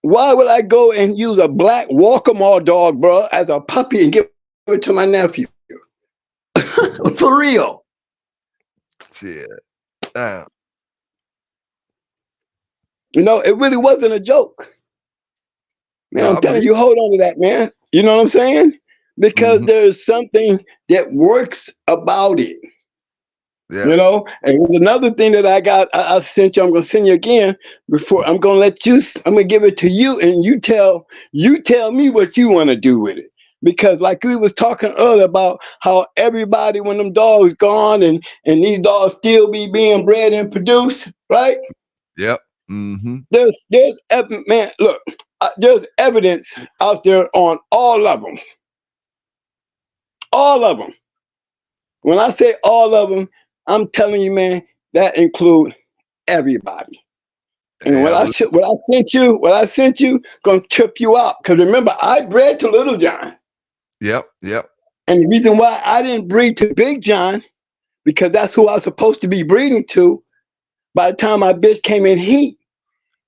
Why would I go and use a black walk-em-all dog, bro, as a puppy and give it to my nephew? For real. Shit. Damn. It really wasn't a joke. Man, No, I'm I telling believe. you, hold on to that, man. You know what I'm saying? Because Mm-hmm. there's something that works about it. Yeah. And there's another thing that I got. I sent you. I'm gonna send you again. Before I'm gonna let you. I'm gonna give it to you, and you tell me what you want to do with it. Because like we was talking earlier about how everybody, when them dogs gone, and these dogs still be being bred and produced, right? Yep. Mm-hmm. There's man, look, there's evidence out there on all of them. All of them. When I say all of them, I'm telling you, man, that include everybody. And Yeah, what I sent you, gonna trip you out. Because remember, I bred to Little John. Yep. Yep. And the reason why I didn't breed to Big John, because that's who I was supposed to be breeding to. By the time my bitch came in heat,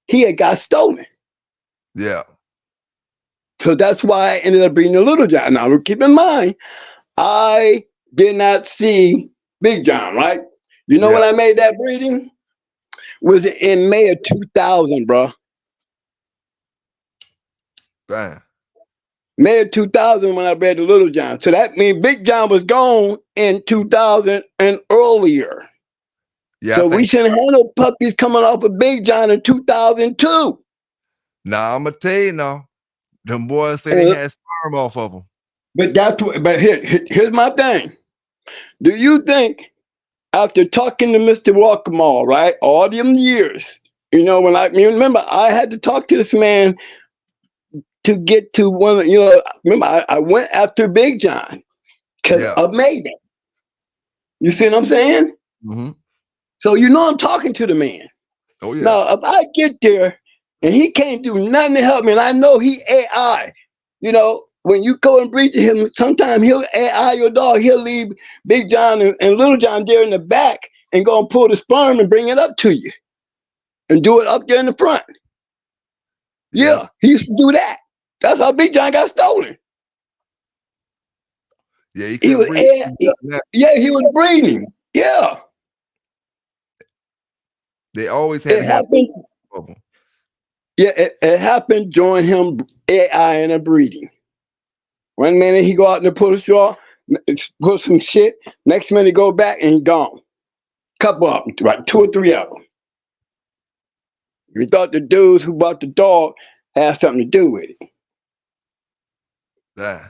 he had got stolen. Yeah. So that's why I ended up breeding to Little John. Now keep in mind, I did not see Big John, right? You know when Yeah. I made that breeding? Was in May of 2000, bro. Damn. May of 2000 when I bred the Little John. So that means Big John was gone in 2000 and earlier. Yeah. So I we think. shouldn't have no puppies coming off of Big John in 2002. Nah, I'm gonna tell you now. Them boys say they And, had sperm off of them. but here's my thing. Do you think after talking to Mr. Walk'em, right, all them years, You know, you remember I had to talk to this man to get to one. You know, remember I went after Big John because Yeah. of Mayday. You see what I'm saying? Mm-hmm. So you know I'm talking to the man. Oh yeah. Now, if I get there and he can't do nothing to help me, and I know he AI, you know, when you go and breed to him, sometimes he'll AI your dog. He'll leave Big John and Little John there in the back and go and pull the sperm and bring it up to you and do it up there in the front. Yeah, he used to do that. That's how Big John got stolen. Yeah, he He couldn't was breathe. yeah, he was breeding. Yeah, They always had it to have happened. of them. Yeah, it happened during him AI and a breeding. One minute he go out and pull a straw, put some shit. Next minute he go back and he gone. Couple of them, like 2 or 3 of them. We thought the dudes who bought the dog had something to do with it. Yeah.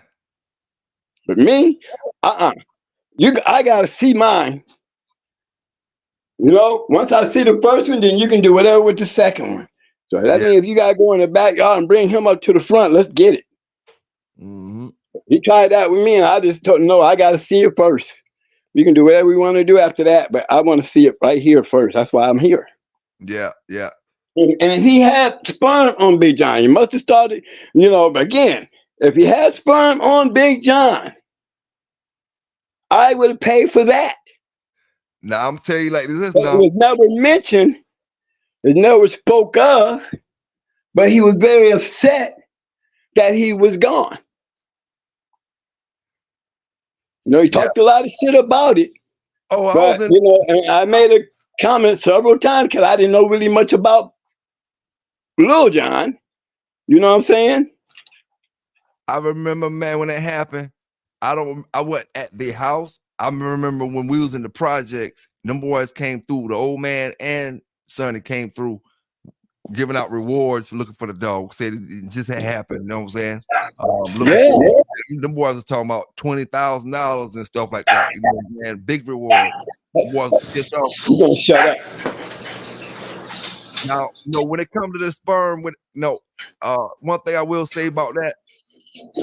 But me, I gotta see mine. You know, once I see the first one, then you can do whatever with the second one. So that means if you gotta go in the backyard and bring him up to the front, let's get it. Mm-hmm. He tried that with me, and I just told him, no, I gotta see it first. We can do whatever we want to do after that, but I want to see it right here first. That's why I'm here. Yeah, yeah. And if he had sperm on Big John, he must have started, you know, again, if he had sperm on Big John, I would have paid for that. Now I'm tell you like this But now. it was never mentioned, it never spoke of, but he was very upset that he was gone. You know, he talked a lot of shit about it. Oh, I But, was in, you know, and I made a comment several times because I didn't know really much about Lil John. You know what I'm saying? I remember, man, when it happened. I wasn't at the house. I remember when we was in the projects, them boys came through, the old man and Sonny came through giving out rewards for looking for the dog. Said it just had happened, you know what I'm saying? Them boys was talking about $20,000 and stuff like that. You know, man, big reward. Was pissed off. You gonna shut up. Now, you know, when it comes to the sperm, one thing I will say about that,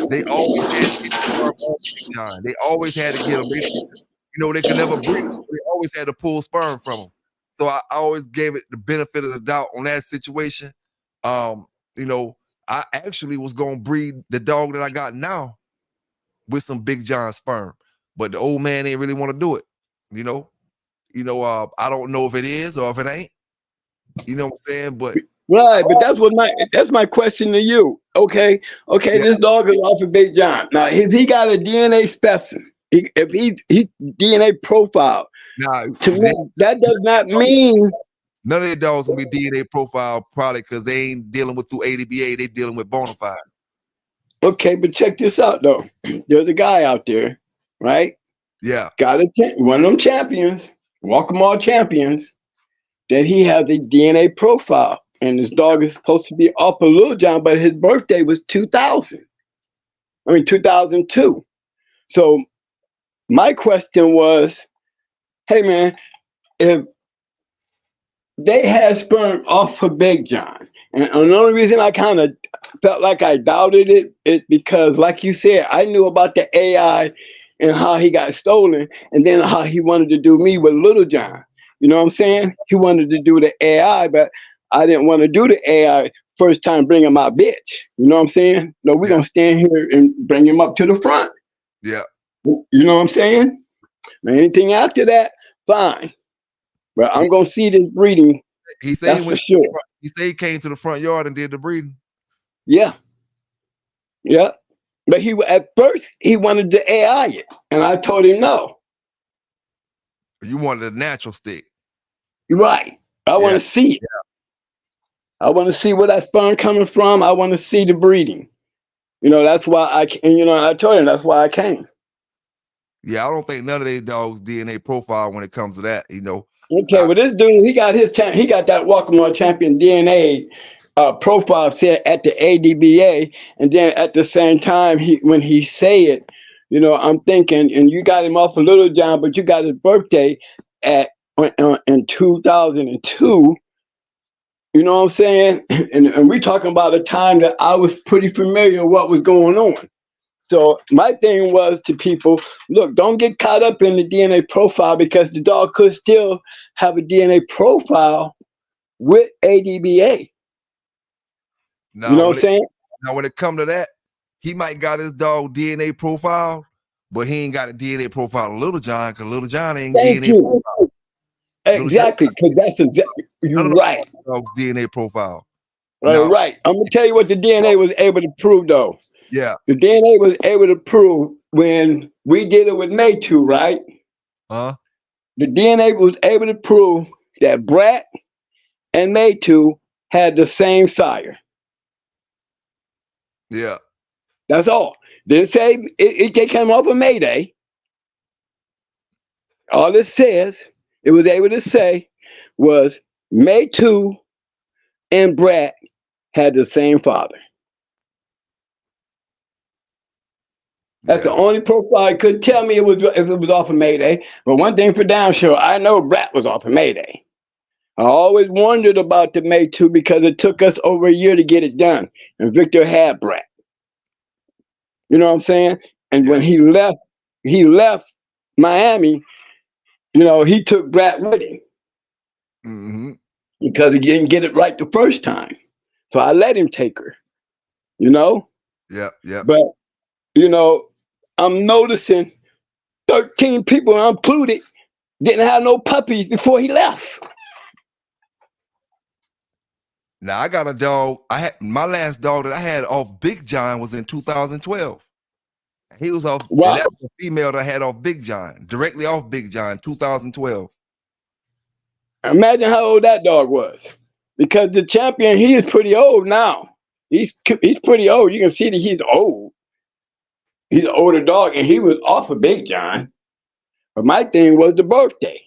they always had to get the sperm off Big John. They always had to get them. They could never breed them. They always had to pull sperm from them. So I always gave it the benefit of the doubt on that situation. You know, I actually was gonna breed the dog that I got now with some Big John sperm, but the old man didn't really want to do it. You know, I don't know if it is or if it ain't. You know what I'm saying? But Right, but that's my question to you. Okay, this dog is off of Big John. Now, if he got a DNA specimen, if he DNA profile, to me, that does not mean none of their dogs gonna be DNA profile probably because they ain't dealing with through ADBA, they dealing with bona fide. Okay, but check this out though. There's a guy out there, right? Yeah. Got one of them champions, walk 'em all champions, that he has a DNA profile. And this dog is supposed to be off of Lil John, but his birthday was 2002. So my question was, hey man, if they had sperm off of Big John, and the only reason I kind of felt like I doubted it is because, like you said, I knew about the AI and how he got stolen, and then how he wanted to do me with Little John. You know what I'm saying? He wanted to do the AI, but I didn't want to do the AI first time bringing my bitch. You know what I'm saying? No, we're going to stand here and bring him up to the front. Yeah. You know what I'm saying? Now, anything after that, fine. But I'm going to see this breeding. He said for sure. He said he came to the front yard and did the breeding. Yeah. Yeah. But at first, he wanted to AI it. And I told him no. You wanted a natural stick. Right. I want to see it. Yeah. I want to see where that sperm coming from. I want to see the breeding. You know, that's why I told him that's why I came. Yeah, I don't think none of their dogs DNA profile when it comes to that, you know. Okay, well, this dude, he got that Walk-A-Mile champion DNA profile set at the ADBA, and then at the same time, when he say it, you know, I'm thinking, and you got him off of Little John, but you got his birthday in 2002. You know what I'm saying? And we're talking about a time that I was pretty familiar with what was going on. So my thing was to people, look, don't get caught up in the DNA profile, because the dog could still have a DNA profile with ADBA. You know what I'm saying? Now, when it come to that, he might got his dog DNA profile, but he ain't got a DNA profile of Little John, because Little John ain't Thank DNA you. profile. Exactly, because that's exactly, you're right. Dog's DNA profile. Right. I'm gonna tell you what the DNA was able to prove, though. Yeah. The DNA was able to prove when we did it with Mayday, right? The DNA was able to prove that Brat and Mayday had the same sire. Yeah. That's all. Didn't say they came off of Mayday. All it says, it was able to say, was Mayday and Brat had the same father. That's the only profile. It couldn't tell me it was if it was off of Mayday. But one thing for damn sure, I know Brat was off of Mayday. I always wondered about the Mayday because it took us over a year to get it done. And Victor had Brat. You know what I'm saying? And when he left Miami, you know, he took Brat with him. Because he didn't get it right the first time. So I let him take her. You know? Yeah. But, you know, I'm noticing 13 people included didn't have no puppies before he left. Now I got a dog. I had my last dog that I had off Big John was in 2012. He was off. Wow. And that was a female that I had off Big John, directly off Big John, 2012. Imagine how old that dog was. Because the champion, he is pretty old now. He's pretty old. You can see that he's old. He's an older dog, and he was off of Big John. But my thing was the birthday.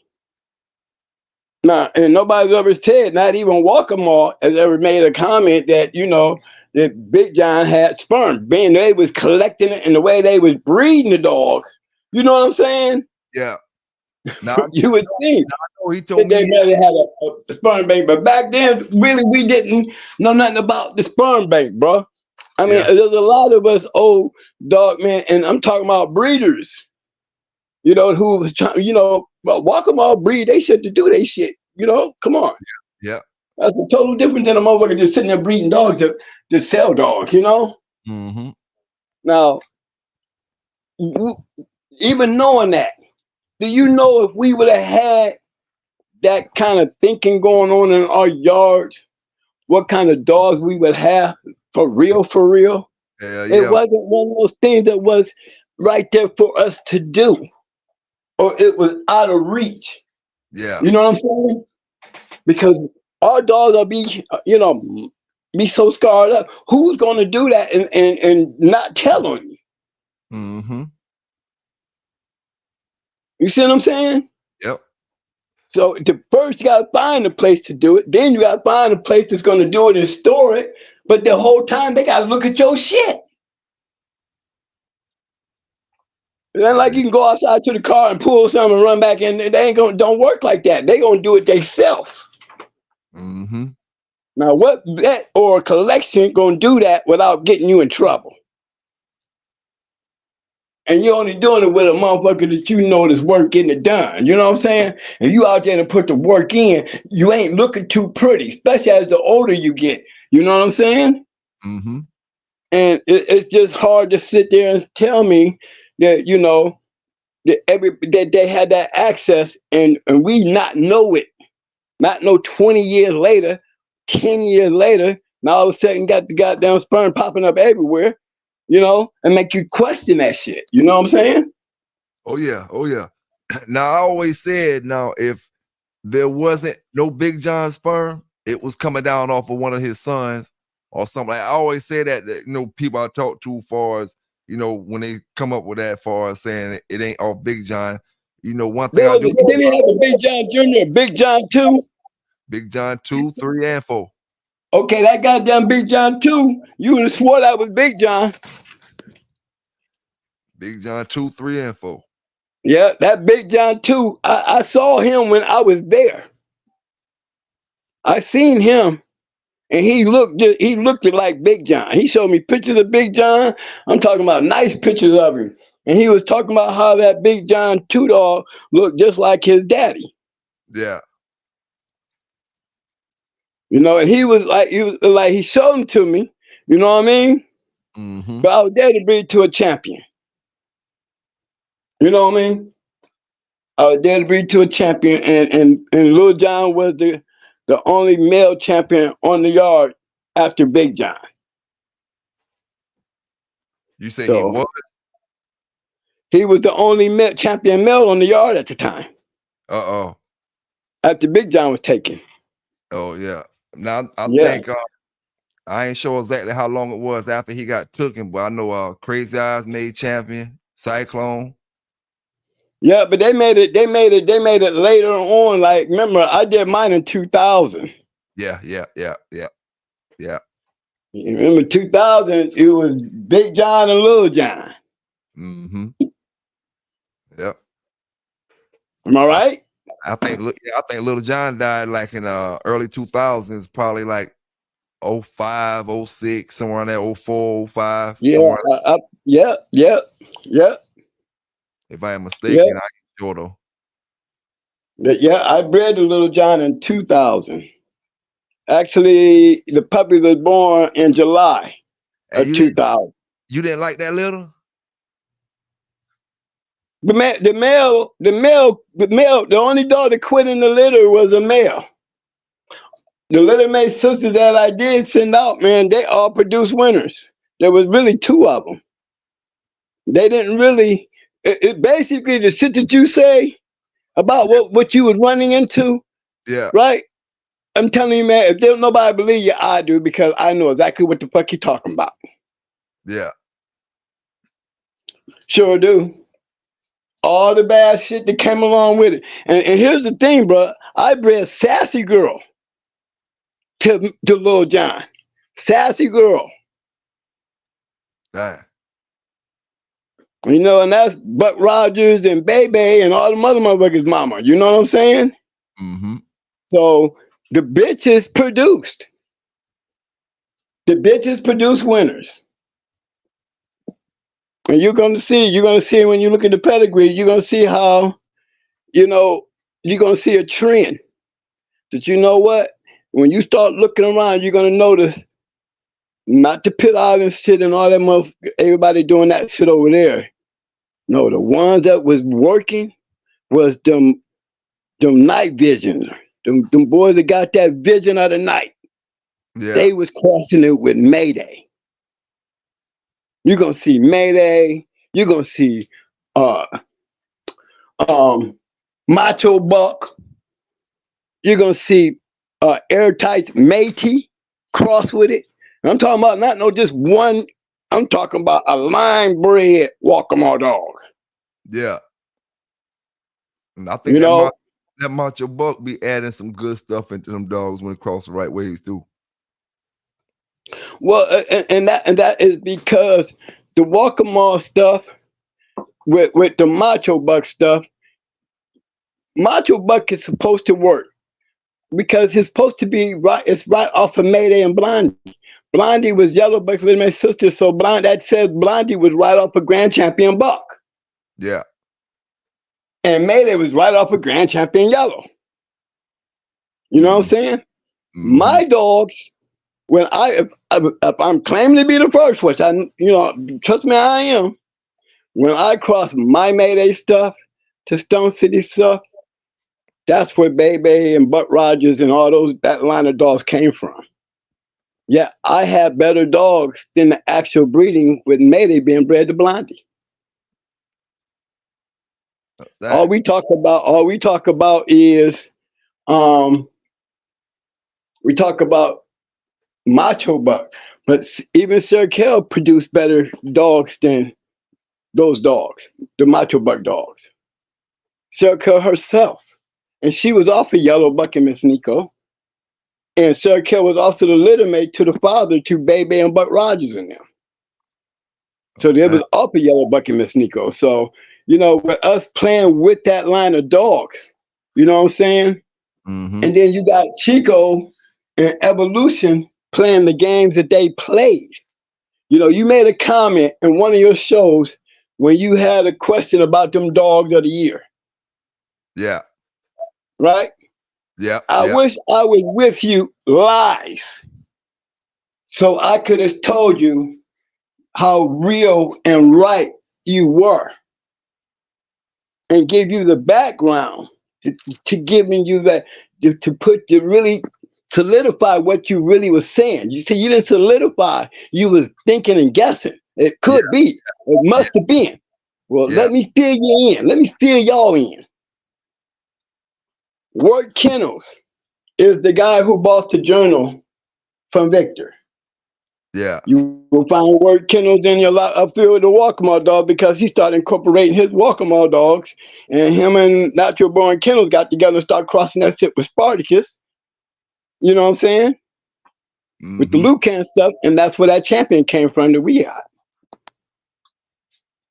Now, and nobody's ever said, not even Walkmore has ever made a comment that, you know, that Big John had sperm. Being they was collecting it and the way they was breeding the dog. You know what I'm saying? Yeah. Now you would think he told they really had a sperm bank, but back then, really, we didn't know nothing about the sperm bank, bro. I mean, there's a lot of us old dog, man, and I'm talking about breeders. You know, who was trying, you know, well, Walkmore breed, they should do they shit. You know, come on. Yeah. That's a total different than a motherfucker just sitting there breeding dogs to sell dogs, you know? Now, even knowing that, do you know if we would have had that kind of thinking going on in our yards, what kind of dogs we would have for real, for real? It wasn't one of those things that was right there for us to do, or it was out of reach. Yeah. You know what I'm saying? Because our dogs will be, you know, be so scarred up. Who's going to do that and not tell on you? You see what I'm saying? Yep. So first you got to find a place to do it. Then you got to find a place that's going to do it and store it. But the whole time they got to look at your shit. It ain't like you can go outside to the car and pull something and run back in. They ain't gonna, don't work like that. They gonna do it themselves. Now, what vet or collection gonna do that without getting you in trouble? And you're only doing it with a motherfucker that you know that's work getting it done. You know what I'm saying? If you out there and put the work in, you ain't looking too pretty, especially as the older you get. You know what I'm saying? And it's just hard to sit there and tell me that, you know, that they had that access and we not know it. Not know 20 years later, 10 years later, now all of a sudden got the goddamn sperm popping up everywhere, you know, and make you question that shit. You know what I'm saying? Oh yeah. Now I always said, now if there wasn't no Big John sperm, it was coming down off of one of his sons or something. I always say that you know, people I talk to, far as you know, when they come up with that, far as saying it ain't off Big John. You know, one thing Didn't he have a Big John Jr., Big John 2? Big John 2, 3, and 4. Okay, that goddamn Big John 2, you would have swore that was Big John. Big John 2, 3, and 4. Yeah, that Big John 2, I saw him when I was there. I seen him And he looked like Big John. He showed me pictures of Big John. I'm talking about nice pictures of him. And he was talking about how that Big John two dog looked just like his daddy. Yeah. You know, and he was like he showed them to me. You know what I mean? Mm-hmm. But I was there to breed to a champion. You know what I mean? I was there to breed to a champion, and Lil John was the only male champion on the yard after Big John. You say So, he was? he was the only champion male on the yard at the time. Uh-oh. After Big John was taken. Oh, yeah. Now, I Yeah. think, I ain't sure exactly how long it was after he got taken, but I know Crazy Eyes made champion, Cyclone. Yeah, but they made it later on. Like, remember, I did mine in 2000. Yeah. You remember 2000, it was Big John and Lil John. Mm-hmm. Yep. Am I right? I think Little John died like in early 2000s, probably like 05, 06, somewhere in there, 04, 05. Yeah, yeah. If I am mistaken, I ain't sure though. But yeah, I bred the Little John in 2000. Actually, the puppy was born in July of 2000. You didn't like that little? The only dog that quit in the litter was a male. The Little May sisters that I did send out, man, they all produced winners. There was really two of them. They didn't really, it basically the shit that you say about what you was running into, yeah, right? I'm telling you, man, if there's nobody believe you, I do, because I know exactly what the fuck you're talking about. Yeah. Sure do. All the bad shit that came along with it. And here's the thing, bro. I bred Sassy Girl to Lil John. Sassy Girl. Right. You know, and that's Buck Rogers and Baby and all the mother motherfuckers' mama. You know what I'm saying? Mm-hmm. So the bitches produced. The bitches produce winners. And you're gonna see when you look at the pedigree, you're gonna see how, you know, you're gonna see a trend. That you know what? When you start looking around, you're gonna notice not the Pit Island shit and all that everybody doing that shit over there. No, the ones that was working was them night visions. Them boys that got that vision of the night. Yeah. They was crossing it with Mayday. You're gonna see Mayday. You're gonna see Macho Buck. You're gonna see Airtight Matey cross with it. And I'm talking about not just one. I'm talking about a line bred Walkmore dog. Yeah. And I think that Macho Buck be adding some good stuff into them dogs when it cross the right ways too. Well, and that is because the Walkmore stuff with the Macho Buck stuff, Macho Buck is supposed to work because it's supposed to be right. It's right off of Mayday and Blondie. Blondie was Yellow Buck's little my sister, so that says Blondie was right off of Grand Champion Buck. Yeah. And Mayday was right off of Grand Champion Yellow. You know what I'm saying? Mm-hmm. My dogs, when if I'm claiming to be the first, which trust me, I am. When I cross my Mayday stuff to Stone City stuff, that's where Baby and Buck Rogers and all that line of dogs came from. Yeah, I had better dogs than the actual breeding with Mayday being bred to Blondie. All we talk about is we talk about Macho Buck, but even Sir Kell produced better dogs than those dogs, the Macho Buck dogs. Sir Kell herself, and she was off of Yellow Buck and Miss Nico, and Sir Kell was also the litter mate to the father to Baby and Buck Rogers in them. So they was off of Yellow Buck and Miss Nico. So, you know, with us playing with that line of dogs, you know what I'm saying? Mm-hmm. And then you got Chico and Evolution playing the games that they played. You know, you made a comment in one of your shows when you had a question about them dogs of the year, Yeah. right? Yeah. I Yeah. wish I was with you live so I could have told you how real and right you were and give you the background to giving you that, to really solidify what you really was saying. You see, you didn't solidify, you was thinking and guessing. It Yeah. could be, it must have been. Well, Yeah. let me fill you in. Let me fill y'all in. Ward Kennels is the guy who bought the journal from Victor. Yeah. You will find Word Kennels in your field with the Walkmall dog because he started incorporating his Walkmall dogs, and him and Natural Born Kennels got together and started crossing that shit with Spartacus. You know what I'm saying? With the Mm-hmm. Lucan stuff, and that's where that champion came from that we got.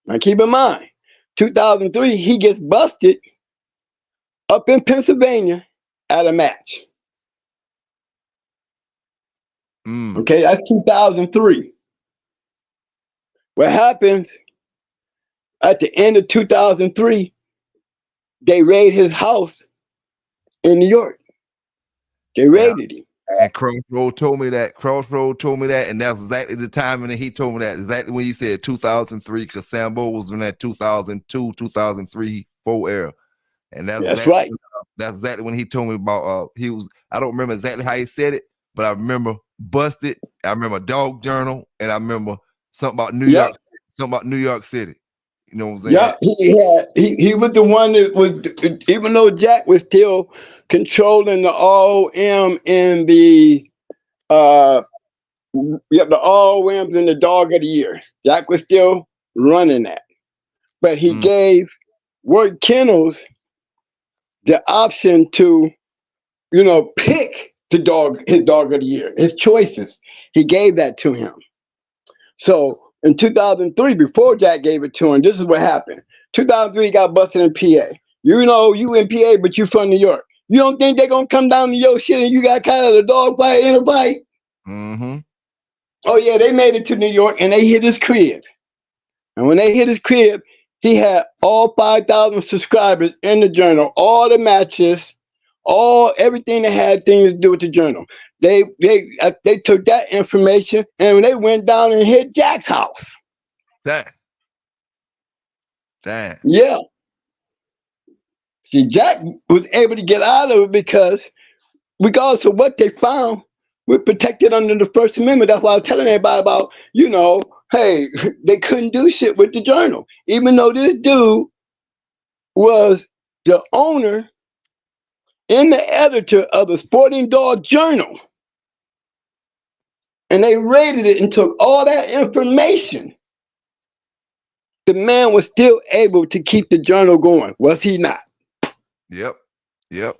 Now keep in mind, 2003, he gets busted up in Pennsylvania at a match. Mm. Okay, that's 2003. What happens at the end of 2003, they raid his house in New York. They Yeah. raided him. And Crossroad told me that. Crossroad told me that, and that's exactly the timing that he told me that. Exactly when you said 2003, because Sambo was in that 2002, 2003, 4 era, and That's right. that's exactly when he told me about. He was. I don't remember exactly how he said it, but I remember Busted. I remember Dog Journal, and I remember something about New Yep. York. Something about New York City. You know what I'm saying? Yeah, he was the one that was, even though Jack was still controlling the OM and the the OMs and the dog of the year. Jack was still running that. But he gave Word Kennels the option to, pick his dog of the year, his choices. He gave that to him. So in 2003, before Jack gave it to him, this is what happened. 2003, he got busted in PA. You know, you in PA, but you from New York. You don't think they're going to come down to your shit and you got kind of a dog fight in a fight? Mm-hmm. Oh, yeah, they made it to New York and they hit his crib. And when they hit his crib, he had all 5,000 subscribers in the journal, all the matches, everything that had things to do with the journal. They took that information and they went down and hit Jack's house. Damn. Yeah. See, Jack was able to get out of it because regardless of what they found, we're protected under the First Amendment. That's why I was telling everybody about, hey, they couldn't do shit with the journal. Even though this dude was the owner and the editor of the Sporting Dog Journal. And they raided it and took all that information. The man was still able to keep the journal going, was he not? Yep.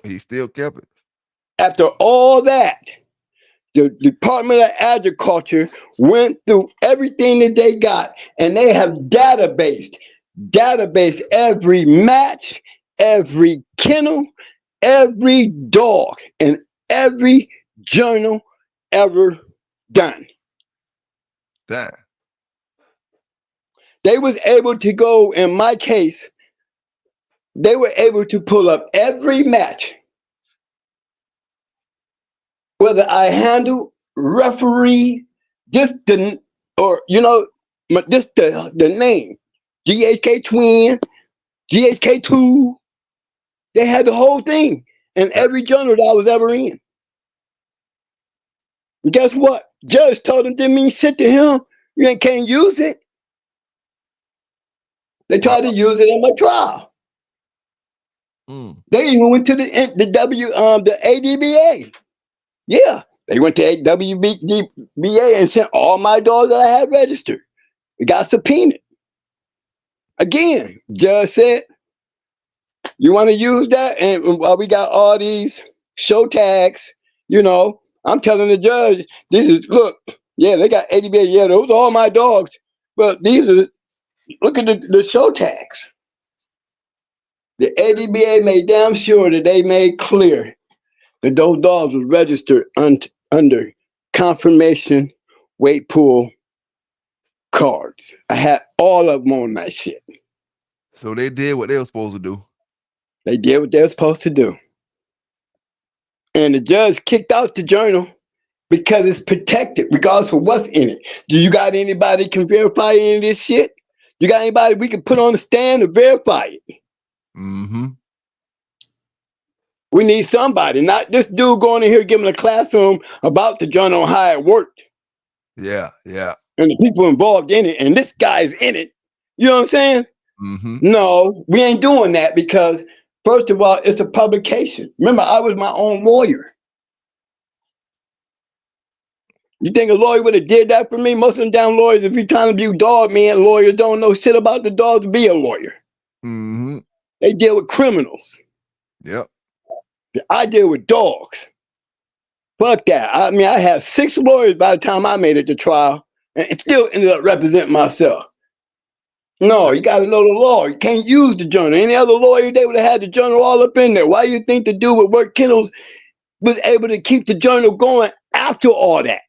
He still kept it. After all that, the Department of Agriculture went through everything that they got, and they have database every match, every kennel, every dog, and every journal ever done. Damn. They was able to go, in my case, they were able to pull up every match, whether I handle, referee, just the name, GHK Twin, GHK2. They had the whole thing in every journal that I was ever in. And guess what? Judge told him didn't mean shit to him. You can't use it. They tried to use it in my trial. They even went to the ADBA. Yeah, they went to AWBA and sent all my dogs that I had registered. It got subpoenaed. Again, judge said, you want to use that? And we got all these show tags, I'm telling the judge, look, yeah, they got ADBA. Yeah, those are all my dogs. But look at the show tags. The ADBA made damn sure that they made clear that those dogs were registered under confirmation weight pool cards. I had all of them on that shit. So they did what they were supposed to do. They did what they were supposed to do. And the judge kicked out the journal because it's protected, regardless of what's in it. Do you got anybody can verify any of this shit? You got anybody we can put on the stand to verify it? Mm-hmm. We need somebody, not this dude going in here giving a classroom about the journal and how it worked. Yeah, yeah. And the people involved in it, and this guy's in it. You know what I'm saying? Mm-hmm. No, we ain't doing that because, first of all, it's a publication. Remember, I was my own lawyer. You think a lawyer would have did that for me? Most of them damn lawyers, if you're trying to be dog man, lawyers don't know shit about the dog to be a lawyer. Mm-hmm. They deal with criminals. Yep. I deal with dogs. Fuck that. I mean, I had 6 lawyers by the time I made it to trial and still ended up representing myself. No, you got to know the law. You can't use the journal. Any other lawyer, they would have had the journal all up in there. Why do you think the dude with work kennels was able to keep the journal going after all that?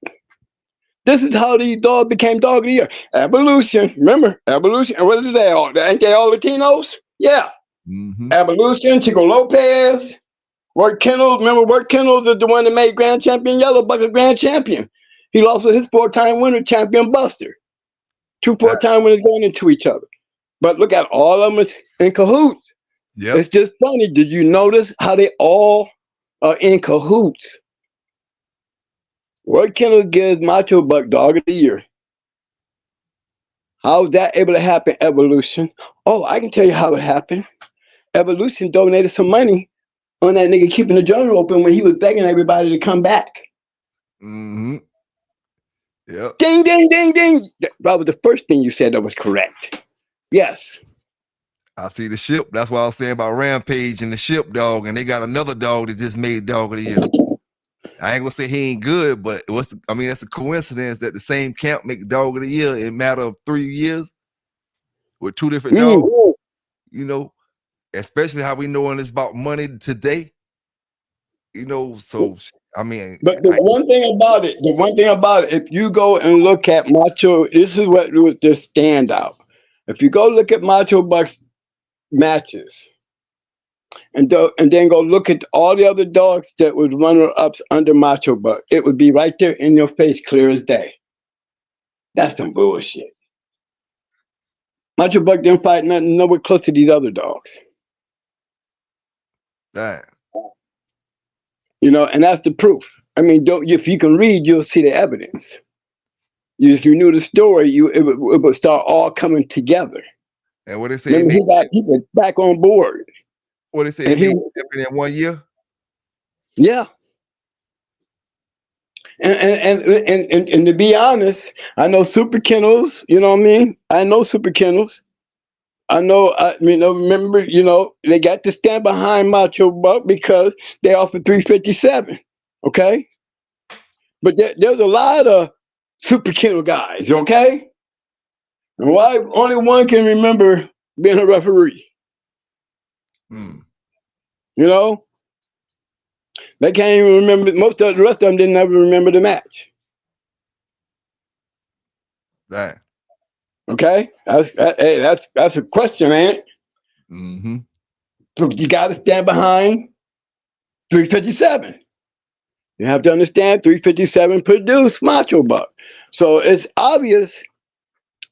This is how these dogs became dog of the year. Evolution. Remember, evolution. And what are they all? Ain't they all Latinos? Yeah. Mm-hmm. Evolution, Chico Lopez, Work Kennels. Remember, Work Kennels is the one that made Grand Champion Yellow Buck a Grand Champion. He lost with his 4-time winner, Champion Buster. 2 4-time winners going into each other. But look at all of them in cahoots. Yep. It's just funny. Did you notice how they all are in cahoots? Work Kennels gives Macho Buck Dog of the Year. How was that able to happen, Evolution? Oh, I can tell you how it happened. Evolution donated some money on that nigga keeping the journal open when he was begging everybody to come back. Mm-hmm. Yep. Ding, ding, ding, ding. That was the first thing you said that was correct. Yes. I see the ship. That's why I was saying about Rampage and the ship dog, and they got another dog that just made Dog of the Year. I ain't gonna say he ain't good, but that's a coincidence that the same camp make Dog of the Year in a matter of 3 years with 2 different dogs. You know, especially how we know it's about money today. You know, so I mean, but the one thing about it, if you go and look at Macho, this is what was the standout. If you go look at Macho Buck's matches, and then go look at all the other dogs that was runner-ups under Macho Buck, it would be right there in your face, clear as day. That's some bullshit. Macho Buck didn't fight nothing nowhere close to these other dogs. Damn. You know, and that's the proof. I mean, if you can read, you'll see the evidence. If you knew the story, it would start all coming together. And what they say, Remember, he got people back on board. What they say, and he made champion in 1 year? Yeah. And to be honest, I know Super Kennels, you know what I mean? I know Super Kennels. Remember, they got to stand behind Macho Buck because they offered 357. Okay? But there's a lot of Super Kennel guys, okay? And why only one can remember being a referee? You know? They can't even remember. Most of the rest of them didn't ever remember the match. Dang. Okay? That's a question, ain't it? Mm-hmm. You got to stand behind 357. You have to understand 357 produced Macho Buck. So it's obvious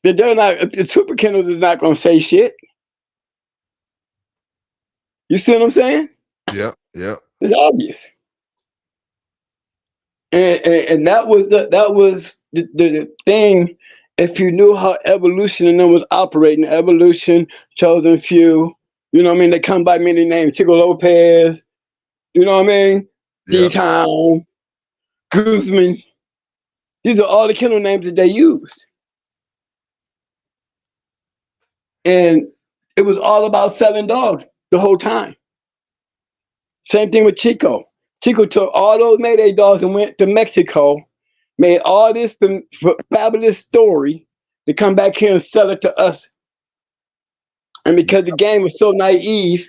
that they're not, the Super Kennels is not going to say shit. You see what I'm saying? Yep, yep. It's obvious. And that was the thing. If you knew how Evolution and them was operating, Evolution, Chosen Few, you know what I mean? They come by many names, Chico Lopez, you know what I mean? Yep. D-Town, Guzman. These are all the kennel names that they used. And it was all about selling dogs the whole time. Same thing with Chico. Chico took all those Mayday dogs and went to Mexico, made all this fabulous story to come back here and sell it to us. And because the game was so naive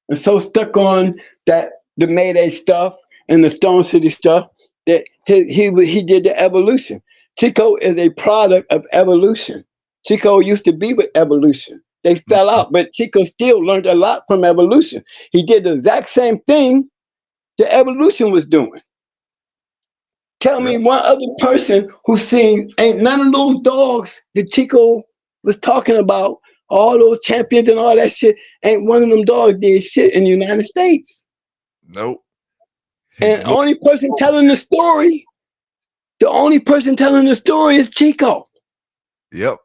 and so stuck on the Mayday stuff and the Stone City stuff, that he did the evolution. Chico is a product of evolution. Chico used to be with evolution. They fell out, but Chico still learned a lot from evolution. He did the exact same thing the evolution was doing. Tell me one other person who's seen, ain't none of those dogs that Chico was talking about, all those champions and all that shit, ain't one of them dogs did shit in the United States. Nope. And the only person telling the story is Chico. Yep.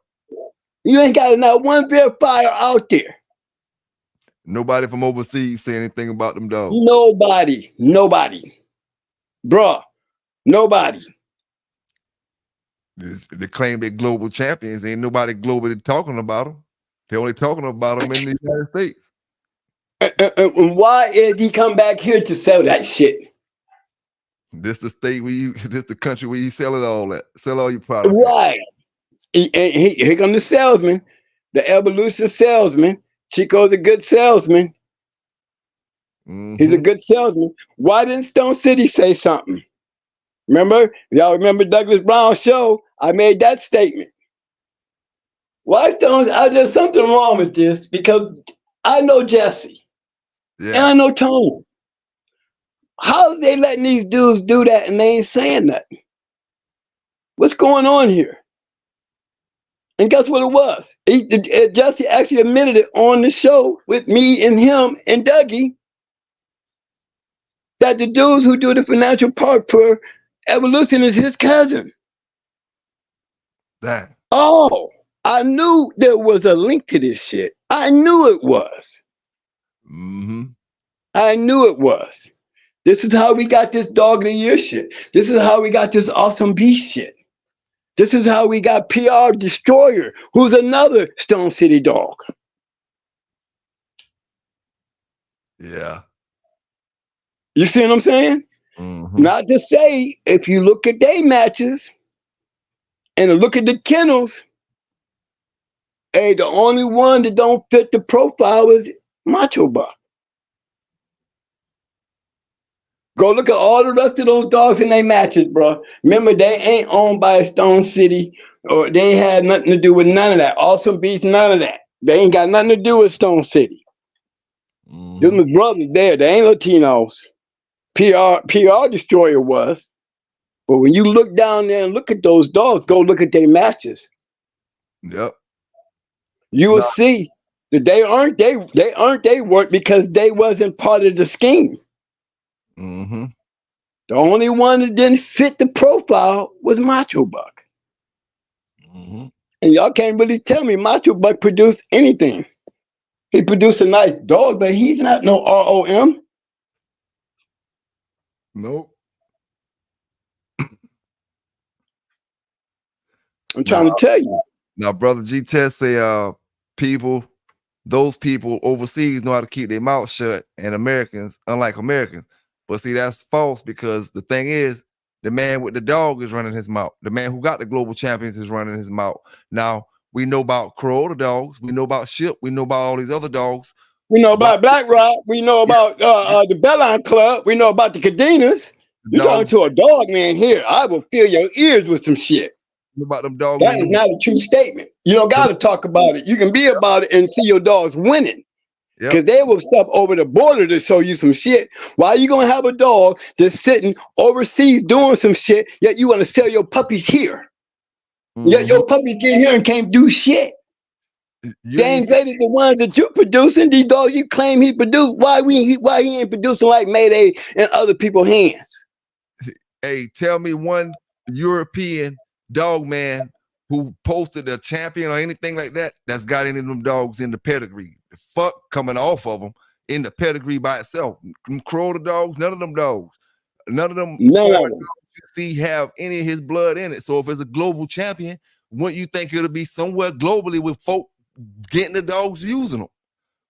You ain't got not one verifier out there. Nobody from overseas say anything about them dogs. Nobody. Bruh, nobody. They claim they're global champions. Ain't nobody globally talking about them. They're only talking about them in the United States. And why did he come back here to sell that shit? This the state where this the country where you sell it all at. Sell all your products. Right. Here come the salesman, the evolution salesman. Chico's a good salesman. He's a good salesman. Why didn't Stone City say something? Remember? Y'all remember Douglas Brown's show? I made that statement. Why Stone? There's something wrong with this because I know Jesse. And I know Tony. How are they letting these dudes do that and they ain't saying nothing? What's going on here? And guess what it was? Jesse actually admitted it on the show with me and him and Dougie that the dudes who do the financial part for evolution is his cousin. That. Oh, I knew there was a link to this shit. I knew it was. I knew it was. This is how we got this dog of the year shit. This is how we got this awesome beast shit. This is how we got PR Destroyer, who's another Stone City dog. Yeah. You see what I'm saying? Not to say, if you look at their matches and look at the kennels, hey, the only one that don't fit the profile is Macho Buck. Go look at all the rest of those dogs in their matches, bro. Remember, they ain't owned by Stone City, or they ain't had nothing to do with none of that. Awesome Beast, none of that. They ain't got nothing to do with Stone City. Them was brothers there. They ain't Latinos. PR Destroyer was. But when you look down there and look at those dogs, go look at their matches. Yep. You will see that they earned their work because they wasn't part of the scheme. The only one that didn't fit the profile was Macho Buck. And y'all can't really tell me Macho Buck produced anything. He produced a nice dog, but he's not no ROM. Nope. I'm trying to tell you. Now, Brother G Test say those people overseas know how to keep their mouth shut, and Americans, unlike Americans. But see, that's false because the thing is, the man with the dog is running his mouth. The man who got the global champions is running his mouth. Now, we know about Crow, the dogs. We know about Ship. We know about all these other dogs. We know about Black Rock. We know about the Bellline Club. We know about the Cadenas. You talking to a dog man here. I will fill your ears with some shit. About them dogs. That is not a true statement. You don't got to talk about it. You can be about it and see your dogs winning. Because they will step over the border to show you some shit. Why are you going to have a dog that's sitting overseas doing some shit, yet you want to sell your puppies here? Yet your puppies get here and can't do shit. They ain't great as the ones that you're producing. These dogs you claim he produced. Why he ain't producing like Mayday in other people's hands? Hey, tell me one European dog man who posted a champion or anything like that that's got any of them dogs in the pedigree. The fuck coming off of them in the pedigree by itself. Crow the dogs, none of them dogs. None of them you see have any of his blood in it. So if it's a global champion, wouldn't you think it'll be somewhere globally with folk getting the dogs using them?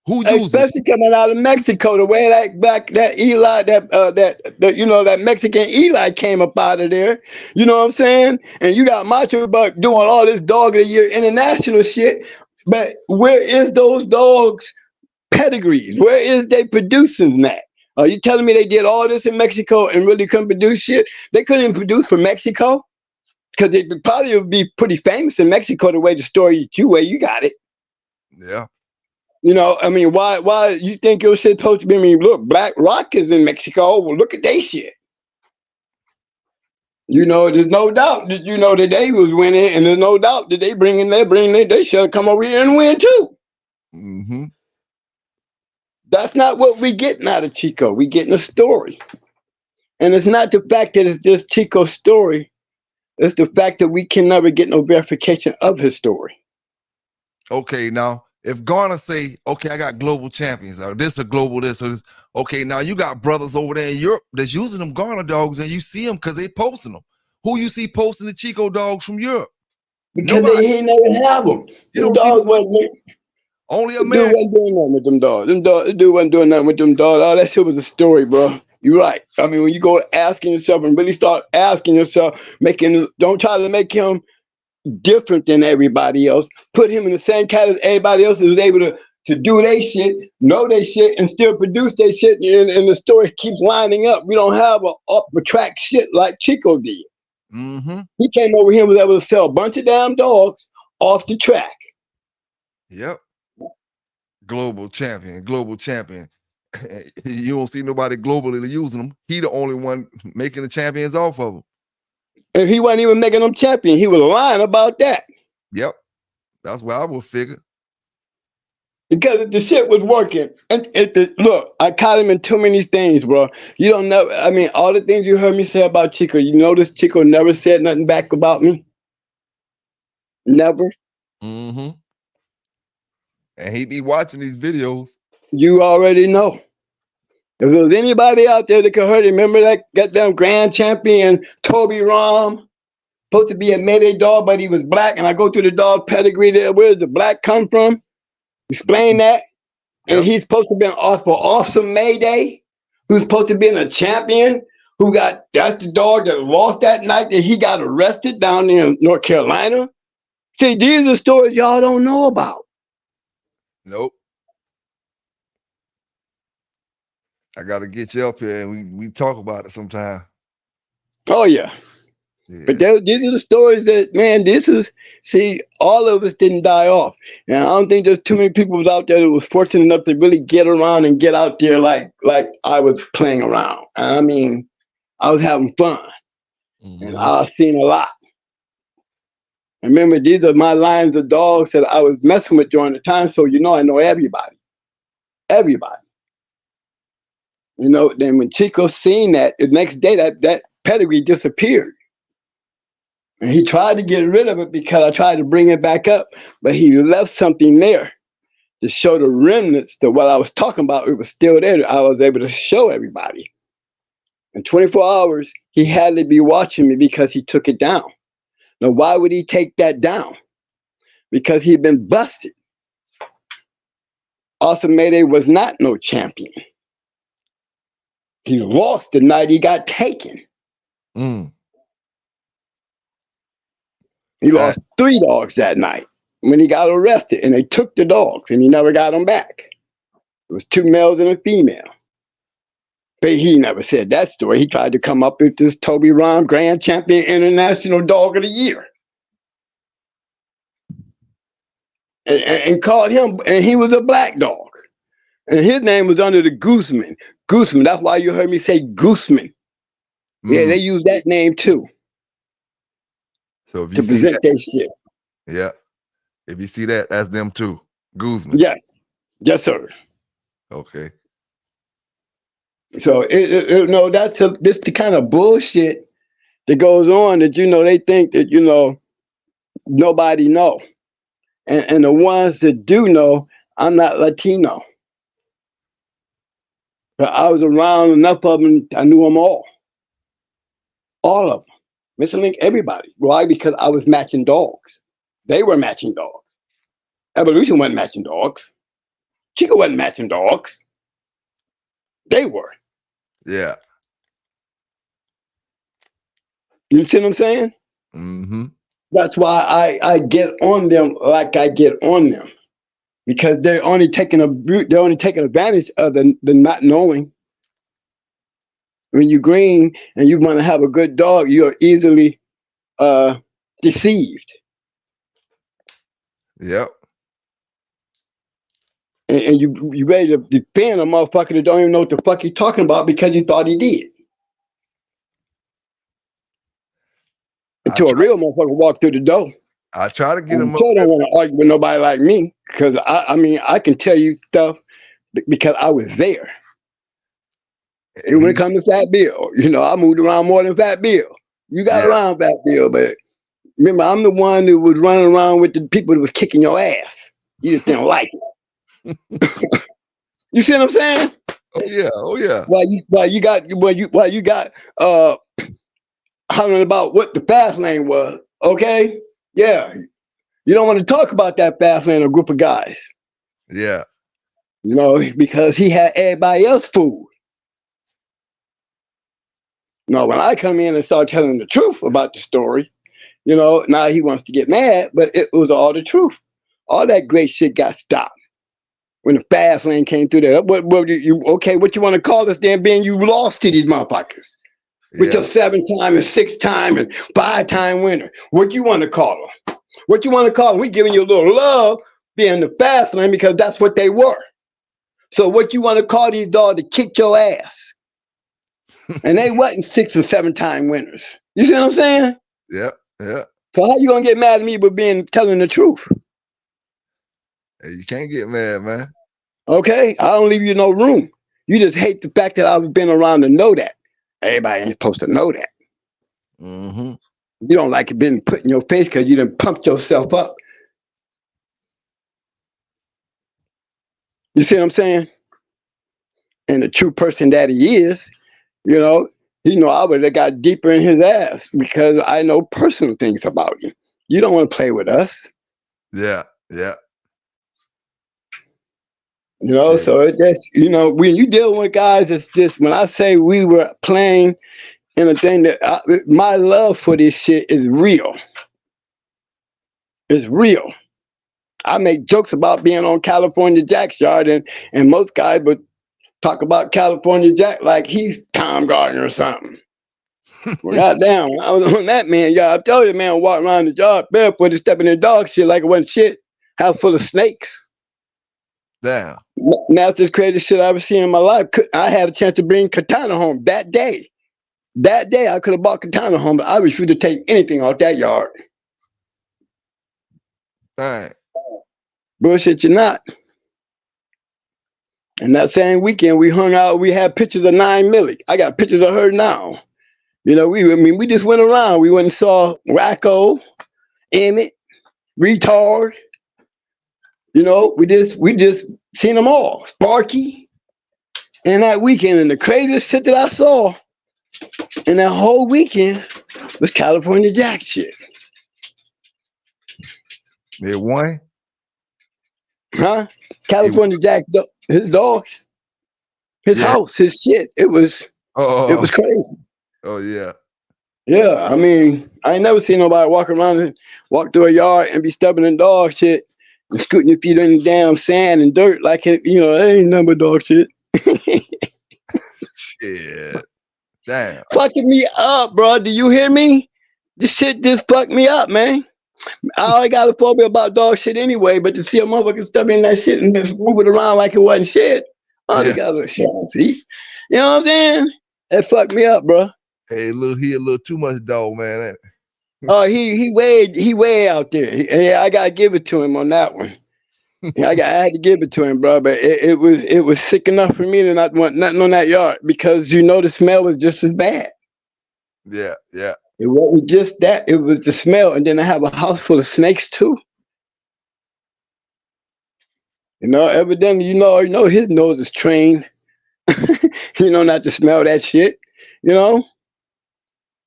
Who using especially them? Coming out of Mexico, the way that Eli, that Mexican Eli came up out of there. You know what I'm saying? And you got Macho Buck doing all this dog of the year international shit. But where is those dogs' pedigrees? Where is they producing that? Are you telling me they did all this in Mexico and really couldn't produce shit? They couldn't even produce for Mexico because they probably would be pretty famous in Mexico the way you got it. Yeah. You know, I mean, why you think your shit supposed to be? I mean, look, Black Rock is in Mexico. Well, look at they shit. You know, there's no doubt that that they was winning, and there's no doubt that they should come over here and win too. Mm-hmm. That's not what we getting out of Chico. We getting a story. And it's not the fact that it's just Chico's story. It's the fact that we can never get no verification of his story. Okay, now, if Garner say, okay, I got global champions, or this or global this, or this, okay, now you got brothers over there in Europe that's using them Garner dogs, and you see them because they posting them. Who you see posting the Chico dogs from Europe? Because he ain't never have them. Them dogs wasn't. Only Dude America. wasn't doing nothing with them dogs. The dude wasn't doing nothing with them dogs. All that shit was a story, bro. You're right. I mean, when you go asking yourself and really start asking yourself, don't try to make him different than everybody else. Put him in the same category as everybody else that was able to do their shit, know their shit, and still produce their shit. And the story keeps lining up. We don't have a off the track shit like Chico did. Mm-hmm. He came over here and was able to sell a bunch of damn dogs off the track. Yep. Global champion. You don't see nobody globally using them. He the only one making the champions off of them. And he wasn't even making them champion. He was lying about that. Yep. That's what I would figure. Because the shit was working. And look, I caught him in too many things, bro. You don't know. I mean, all the things you heard me say about Chico, you notice Chico never said nothing back about me? Never. Mm-hmm. And he be watching these videos. You already know. If there was anybody out there that could hurt him, remember that goddamn grand champion, Toby Rom? Supposed to be a Mayday dog, but he was black. And I go through the dog pedigree there. Where does the black come from? Explain that. Yep. And he's supposed to have been off for awesome Mayday, who's supposed to be a champion, that's the dog that lost that night that he got arrested down there in North Carolina. See, these are stories y'all don't know about. Nope. I gotta get you up here and we talk about it sometime. Oh yeah. But these are the stories that, man, all of us didn't die off. And I don't think there's too many people out there that was fortunate enough to really get around and get out there like I was playing around. I mean, I was having fun. Mm-hmm. And I've seen a lot. Remember, these are my lines of dogs that I was messing with during the time, so I know everybody. Everybody. Then when Chico seen that, the next day that pedigree disappeared. And he tried to get rid of it because I tried to bring it back up, but he left something there to show the remnants that what I was talking about, it was still there. I was able to show everybody. In 24 hours, he had to be watching me because he took it down. Now, why would he take that down? Because he'd been busted. Awesome Mayday was not no champion. He lost the night he got taken. Mm. He lost 3 dogs that night when he got arrested, and they took the dogs, and he never got them back. It was 2 males and a female. But he never said that story. He tried to come up with this Toby Rom Grand Champion International Dog of the Year. And called him, and he was a black dog. And his name was under the Gooseman. Gooseman, that's why you heard me say Gooseman. Yeah, they use that name too. So if you to present their shit. Yeah. If you see that, that's them too. Guzman. Yes. Yes, sir. Okay. So this the kind of bullshit that goes on that they think that nobody know. And the ones that do know, I'm not Latino. But I was around enough of them, I knew them all. All of them. Mr. Link, everybody. Why? Because I was matching dogs. They were matching dogs. Evolution wasn't matching dogs. Chico wasn't matching dogs. They were. Yeah. You see what I'm saying? Mm-hmm. That's why I get on them like I get on them. Because they're only taking advantage of the not knowing. when you're green and you want to have a good dog, you're easily deceived. Yep. And you ready to defend a motherfucker that don't even know what the fuck he's talking about because you thought he did. Until a real motherfucker walked through the door. I try to get him I up. don't want to argue with nobody like me because I mean I can tell you stuff because I was there. And when it comes to Fat Bill, you know, I moved around more than Fat Bill. You got around Fat Bill, but remember, I'm the one that was running around with the people that was kicking your ass. You just didn't like it. You see what I'm saying? Oh yeah, oh yeah. While you got hollering about what the fast lane was, okay? Yeah. You don't want to talk about that fast lane or group of guys. Yeah. You know, because he had everybody else fooled. No, when I come in and start telling the truth about the story, you know, now he wants to get mad, but it was all the truth. All that great shit got stopped when the fast lane came through there. What you want to call us then, being you lost to these motherfuckers with your 7-time and 6-time and 5-time winner? What you want to call them? What you want to call them? We giving you a little love being the fast lane because that's what they were. So what you want to call these dogs to kick your ass? And they wasn't 6 or 7-time winners. You see what I'm saying? Yep, yeah. So how you gonna get mad at me for telling the truth? Hey, you can't get mad, man. Okay, I don't leave you no room. You just hate the fact that I've been around to know that. Everybody ain't supposed to know that. Mm-hmm. You don't like it being put in your face because you done pumped yourself up. You see what I'm saying? And the true person that he is, you know, I would have got deeper in his ass because I know personal things about him. You don't want to play with us. Yeah, yeah. You know, so that's, you know, when you deal with guys, it's just, when I say we were playing in a thing that my love for this shit is real. It's real. I make jokes about being on California Jack's yard, and most guys would talk about California Jack like he's Tom Gardner or something. Well, goddamn, when I was on that man yard, I told you, man, walking around the yard barefoot and stepping in dog shit like it wasn't shit. House full of snakes. Damn. That's the craziest shit I ever seen in my life. I had a chance to bring Katana home that day. That day, I could have bought Katana home, but I refused to take anything off that yard. Dang. Bullshit, you're not. And that same weekend, we hung out. We had pictures of 9 Millie. I got pictures of her now. You know, we just went around. We went and saw Racco, Emmett, Retard. You know, we just seen them all. Sparky. And that weekend, and the craziest shit that I saw in that whole weekend was California Jack shit. They won? Huh? California Jack, his dogs, his house, his shit. It was crazy. Oh yeah. Yeah, I mean, I ain't never seen nobody walk around and walk through a yard and be stubborn in dog shit and scooting your feet in the damn sand and dirt like it, you know, that ain't nothing but dog shit. Shit. Damn. Fucking me up, bro. Do you hear me? This shit just fucked me up, man. I already got a phobia about dog shit anyway, but to see a motherfucker step in that shit and just move it around like it wasn't shit, I only got a little shit on feet. You know what I'm saying? That fucked me up, bro. Hey, he a little too much dog, man. Oh, he way out there. Yeah, I gotta give it to him on that one. Yeah, I had to give it to him, bro. But it was sick enough for me to not want nothing on that yard because you know the smell was just as bad. Yeah, yeah. It wasn't just that; it was the smell, and then I have a house full of snakes too. You know, evidently, you know, his nose is trained. You know, not to smell that shit. You know.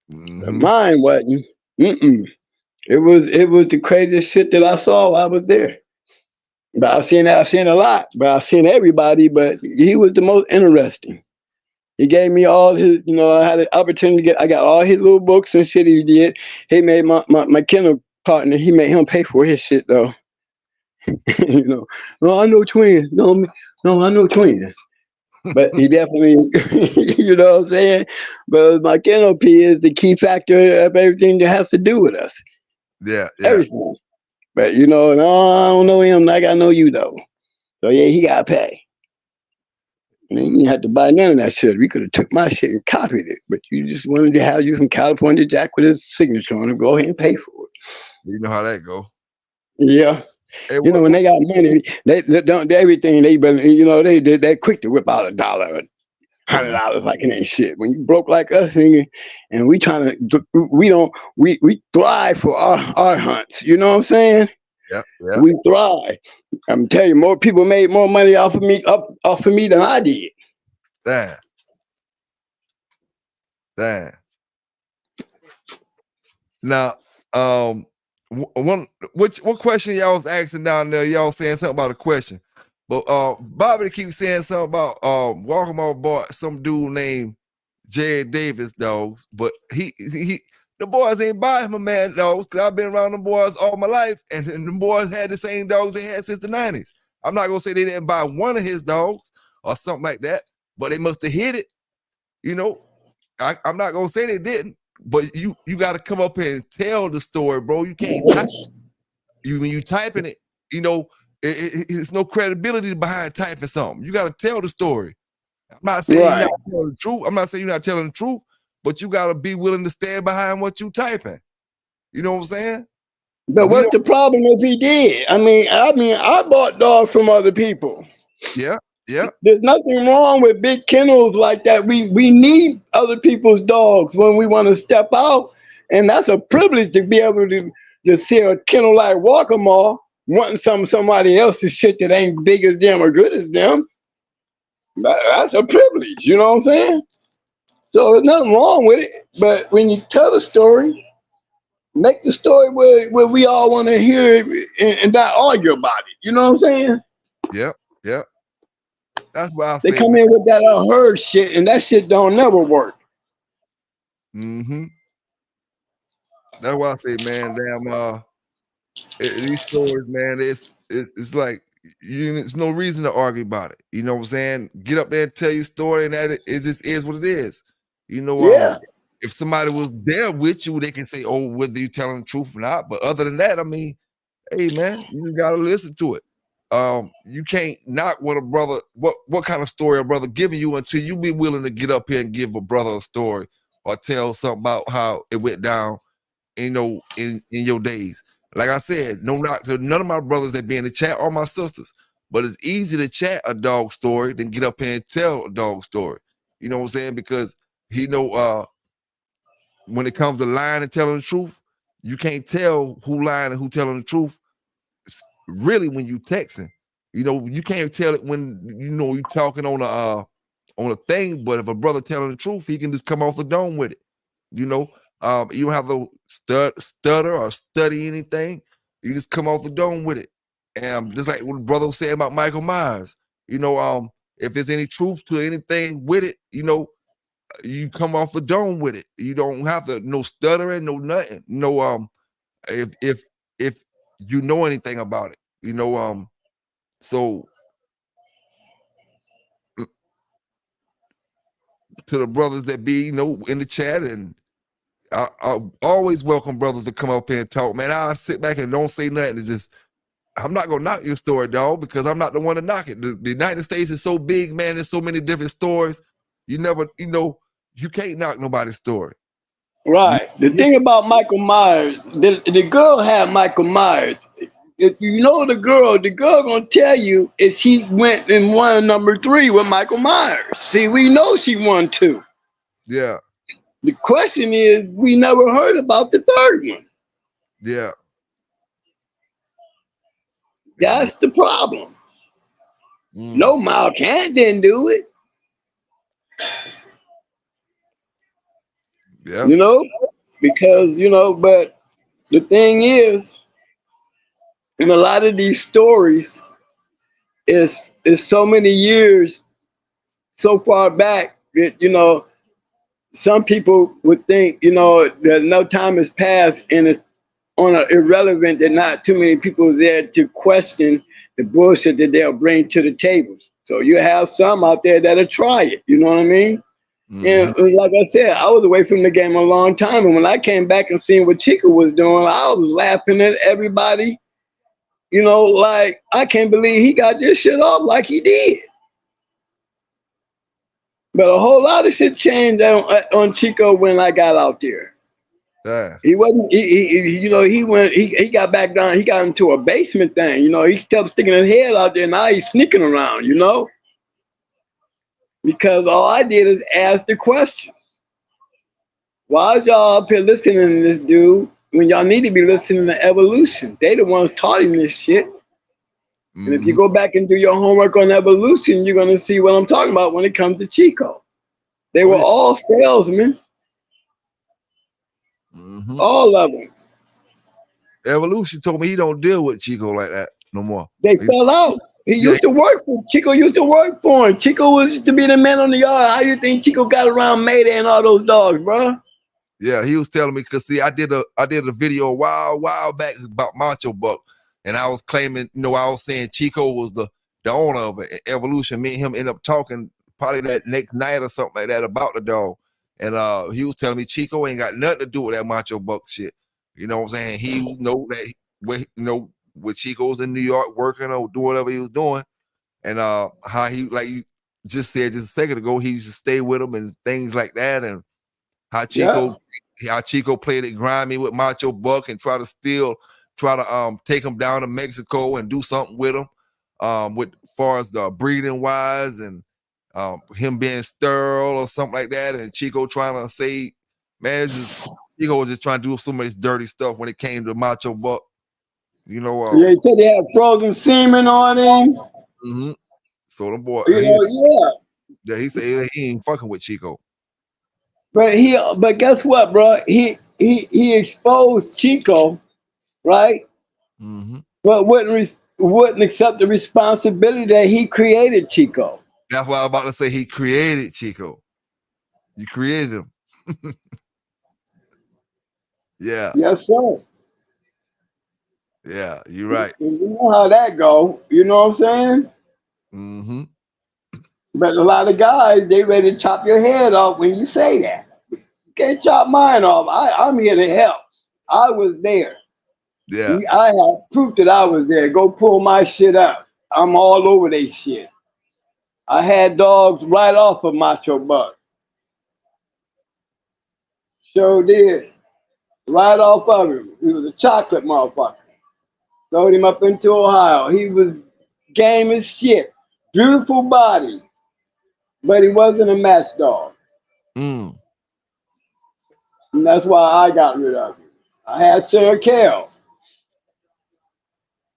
Mm-hmm. Mine wasn't. It was the craziest shit that I saw while I was there. But I've seen a lot, but I've seen everybody, but he was the most interesting. He gave me all his, you know, I had an opportunity I got all his little books and shit he did. He made my kennel partner, he made him pay for his shit though. You know, no, I know twins. No, I know twins. but he definitely, you know what I'm saying? But my kennel P is the key factor of everything that has to do with us. Yeah, yeah. Everything. But you know, no, I don't know him like I know you though. So yeah, he got to pay. And you didn't have to buy none of that shit. We could have took my shit and copied it. But you just wanted to have you some California Jack with his signature on it. Go ahead and pay for it. You know how that go. Yeah. Hey, You know, when they got money, they don't everything they you know, they quick to whip out $1, $100 like it ain't shit. When you broke like us and we trying to we thrive for our hunts. You know what I'm saying? Yeah, yeah. We thrive. I'm telling you, more people made more money off of me than I did. Damn. Damn. Now, what question y'all was asking down there? Y'all saying something about a question, but Bobby keeps saying something about Walkmore bought some dude named Jared Davis dogs, but he the boys ain't buying my man dogs because I've been around the boys all my life, and the boys had the same dogs they had since the 90s. I'm not gonna say they didn't buy one of his dogs or something like that, but they must have hit it. You know, I'm not gonna say they didn't. But you got to come up here and tell the story, bro. You can't type when you typing it. You know, it's no credibility behind typing something. You got to tell the story. I'm not saying you're not telling the truth. I'm not saying you're not telling the truth, but you got to be willing to stand behind what you typing. You know what I'm saying? But what's the problem if he did? I mean, I bought dogs from other people. Yeah, yeah. There's nothing wrong with big kennels like that. We need other people's dogs when we want to step out, and that's a privilege to be able to see a kennel like Walkmore wanting somebody else's shit that ain't big as them or good as them. That's a privilege, you know what I'm saying? So there's nothing wrong with it. But when you tell the story, make the story where we all want to hear it and not argue about it. You know what I'm saying? Yep, yep. That's why I they say, come man. in with that herd shit, and that shit don't never work. Mm-hmm. That's why I say, man, damn, these stories, man, it's like it's no reason to argue about it. You know what I'm saying? Get up there and tell your story, and that it just is what it is. You know, Yeah. If somebody was there with you, they can say, "Oh, whether you telling the truth or not." But other than that, I mean, hey, man, you gotta listen to it. You can't knock what a brother, what kind of story a brother giving you until you be willing to get up here and give a brother a story or tell something about how it went down, you know, in your days. Like I said, no knock to none of my brothers that be in the chat or my sisters, but it's easy to chat a dog story than get up here and tell a dog story. You know what I'm saying? Because when it comes to lying and telling the truth, you can't tell who lying and who telling the truth. It's really when you texting. You know, you can't tell it when you talking on a thing, but if a brother telling the truth, he can just come off the dome with it. You know, you don't have to stutter or study anything. You just come off the dome with it. And just like what the brother was saying about Michael Myers, you know, if there's any truth to anything with it, you know, you come off the dome with it. You don't have to no stuttering, no nothing. No, if you know anything about it, you know, so to the brothers that be, you know, in the chat, and I always welcome brothers to come up here and talk, man. I sit back and don't say nothing. It's just, I'm not gonna knock your story, dog, because I'm not the one to knock it. The United States is so big, man. There's so many different stories. You never, you can't knock nobody's story. Right. The thing about Michael Myers, the girl had Michael Myers. If you know the girl gonna tell you if she went and won number 3 with Michael Myers. See, we know she won 2. Yeah. The question is, we never heard about the 3rd one. Yeah. That's the problem. No, Miles Kent didn't do it. Yeah. You know, because but the thing is, in a lot of these stories, is so many years so far back that some people would think that no time has passed and it's on an irrelevant that not too many people are there to question the bullshit that they'll bring to the tables. So you have some out there that'll try it. You know what I mean? Mhm. And like I said, I was away from the game a long time, and when I came back and seen what Chico was doing, I was laughing at everybody. You know, like, I can't believe he got this shit off like he did. But a whole lot of shit changed on Chico when I got out there. Yeah. He wasn't, you know, he got back down, he got into a basement thing, you know, he kept sticking his head out there, now he's sneaking around, you know? Because all I did is ask the questions. Why is y'all up here listening to this dude when y'all need to be listening to evolution? They the ones taught him this shit. And if you go back and do your homework on evolution, you're gonna see what I'm talking about when it comes to Chico. They were all salesmen. All of them. Evolution told me he don't deal with Chico like that no more. They fell out. He used to work for Chico. Used to work for him. Chico used to be the man on the yard. How you think Chico got around Mayday and all those dogs, bro? Yeah, he was telling me because see, I did a video a while back about Macho Buck, and I was claiming, you know, I was saying Chico was the owner of it. Evolution. Me and him ended up talking probably that next night or something like that about the dog, and he was telling me Chico ain't got nothing to do with that Macho Buck shit. You know what I'm saying? He know that when Chico was in New York working or doing whatever he was doing, and how he, like you just said just a second ago, he used to stay with him and things like that, and how Chico played it grimy with Macho Buck and try to take him down to Mexico and do something with him, with far as the breeding wise and him being sterile or something like that, and Chico trying to say, man, it's just Chico was just trying to do so much dirty stuff when it came to Macho Buck. You know, yeah, he said they had frozen semen on him. So the boy, he said he ain't fucking with Chico. But guess what, bro? He exposed Chico, right? But wouldn't accept the responsibility that he created Chico. That's why I'm about to say he created Chico. You created him. Yeah. Yes, sir. Yeah, you're right. You know how that go. You know what I'm saying? But a lot of guys, they ready to chop your head off when you say that. You can't chop mine off. I'm here to help. I was there. Yeah. I have proof that I was there. Go pull my shit up. I'm all over they shit. I had dogs right off of Macho Buck. Sure did. Right off of him. He was a chocolate motherfucker. Sold him up into Ohio. He was game as shit. Beautiful body. But he wasn't a match dog. And that's why I got rid of him. I had Sarah Carol.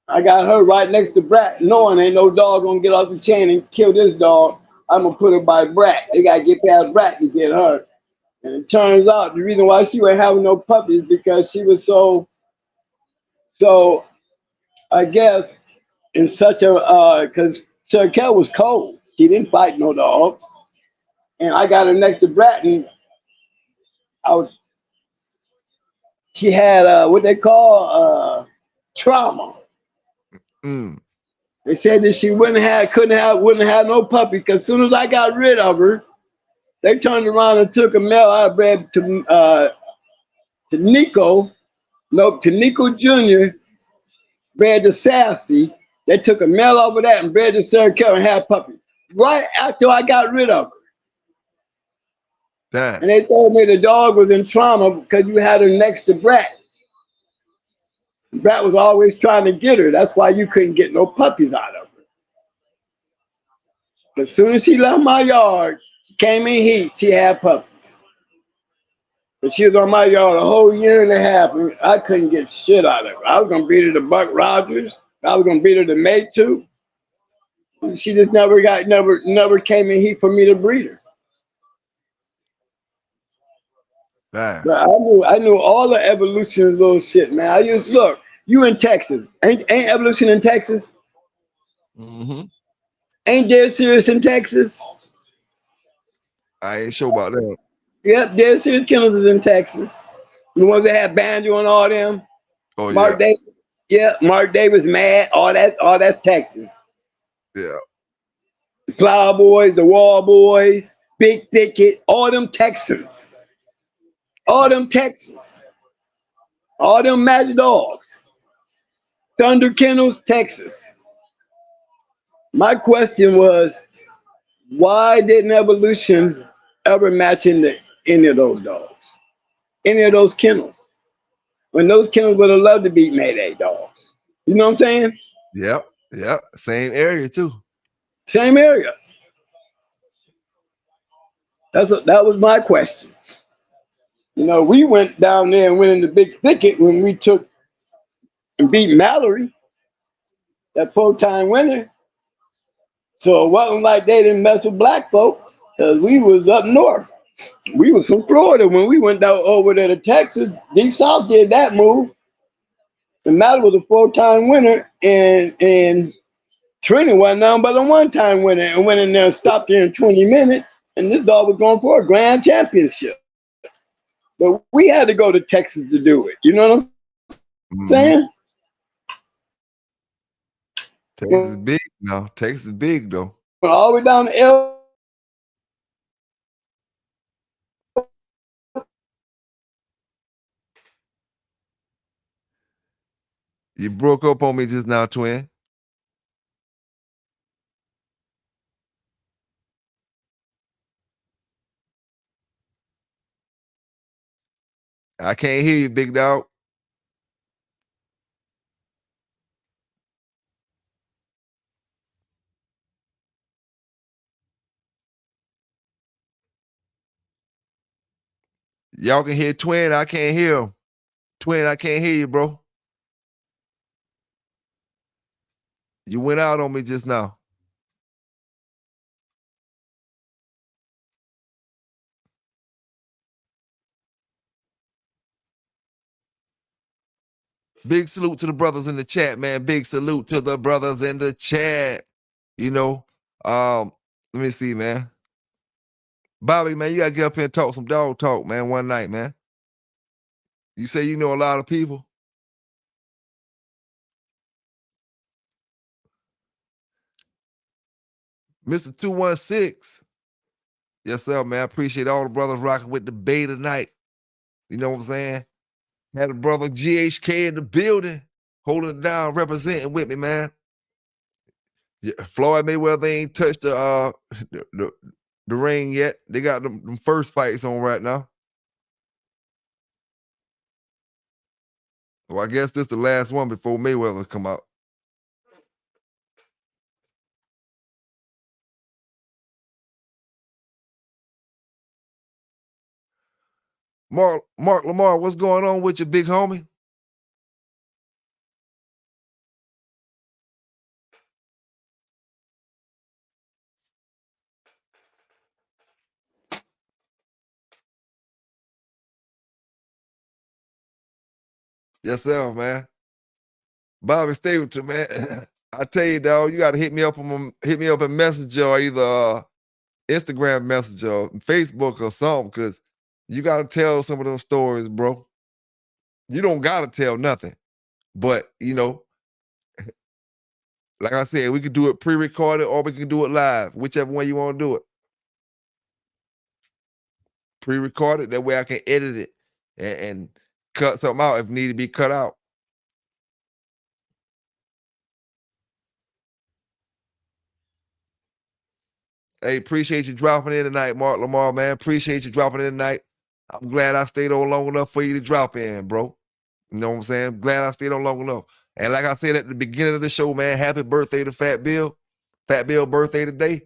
I got her right next to Brat, knowing ain't no dog gonna get off the chain and kill this dog. I'm gonna put her by Brat. They gotta get past Brat to get her. And it turns out the reason why she wasn't having no puppies because she was so I guess in such a because Sarah Carol was cold. She didn't fight no dogs. And I got her next to Brat, and she had what they call trauma. They said that she wouldn't have no puppy because as soon as I got rid of her, they turned around and took a male I bred to Nico. Nope, to Nico Jr. bred to Sassy. They took a male over that and bred to Sarah Carol and had puppies. Right after I got rid of her. Damn. And they told me the dog was in trauma because you had her next to Brat. Brat was always trying to get her. That's why you couldn't get no puppies out of her. But as soon as she left my yard, she came in heat, she had puppies. But she was on my yard a whole year and a half, and I couldn't get shit out of her. I was gonna beat her to Buck Rogers. I was gonna beat her to Mate 2. She just never came in heat for me to breed her. Damn. But I knew all the evolution of little shit, man. Look, you in Texas. Ain't evolution in Texas? Ain't Dead Serious in Texas? I ain't sure about that. Yep, Dead Serious Kennels is in Texas. The ones that had Banjo and all them. Oh, Mark Davis. Yeah, Mark Davis, Mad, all that's Texas. Yeah. Plowboys, the Wall Boys, Big Thicket, all them Texans. All them Texans. All them Magic Dogs. Thunder Kennels, Texas. My question was, why didn't Evolution ever match into any of those dogs? Any of those kennels? When those kennels would have loved to beat Mayday dogs. You know what I'm saying? Yep. Same area too. Same area. That was my question. You know, we went down there and went in the Big Thicket when we took and beat Mallory, that 4-time winner. So it wasn't like they didn't mess with black folks, because we was up north. We was from Florida when we went down over there to Texas. Deep South did that move. And Mallory was a 4-time winner, and Trina wasn't nothing but a 1-time winner, and went in there and stopped there in 20 minutes. And this dog was going for a grand championship. But we had to go to Texas to do it. You know what I'm saying? Texas is big now. Texas is big though. Went all the way down to L. You broke up on me just now, twin. I can't hear you, big dog. Y'all can hear Twin. I can't hear him. Twin, I can't hear you, bro. You went out on me just now. Big salute to the brothers in the chat, man. Big salute to the brothers in the chat. You know, let me see, man. Bobby, man, you gotta get up here and talk some dog talk, man, one night, man. You say you know a lot of people. Mr. 216. Yes, sir, man. I appreciate all the brothers rocking with the Bay tonight. You know what I'm saying? Had a brother GHK in the building, holding it down, representing with me, man. Yeah, Floyd Mayweather ain't touched the ring yet. They got them first fights on right now. Well, I guess this the last one before Mayweather come out. Mark Lamar, what's going on with you, big homie? Yes, sir, man. Bobby, stay with you, man. I tell you, dog, you got to hit me up in Messenger or either Instagram Messenger, or Facebook or something, because you got to tell some of those stories, bro. You don't got to tell nothing, but you know, like I said, we could do it pre-recorded or we can do it live, whichever way you want to do it. Pre-recorded, that way I can edit it and cut something out if need to be cut out. Hey, appreciate you dropping in tonight, Mark Lamar, man. Appreciate you dropping in tonight. I'm glad I stayed on long enough for you to drop in, bro. You know what I'm saying? Glad I stayed on long enough. And like I said at the beginning of the show, man, happy birthday to Fat Bill. Fat Bill birthday today.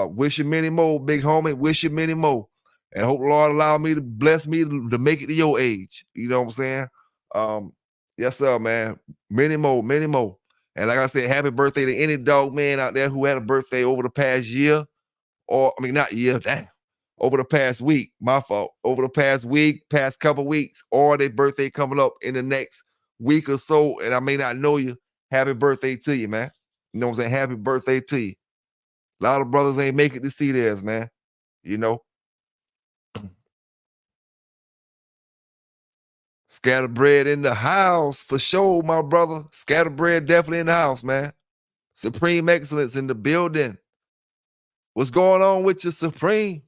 Wish you many more, big homie. Wish you many more. And hope the Lord allow me to bless me to make it to your age. You know what I'm saying? Yes, sir, man. Many more, many more. And like I said, happy birthday to any dog man out there who had a birthday over the past year. Or, I mean, not year, damn. Over the past week, my fault. Over the past week, past couple weeks, or their birthday coming up in the next week or so, and I may not know you. Happy birthday to you, man. You know what I'm saying? Happy birthday to you. A lot of brothers ain't make it to see theirs, man. You know? Scatterbread in the house, for sure, my brother. Scatterbread definitely in the house, man. Supreme excellence in the building. What's going on with you, Supreme?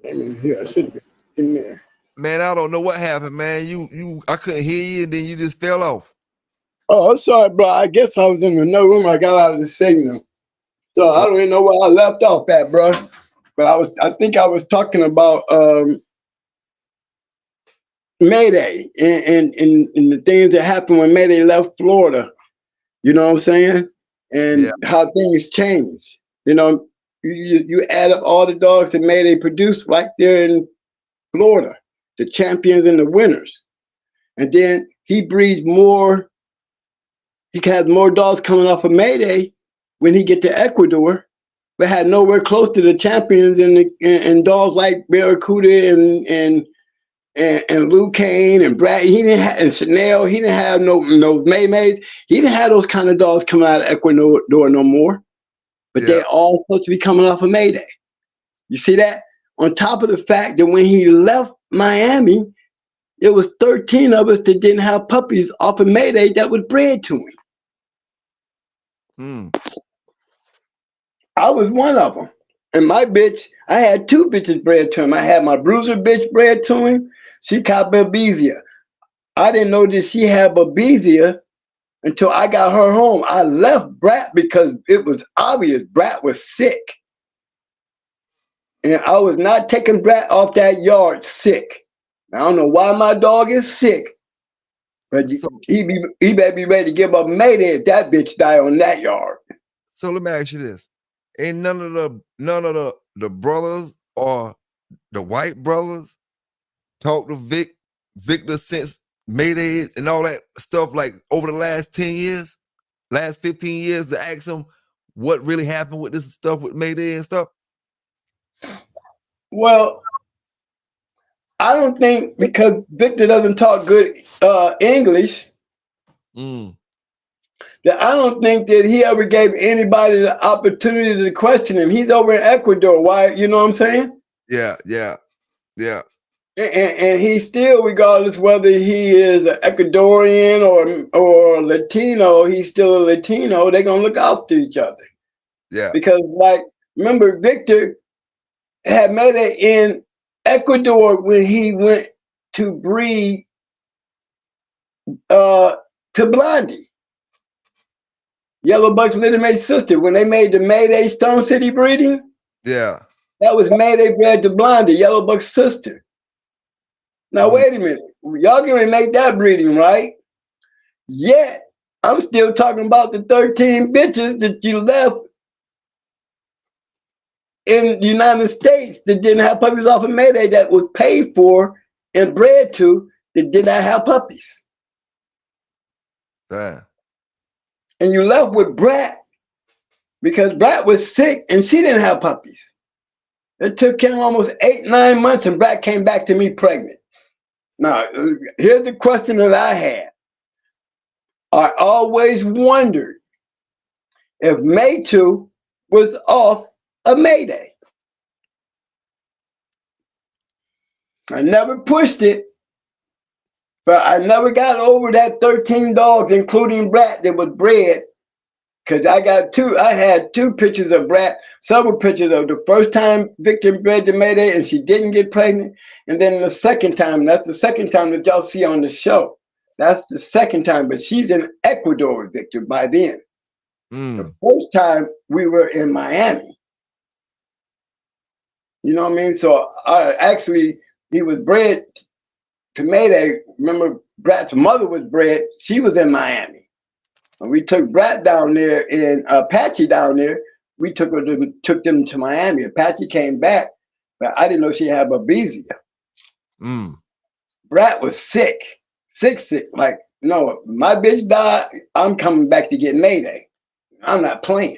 Let me see. I should be in there. Man, I don't know what happened, man. I couldn't hear you, and then you just fell off. Oh, I'm sorry, bro. I guess I was in another room. I got out of the signal. So I don't even know where I left off at, bro. But I think I was talking about Mayday and the things that happened when Mayday left Florida. You know what I'm saying? And Yeah. how things change. You know, you add up all the dogs that Mayday produced right there in Florida, the champions and the winners. And then he breeds more, he has more dogs coming off of Mayday when he get to Ecuador, but had nowhere close to the champions and dogs like Barracuda and Lou Kane and Brad. He didn't have, and Chanel. He didn't have no Maymays. He didn't have those kind of dogs coming out of Ecuador no more. But they're all supposed to be coming off of Mayday. You see that? On top of the fact that when he left Miami, there was 13 of us that didn't have puppies off of Mayday that was bred to him. I was one of them. And my bitch, I had two bitches bred to him. I had my bruiser bitch bred to him. She caught Babesia. I didn't know that she had Babesia until I got her home. I left Brat because it was obvious Brat was sick. And I was not taking Brat off that yard sick. I don't know why my dog is sick, but he better be ready to give up Mayday if that bitch die on that yard. So let me ask you this. Ain't none of the brothers or the white brothers talk to Victor since Mayday and all that stuff, like over the last 10 years, last 15 years, to ask him what really happened with this stuff with Mayday and stuff? Well, I don't think, because Victor doesn't talk good English, that I don't think that he ever gave anybody the opportunity to question him. He's over in Ecuador. Why? You know what I'm saying? Yeah. And he still, regardless whether he is an Ecuadorian or Latino, he's still a Latino. They're gonna look after each other. Yeah. Because, like, remember, Victor had made it in Ecuador when he went to breed to Blondie, Yellow Buck's Little May's sister. When they made the Mayday Stone City breeding, yeah, that was Mayday bred to Blondie, Yellow Buck's sister. Now wait a minute, y'all gonna make that breeding, right? Yet I'm still talking about the 13 bitches that you left in the United States that didn't have puppies off of Mayday, that was paid for and bred to, that did not have puppies. Damn. And you left with Brat because Brat was sick and she didn't have puppies. It took him almost 8-9 months and Brat came back to me pregnant. Now, here's the question that I had. I always wondered if Maytu was off a Mayday. I never pushed it, but I never got over that 13 dogs, including Brat, that was bred. Because I had two pictures of Brat, several pictures of the first time Victor bred to Mayday and she didn't get pregnant. And then the second time, that's the second time that y'all see on the show. That's the second time, but she's in Ecuador with Victor by then. The first time we were in Miami. You know what I mean? So he was bred to Mayday. Remember, Brat's mother was bred, she was in Miami. When we took Brat down there and Apache down there, we took them to Miami. Apache came back, but I didn't know she had Babesia. Brat was sick. Like, no, my bitch died, I'm coming back to get Mayday. I'm not playing.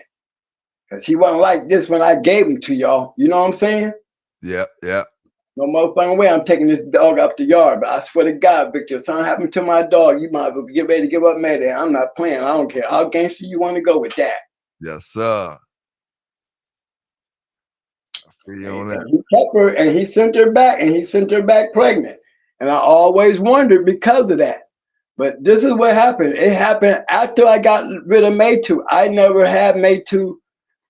Because he wasn't like this when I gave him to y'all. You know what I'm saying? Yeah. No motherfucking way I'm taking this dog up the yard. But I swear to God, Victor, if something happened to my dog, you might as well get ready to give up Mayday. I'm not playing. I don't care how gangster you want to go with that. Yes, sir. I feel you on that. He kept her and he sent her back pregnant. And I always wondered because of that. But this is what happened. It happened after I got rid of Maytoo. I never had Maytoo.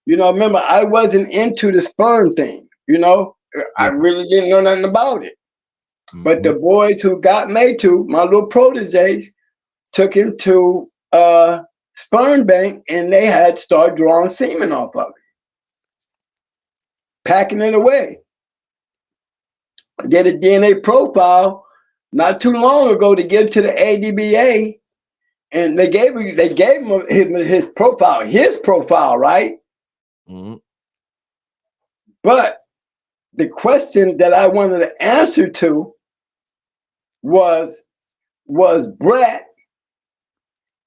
You know, remember, I wasn't into the sperm thing. You know, I really didn't know nothing about it. But the boys who got Maytoo, my little proteges, took him to sperm bank, and they had started drawing semen off of it, packing it away. Did a DNA profile not too long ago to give to the ADBA, and they gave him his profile, right? But the question that I wanted to answer to was Brett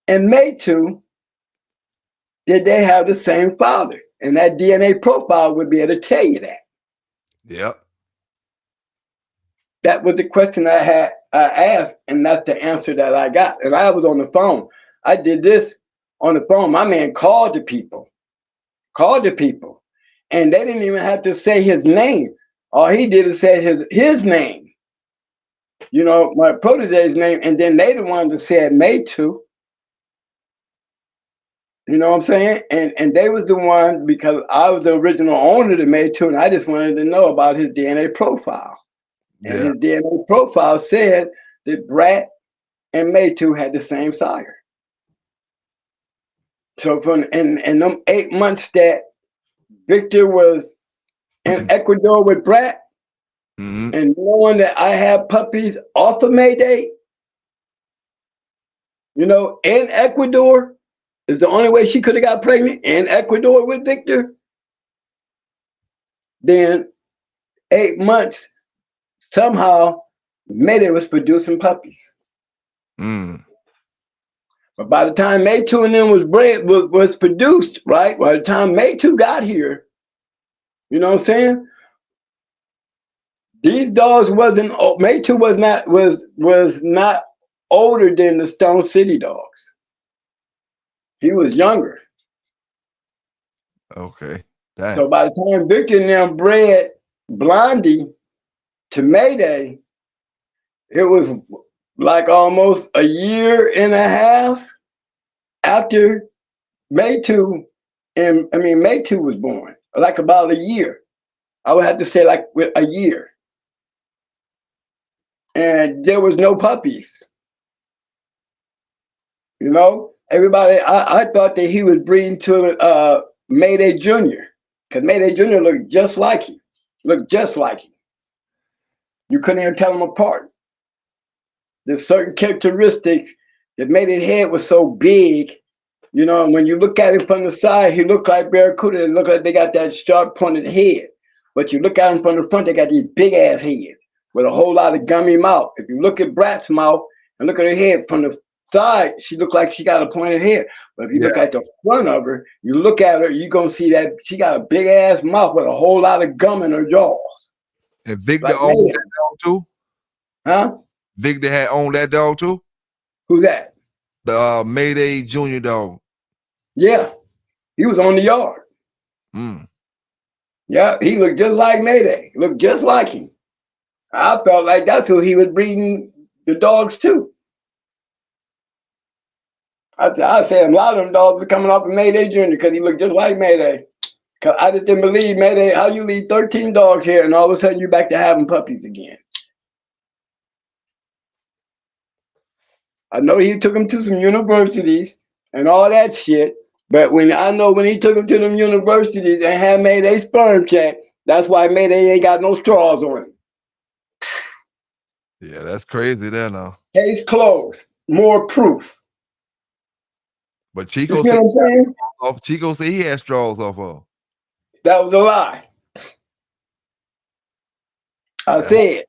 and Maytoo, did they have the same father? And that DNA profile would be able to tell you that. Yep. That was the question I asked, and that's the answer that I got. And I was on the phone. I did this on the phone. My man called the people, and they didn't even have to say his name. All he did is say his name, you know, my protege's name, and then they the ones that said Maytoo. You know what I'm saying? And they was the one, because I was the original owner that Maytoo, and I just wanted to know about his DNA profile. And his DNA profile said that Brett and Maytoo had the same sire. So from in them 8 months that Victor was in Ecuador with Brett, and knowing that I had puppies off of Mayday, you know, in Ecuador, is the only way she could have got pregnant, in Ecuador with Victor. Then 8 months, somehow Mayday was producing puppies. But by the time Maytoo and them was produced, right? By the time Maytoo got here, you know what I'm saying? These dogs Maytoo was not older than the Stone City dogs. He was younger. Okay. Dang. So by the time Victor and them bred Blondie to Mayday, it was like almost a year and a half after Maytoo was born, like about a year. I would have to say like with a year. And there was no puppies. You know, everybody, I thought that he was breeding to Mayday Jr., because Mayday Jr. looked just like him. You couldn't even tell them apart. There's certain characteristics that made his head was so big, you know, and when you look at him from the side, he looked like Barracuda. It looked like they got that sharp pointed head. But you look at him from the front, they got these big ass heads with a whole lot of gummy mouth. If you look at Brat's mouth and look at her head from the side, she looked like she got a pointed head. But if you look at the front of her, you look at her, you're going to see that she got a big ass mouth with a whole lot of gum in her jaws. And Victor owned that dog too? Huh? Victor had owned that dog too? Who's that? The Mayday Junior dog. Yeah. He was on the yard. Yeah, he looked just like Mayday. Looked just like him. I felt like that's who he was breeding the dogs to. I say a lot of them dogs are coming off of Mayday Jr. because he looked just like Mayday. Cause I just didn't believe Mayday. How you leave 13 dogs here and all of a sudden you're back to having puppies again? I know he took them to some universities and all that shit, but when he took them to them universities and had Mayday sperm check, that's why Mayday ain't got no straws on him. Yeah, that's crazy there now. Case closed. More proof. But Chico you see what I'm saying? Chico said he had straws off of. That was a lie. I said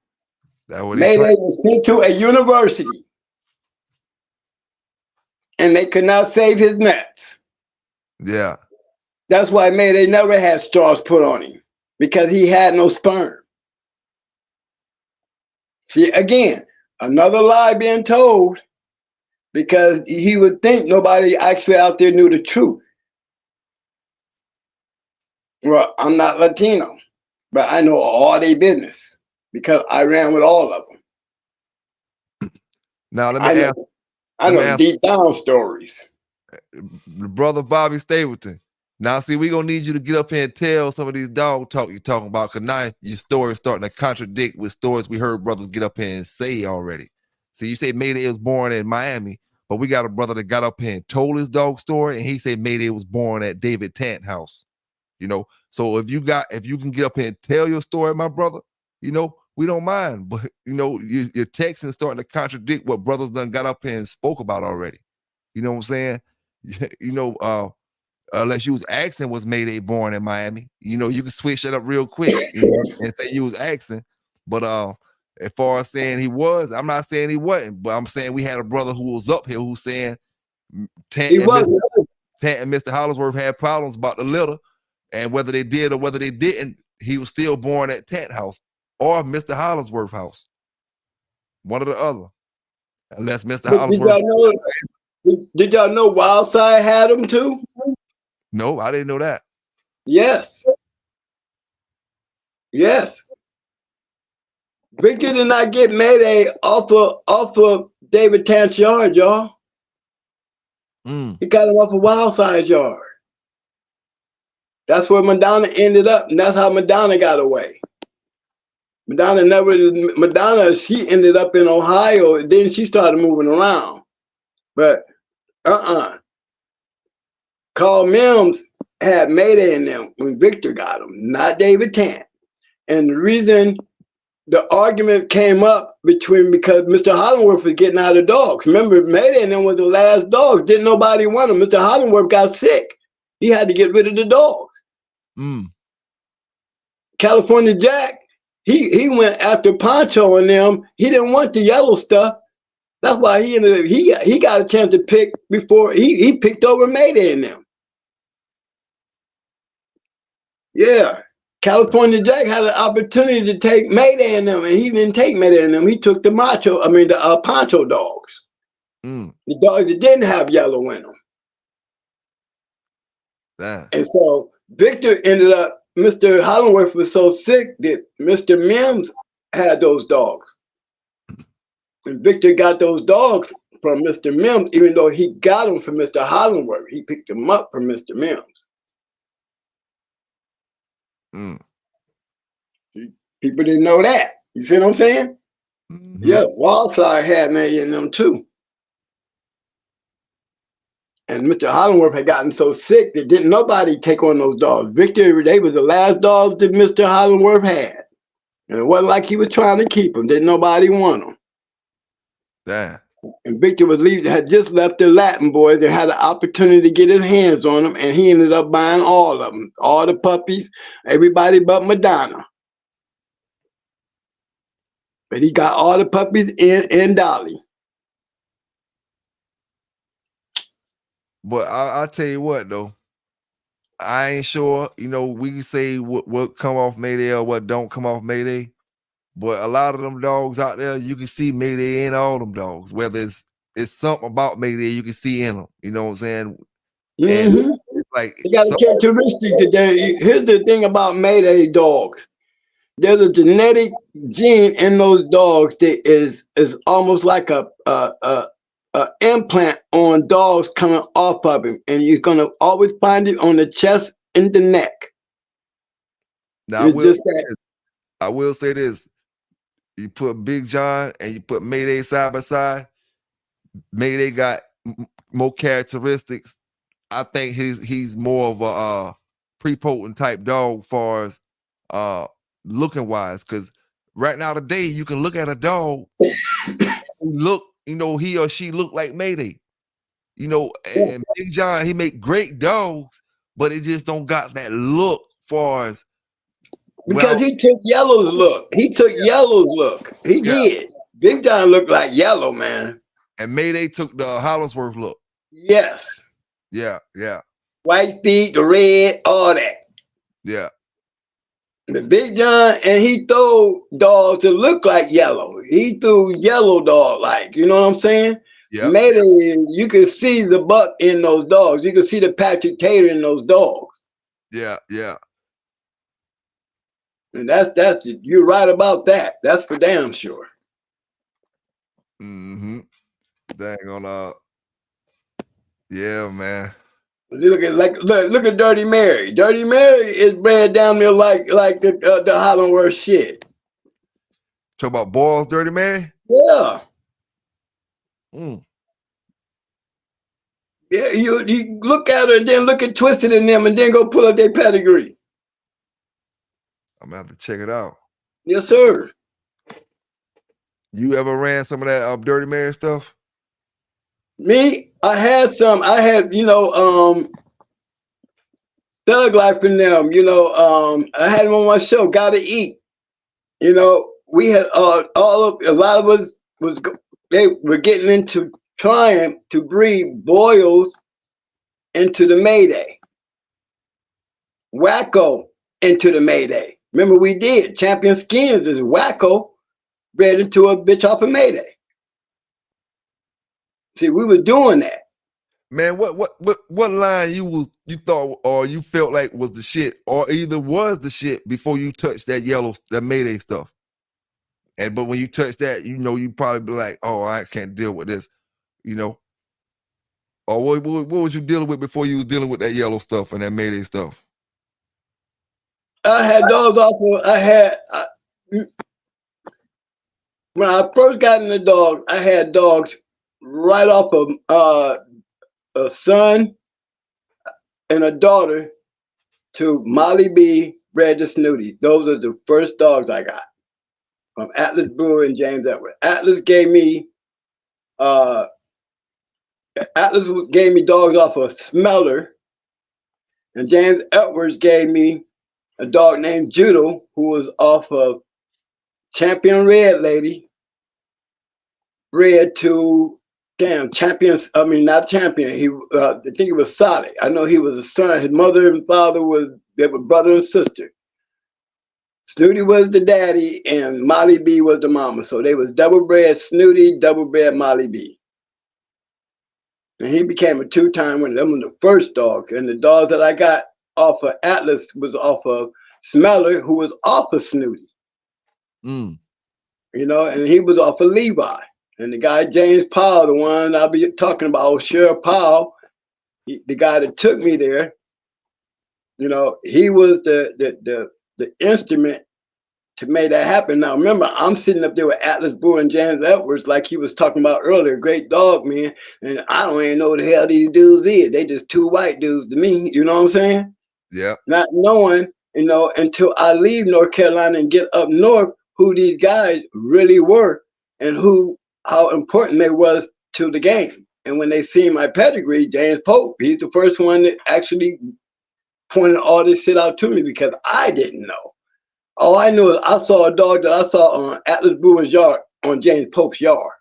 Mayday was sent to a university and they could not save his nuts. Yeah. That's why Mayday never had straws put on him, because he had no sperm. See, again, another lie being told, because he would think nobody actually out there knew the truth. Well, I'm not Latino, but I know all their business because I ran with all of them. Now let me ask. I know deep down stories. The brother Bobby Stapleton. Now, see, we gonna need you to get up here and tell some of these dog talk you're talking about, because now your story is starting to contradict with stories we heard brothers get up here and say already. See, you say Mayday was born in Miami, but we got a brother that got up here and told his dog story, and he said Mayday was born at David Tant house. You know, so if you can get up here and tell your story, my brother, you know, we don't mind. But you know, your text is starting to contradict what brothers done got up here and spoke about already. You know what I'm saying? You know, unless you was asking was Mayday born in Miami, you know, you can switch that up real quick, you know, and say you was asking. But as far as saying he was, I'm not saying he wasn't, but I'm saying we had a brother who was up here who's saying Tant and Mr. Hollingsworth had problems about the litter, and whether they did or whether they didn't, he was still born at Tant house or Mr. Hollingsworth house. One or the other. Unless Mr. Hollingsworth. Did y'all know Wildside had him too? No, I didn't know that. Yes. Yes. Victor did not get Mayday off of David Tant's yard, y'all. He got him off of Wildside's yard. That's where Madonna ended up, and that's how Madonna got away. Madonna, she ended up in Ohio, and then she started moving around. But Carl Mims had Mayday in them when Victor got him, not David Tant. And the reason the argument came up because Mr. Hollingworth was getting out of dogs. Remember, Mayday and them was the last dogs. Didn't nobody want them. Mr. Hollingworth got sick. He had to get rid of the dogs. California Jack, he went after Poncho and them. He didn't want the yellow stuff. That's why he ended up, he got a chance to pick before he picked over Mayday and them. Yeah. California Jack had an opportunity to take Mayday in them, and he didn't take Mayday in them. He took the Poncho dogs. The dogs that didn't have yellow in them. And so Victor ended up, Mr. Hollingworth was so sick that Mr. Mims had those dogs. And Victor got those dogs from Mr. Mims, even though he got them from Mr. Hollingworth. He picked them up from Mr. Mims. People didn't know that. You see what I'm saying? Yeah, Wildside had Mayday in them too. And Mr. Hollingworth had gotten so sick that didn't nobody take on those dogs. Victor, they was the last dogs that Mr. Hollingworth had. And it wasn't like he was trying to keep them. Didn't nobody want them. Damn. And Victor had just left the Latin boys and had an opportunity to get his hands on them, and he ended up buying all of them, all the puppies, everybody but Madonna. But he got all the puppies in Dolly. But I'll tell you what though, I ain't sure. You know, we can say what come off Mayday or what don't come off Mayday. But a lot of them dogs out there, you can see Mayday in all them dogs. Whether it's something about Mayday you can see in them. You know what I'm saying? And like they got a characteristic that here's the thing about Mayday dogs. There's a genetic gene in those dogs that is almost like a implant on dogs coming off of him, and you're gonna always find it on the chest and the neck. Now I will say this. You put Big John and you put Mayday side by side. Mayday got more characteristics. I think he's more of a prepotent type dog as far as looking wise. Because right now today you can look at a dog, look, you know, he or she look like Mayday. You know, and Big John, he make great dogs, but it just don't got that look far as because he took Yellow's look. He took Yellow's look. He did. Big John looked like Yellow, man. And Mayday took the Hollingsworth look. Yes. Yeah. White feet, the red, all that. Yeah. The Big John, and he threw dogs that look like Yellow. He threw Yellow dog like, you know what I'm saying? Yeah. Mayday, you can see the buck in those dogs. You can see the Patrick Tater in those dogs. Yeah. And that's you're right about that. That's for damn sure. Dang on yeah, man. Look at look at Dirty Mary. Dirty Mary is bred down there like the Hollandworth shit. Talk about Boyle's Dirty Mary? Yeah. Mm. Yeah, you look at her and then look at Twisted in them and then go pull up their pedigree. I'm gonna have to check it out. Yes, sir. You ever ran some of that Dirty Mary stuff? Me, I had some. I had, Thug Life in them. I had them on my show. Gotta Eat. We had a lot of us they were getting into trying to breed boils into the Mayday. Wacko into the Mayday. Remember we did. Champion Skins is Wacko bred into a bitch off of Mayday. See, we were doing that. Man, what line you thought or you felt like was the shit, or either was the shit before you touched that Mayday stuff? But when you touch that, you probably be like, oh, I can't deal with this, Or what was you dealing with before you was dealing with that yellow stuff and that Mayday stuff? I had dogs off of, when I first got in the dog, I had dogs right off of a son and a daughter to Molly B, bred to Snooty. Those are the first dogs I got from Atlas Brewer and James Edwards. Atlas gave me dogs off of Smeller, and James Edwards gave me a dog named Judo, who was off of Champion Red Lady, bred to Champions. I mean, not Champion. I think it was Solid. I know he was a son. His mother and father were brother and sister. Snooty was the daddy, and Molly B was the mama. So they was double bred Snooty, double bred Molly B. And he became a two-time winner. Them were the first dogs. And the dogs that I got off of Atlas was off of Smeller, who was off of Snooty. Mm. And he was off of Levi. And the guy, James Powell, the one I'll be talking about, Sheriff Powell, the guy that took me there, he was the instrument to make that happen. Now, remember, I'm sitting up there with Atlas Brewer and James Edwards, like he was talking about earlier, great dog, man. And I don't even know what the hell these dudes is. They just two white dudes to me, you know what I'm saying? Yeah. Not knowing, until I leave North Carolina and get up north, who these guys really were and how important they was to the game. And when they see my pedigree, James Pope, he's the first one that actually pointed all this shit out to me because I didn't know. All I knew is I saw a dog that I saw on Atlas Brewer's yard, on James Pope's yard.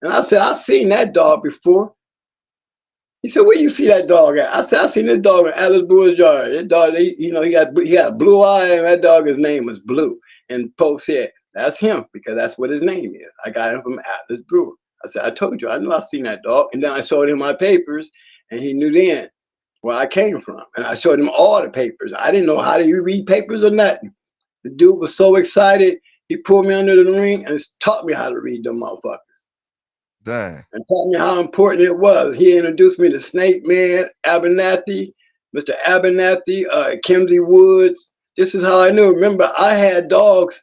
And I said, I've seen that dog before. He said, where you see that dog at? I said, I seen this dog in Atlas Brewer's yard. That dog, he got blue eye, and that dog, his name was Blue. And Pope said, that's him, because that's what his name is. I got him from Atlas Brewer. I said, I told you, I knew I seen that dog. And then I showed him my papers, and he knew then where I came from. And I showed him all the papers. I didn't know how to read papers or nothing. The dude was so excited, he pulled me under the ring and taught me how to read them motherfuckers. Dang. And taught me how important it was. He introduced me to Snake Man, Abernathy, Mr. Abernathy, Kimsey Woods. This is how I knew. Remember, I had dogs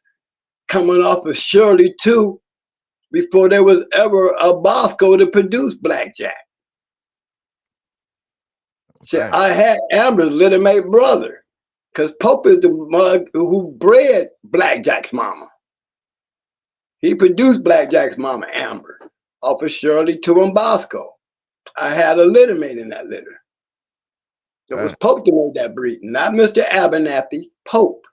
coming off of Shirley too before there was ever a Bosco to produce Blackjack. So I had Amber's little mate brother, because Pope is the mug who bred Blackjack's mama. He produced Blackjack's mama, Amber, off of Shirley to and Bosco. I had a litter mate in that litter. It was Pope that made that breed, not Mr. Abernathy, Pope.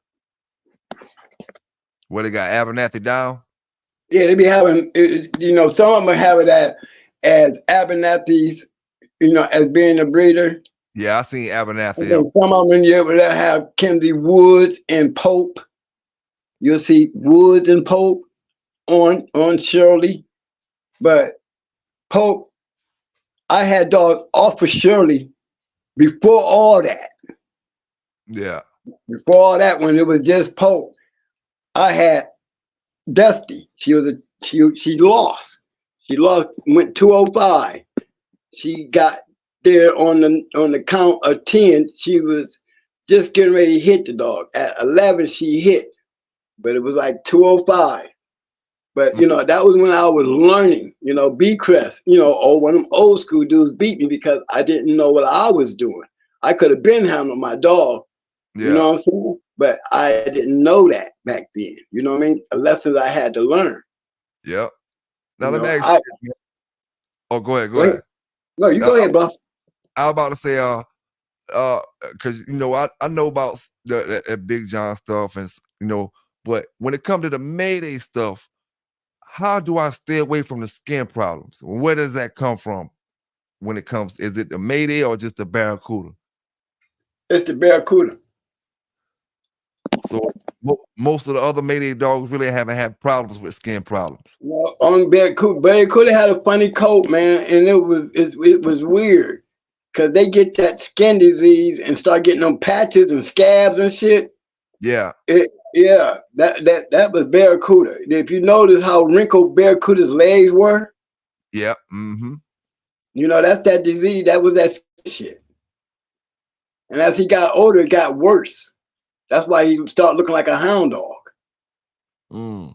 Where they got Abernathy down? Yeah, they be having, some of them have it as Abernathy's, as being a breeder. Yeah, I seen Abernathy. And then some of them, will have Kimsey Woods and Pope. You'll see Woods and Pope on Shirley. But Pope, I had dogs off of Shirley before all that. Yeah. Before all that, when it was just Pope, I had Dusty. She lost. She lost, went 205. She got there on the count of 10. She was just getting ready to hit the dog. At 11, she hit, but it was like 205. But you know, that was when I was learning. You know, B Crest. You know, one of them old school dudes beat me because I didn't know what I was doing. I could have been handling my dog. Yeah. You know what I'm saying? But I didn't know that back then. You know what I mean? The lessons I had to learn. Yep. Now You let me know, ask you. Oh, go ahead. Go ahead. No, you go ahead, boss. I was about to say, because you know, I know about that Big John stuff, and you know, but when it comes to the Mayday stuff, how do I stay away from the skin problems? Where does that come from? When it comes, is it the Mayday or just the Barracuda? It's the Barracuda. So most of the other Mayday dogs really haven't had problems with skin problems. Well, on Barracuda had a funny coat, man, and it was weird because they get that skin disease and start getting them patches and scabs and shit. Yeah. Yeah, that was Barracuda. If you notice how wrinkled Barracuda's legs were, Yeah. Mm-hmm. you know, that's that disease. That was that shit. And as he got older, it got worse. That's why he started looking like a hound dog. Mm.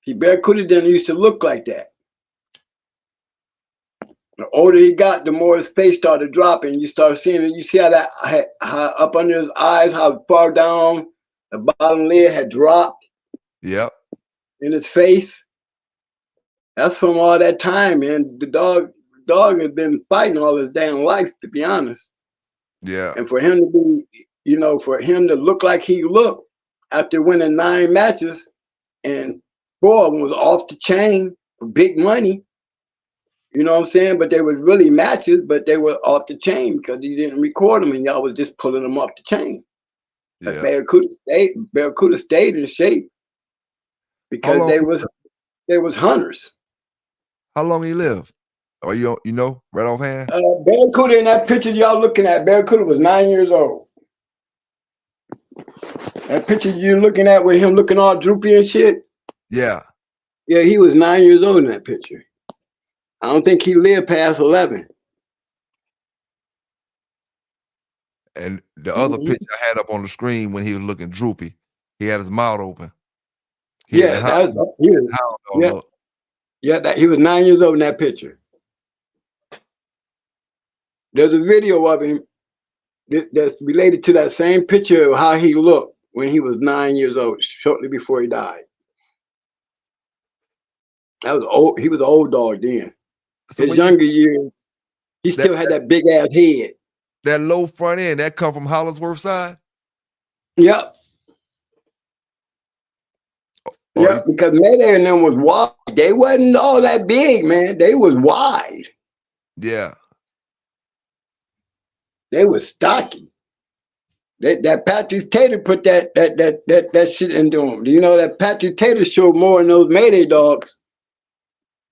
See, Barracuda didn't used to look like that. The older he got, the more his face started dropping. You start seeing it. You see how how up under his eyes, how far down the bottom lid had dropped. Yep. In his face. That's from all that time, man. The dog has been fighting all his damn life, to be honest. Yeah. And for him to be, you know, for him to look like he looked after winning 9 matches, and 4 of them was off the chain for big money. You know what I'm saying? But they were really matches, but they were off the chain because you didn't record them and y'all was just pulling them off the chain. Yeah. But Barracuda stayed in shape because they was hunters. How long he lived? Or you know, right offhand? Barracuda in that picture y'all looking at, Barracuda was 9 years old. That picture you're looking at with him looking all droopy and shit. Yeah. Yeah, he was 9 years old in that picture. I don't think he lived past 11. And the other picture I had up on the screen when he was looking droopy, he had his mouth open. He was 9 years old in that picture. There's a video of him that's related to that same picture of how he looked when he was 9 years old, shortly before he died. That was old. He was an old dog then. So his younger years, he still had that big ass head. That low front end, that come from Hollisworth side? Yep. Yeah, because Mayday and them was wide. They wasn't all that big, man. They was wide. Yeah. They was stocky. That Patrick Tater put that shit into them. You know that Patrick Tater showed more in those Mayday dogs.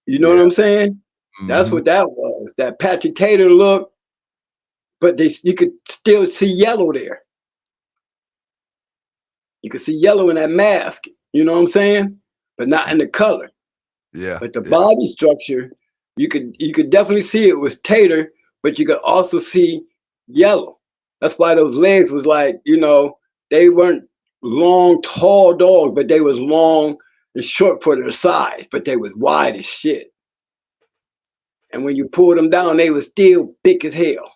You know what I'm saying? Mm-hmm. That's what that was. That Patrick Tater look, but you could still see yellow there. You could see yellow in that mask. You know what I'm saying? But not in the color. Yeah. But the body structure, you could definitely see it was Tater, but you could also see yellow. That's why those legs was like, you know, they weren't long, tall dogs, but they was long and short for their size, but they was wide as shit. And when you pulled them down, they was still thick as hell.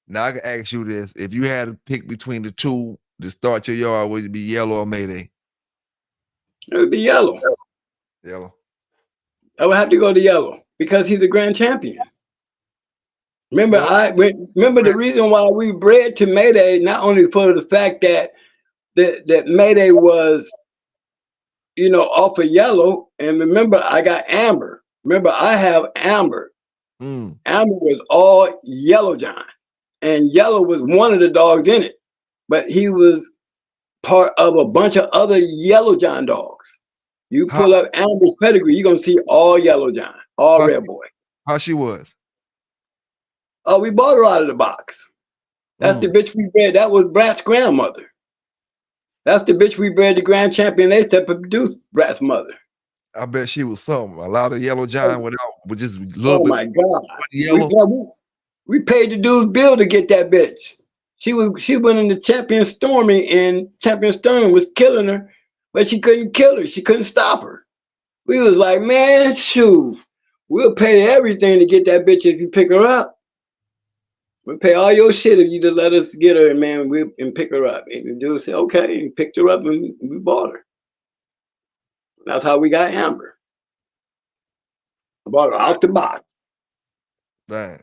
Now I can ask you this: if you had to pick between the two to start your yard, would it be yellow or Mayday? It would be yellow. Yellow. I would have to go to yellow because he's a grand champion. Remember, the reason why we bred to Mayday, not only for the fact that Mayday was, you know, off of yellow, and remember I got amber. Remember I have amber. Amber was all yellow John, and yellow was one of the dogs in it, but he was part of a bunch of other yellow John dogs. You pull up Amber's pedigree, you're gonna see all yellow John, all Redboy. How she was? Oh, we bought her out of the box. That's the bitch we bred. That was Brat's grandmother. That's the bitch we bred the grand champion. They that produced Brat's mother. I bet she was something. A lot of yellow giant with just a little Oh bit my God. yellow. We paid the dude's bill to get that bitch. She went into Champion Stormy, and Champion Stormy was killing her, but she couldn't kill her. She couldn't stop her. We was like, man, shoot, we'll pay everything to get that bitch if you pick her up. We'll pay all your shit if you just let us get her, man, and pick her up. And the dude said, okay, and picked her up, and we bought her. That's how we got Amber. Bought her out the box. Dang.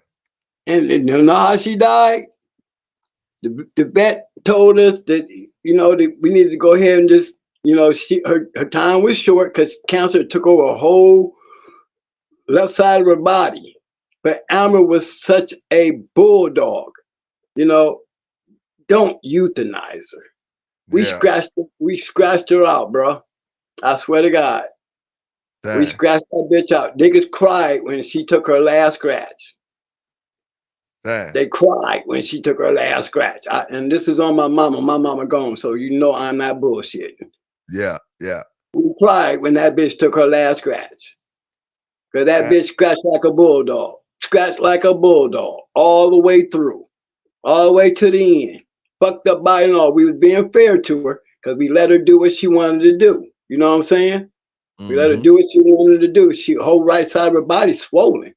And you know how she died? The vet told us that, you know, that we needed to go ahead and just, you know, her time was short because cancer took over a whole left side of her body. But Amber was such a bulldog, you know, don't euthanize her. We scratched her out, bro. I swear to God. Dang. We scratched that bitch out. Niggas cried when she took her last scratch. Dang. They cried when she took her last scratch. And this is on my mama. My mama gone, so you know I'm not bullshitting. Yeah, yeah. We cried when that bitch took her last scratch. Because that bitch scratched like a bulldog. Scratched like a bulldog. All the way through. All the way to the end. Fucked up body and all. We was being fair to her because we let her do what she wanted to do. You know what I'm saying? We let her do what she wanted to do. Her whole right side of her body swollen.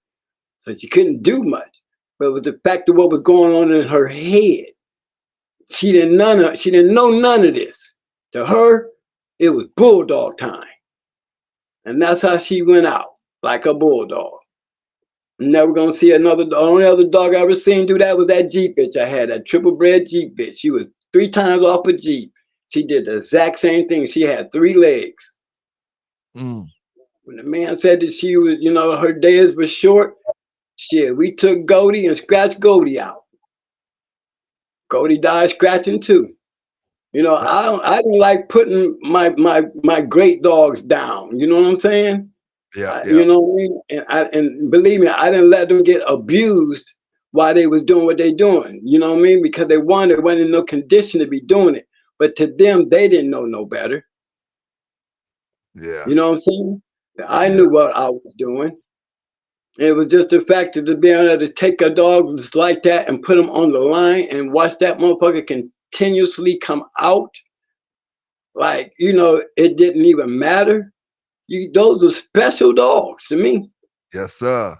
So she couldn't do much. But with the fact of what was going on in her head, she didn't know none of this. To her, it was bulldog time. And that's how she went out, like a bulldog. Never gonna see another. The only other dog I ever seen do that was that Jeep bitch I had, that triple bred Jeep bitch. She was 3 times off a Jeep. She did the exact same thing. She had 3 legs. When the man said that she was, you know, her days were short, shit, we took Goldie and scratched Goldie out. Goldie died scratching too. You know, I didn't like putting my great dogs down. You know what I'm saying? Yeah, You know what I mean? And believe me, I didn't let them get abused while they was doing what they doing. You know what I mean? Because they wasn't in no condition to be doing it. But to them, they didn't know no better. Yeah. You know what I'm saying? I knew what I was doing. And it was just the fact of being able to take a dog just like that and put him on the line and watch that motherfucker continuously come out. Like, you know, it didn't even matter. Those are special dogs to me. Yes, sir.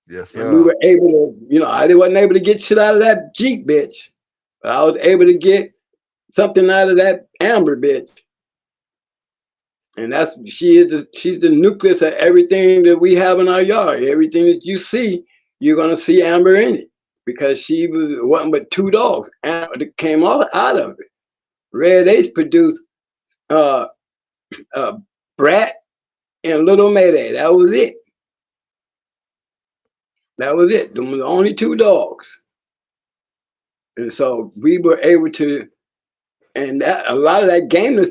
Yes, sir. And we were able to, you know, I wasn't able to get shit out of that Jeep bitch, but I was able to get something out of that Amber bitch. And she's the nucleus of everything that we have in our yard. Everything that you see, you're gonna see Amber in it because she wasn't but 2 dogs that came out of it. Red Ace produced Brat and Little Mayday. That was it. That was it. Them were the only 2 dogs. And so we were able to, and that a lot of that gameness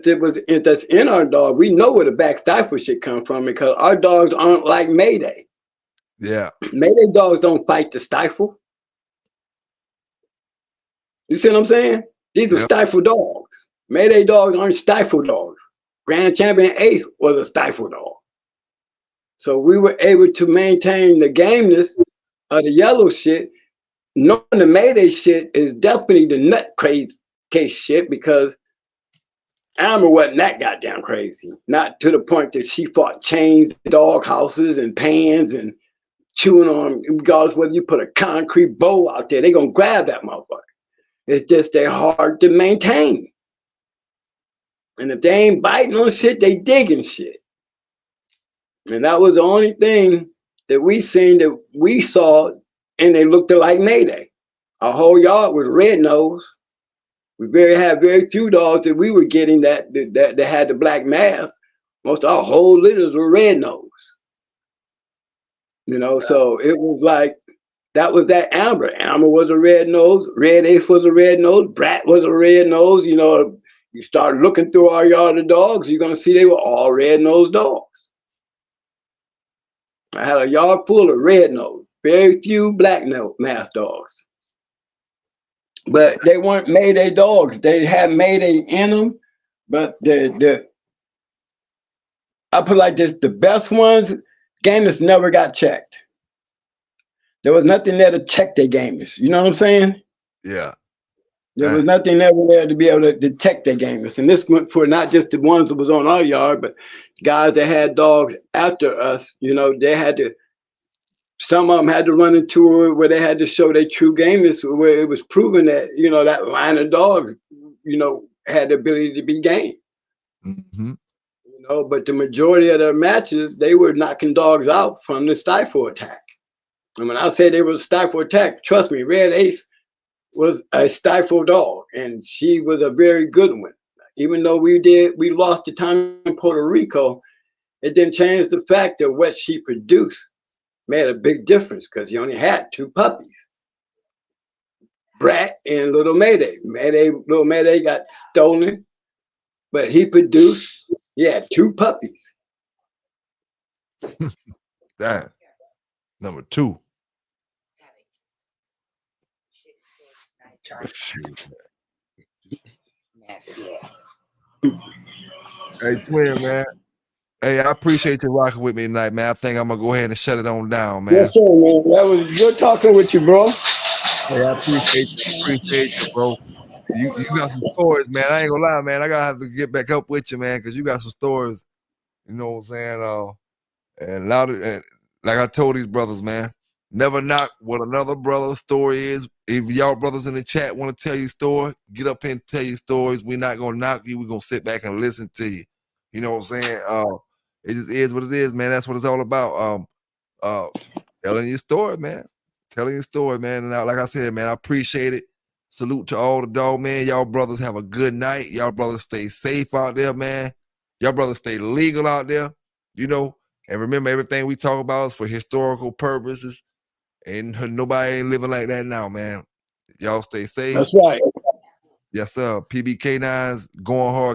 that's in our dog, we know where the back stifle shit come from because our dogs aren't like Mayday. Yeah. Mayday dogs don't fight the stifle. You see what I'm saying? These are stifle dogs. Mayday dogs aren't stifle dogs. Grand Champion Ace was a stifle dog. So we were able to maintain the gameness of the yellow shit. Knowing the Mayday shit is definitely the nut crazy case shit because Amber wasn't that goddamn crazy. Not to the point that she fought chains, dog houses, and pans and chewing on, regardless whether you put a concrete bowl out there, they're gonna grab that motherfucker. It's just they're hard to maintain. And if they ain't biting on shit, they digging shit. And that was the only thing that we saw, and they looked like Mayday. Our whole yard was red nose. We had very few dogs that we were getting that had the black mask. Most of our whole litters were red nose. You know, so it was like that was that Amber. Amber was a red nose. Red Ace was a red nose. Brat was a red nose. You know, you start looking through our yard of dogs, you're gonna see they were all red nosed dogs. I had a yard full of red nose. Very few black nose mask dogs. But they weren't Mayday dogs. They had Mayday in them, but I put it like this: the best ones, gamers never got checked. There was nothing there to check their gamers. You know what I'm saying? Yeah. There was nothing ever there to be able to detect their gamers. And this went for not just the ones that was on our yard, but guys that had dogs after us. You know, they had to. Some of them had to run into it where they had to show their true gamers, where it was proven that, you know, that line of dogs, you know, had the ability to be game. Mm-hmm. You know, but the majority of their matches, they were knocking dogs out from the stifle attack. And when I say they were a stifle attack, trust me, Red Ace was a stifle dog, and she was a very good one. Even though we lost the time in Puerto Rico, it didn't change the fact that what she produced made a big difference because he only had 2 puppies, Brat and little Mayday. Little Mayday got stolen, but he had 2 puppies. Damn. Number 2. Shoot. Hey, twin, man. Hey, I appreciate you rocking with me tonight, man. I think I'm gonna go ahead and shut it on down, man. Yes, sir, man. That was good talking with you, bro. Hey, I appreciate you, bro. You got some stories, man. I ain't gonna lie, man. I gotta have to get back up with you, man, because you got some stories. You know what I'm saying? And like I told these brothers, man, never knock what another brother's story is. If y'all brothers in the chat want to tell you a story, get up here and tell you stories. We're not gonna knock you. We're gonna sit back and listen to you. You know what I'm saying? It just is what it is, man. That's what it's all about. Telling your story, man. Telling your story, man. And like I said, man, I appreciate it. Salute to all the dog, man. Y'all brothers have a good night. Y'all brothers stay safe out there, man. Y'all brothers stay legal out there, you know. And remember, everything we talk about is for historical purposes. And nobody ain't living like that now, man. Y'all stay safe. That's right. Yes, sir. PBK9's going hard.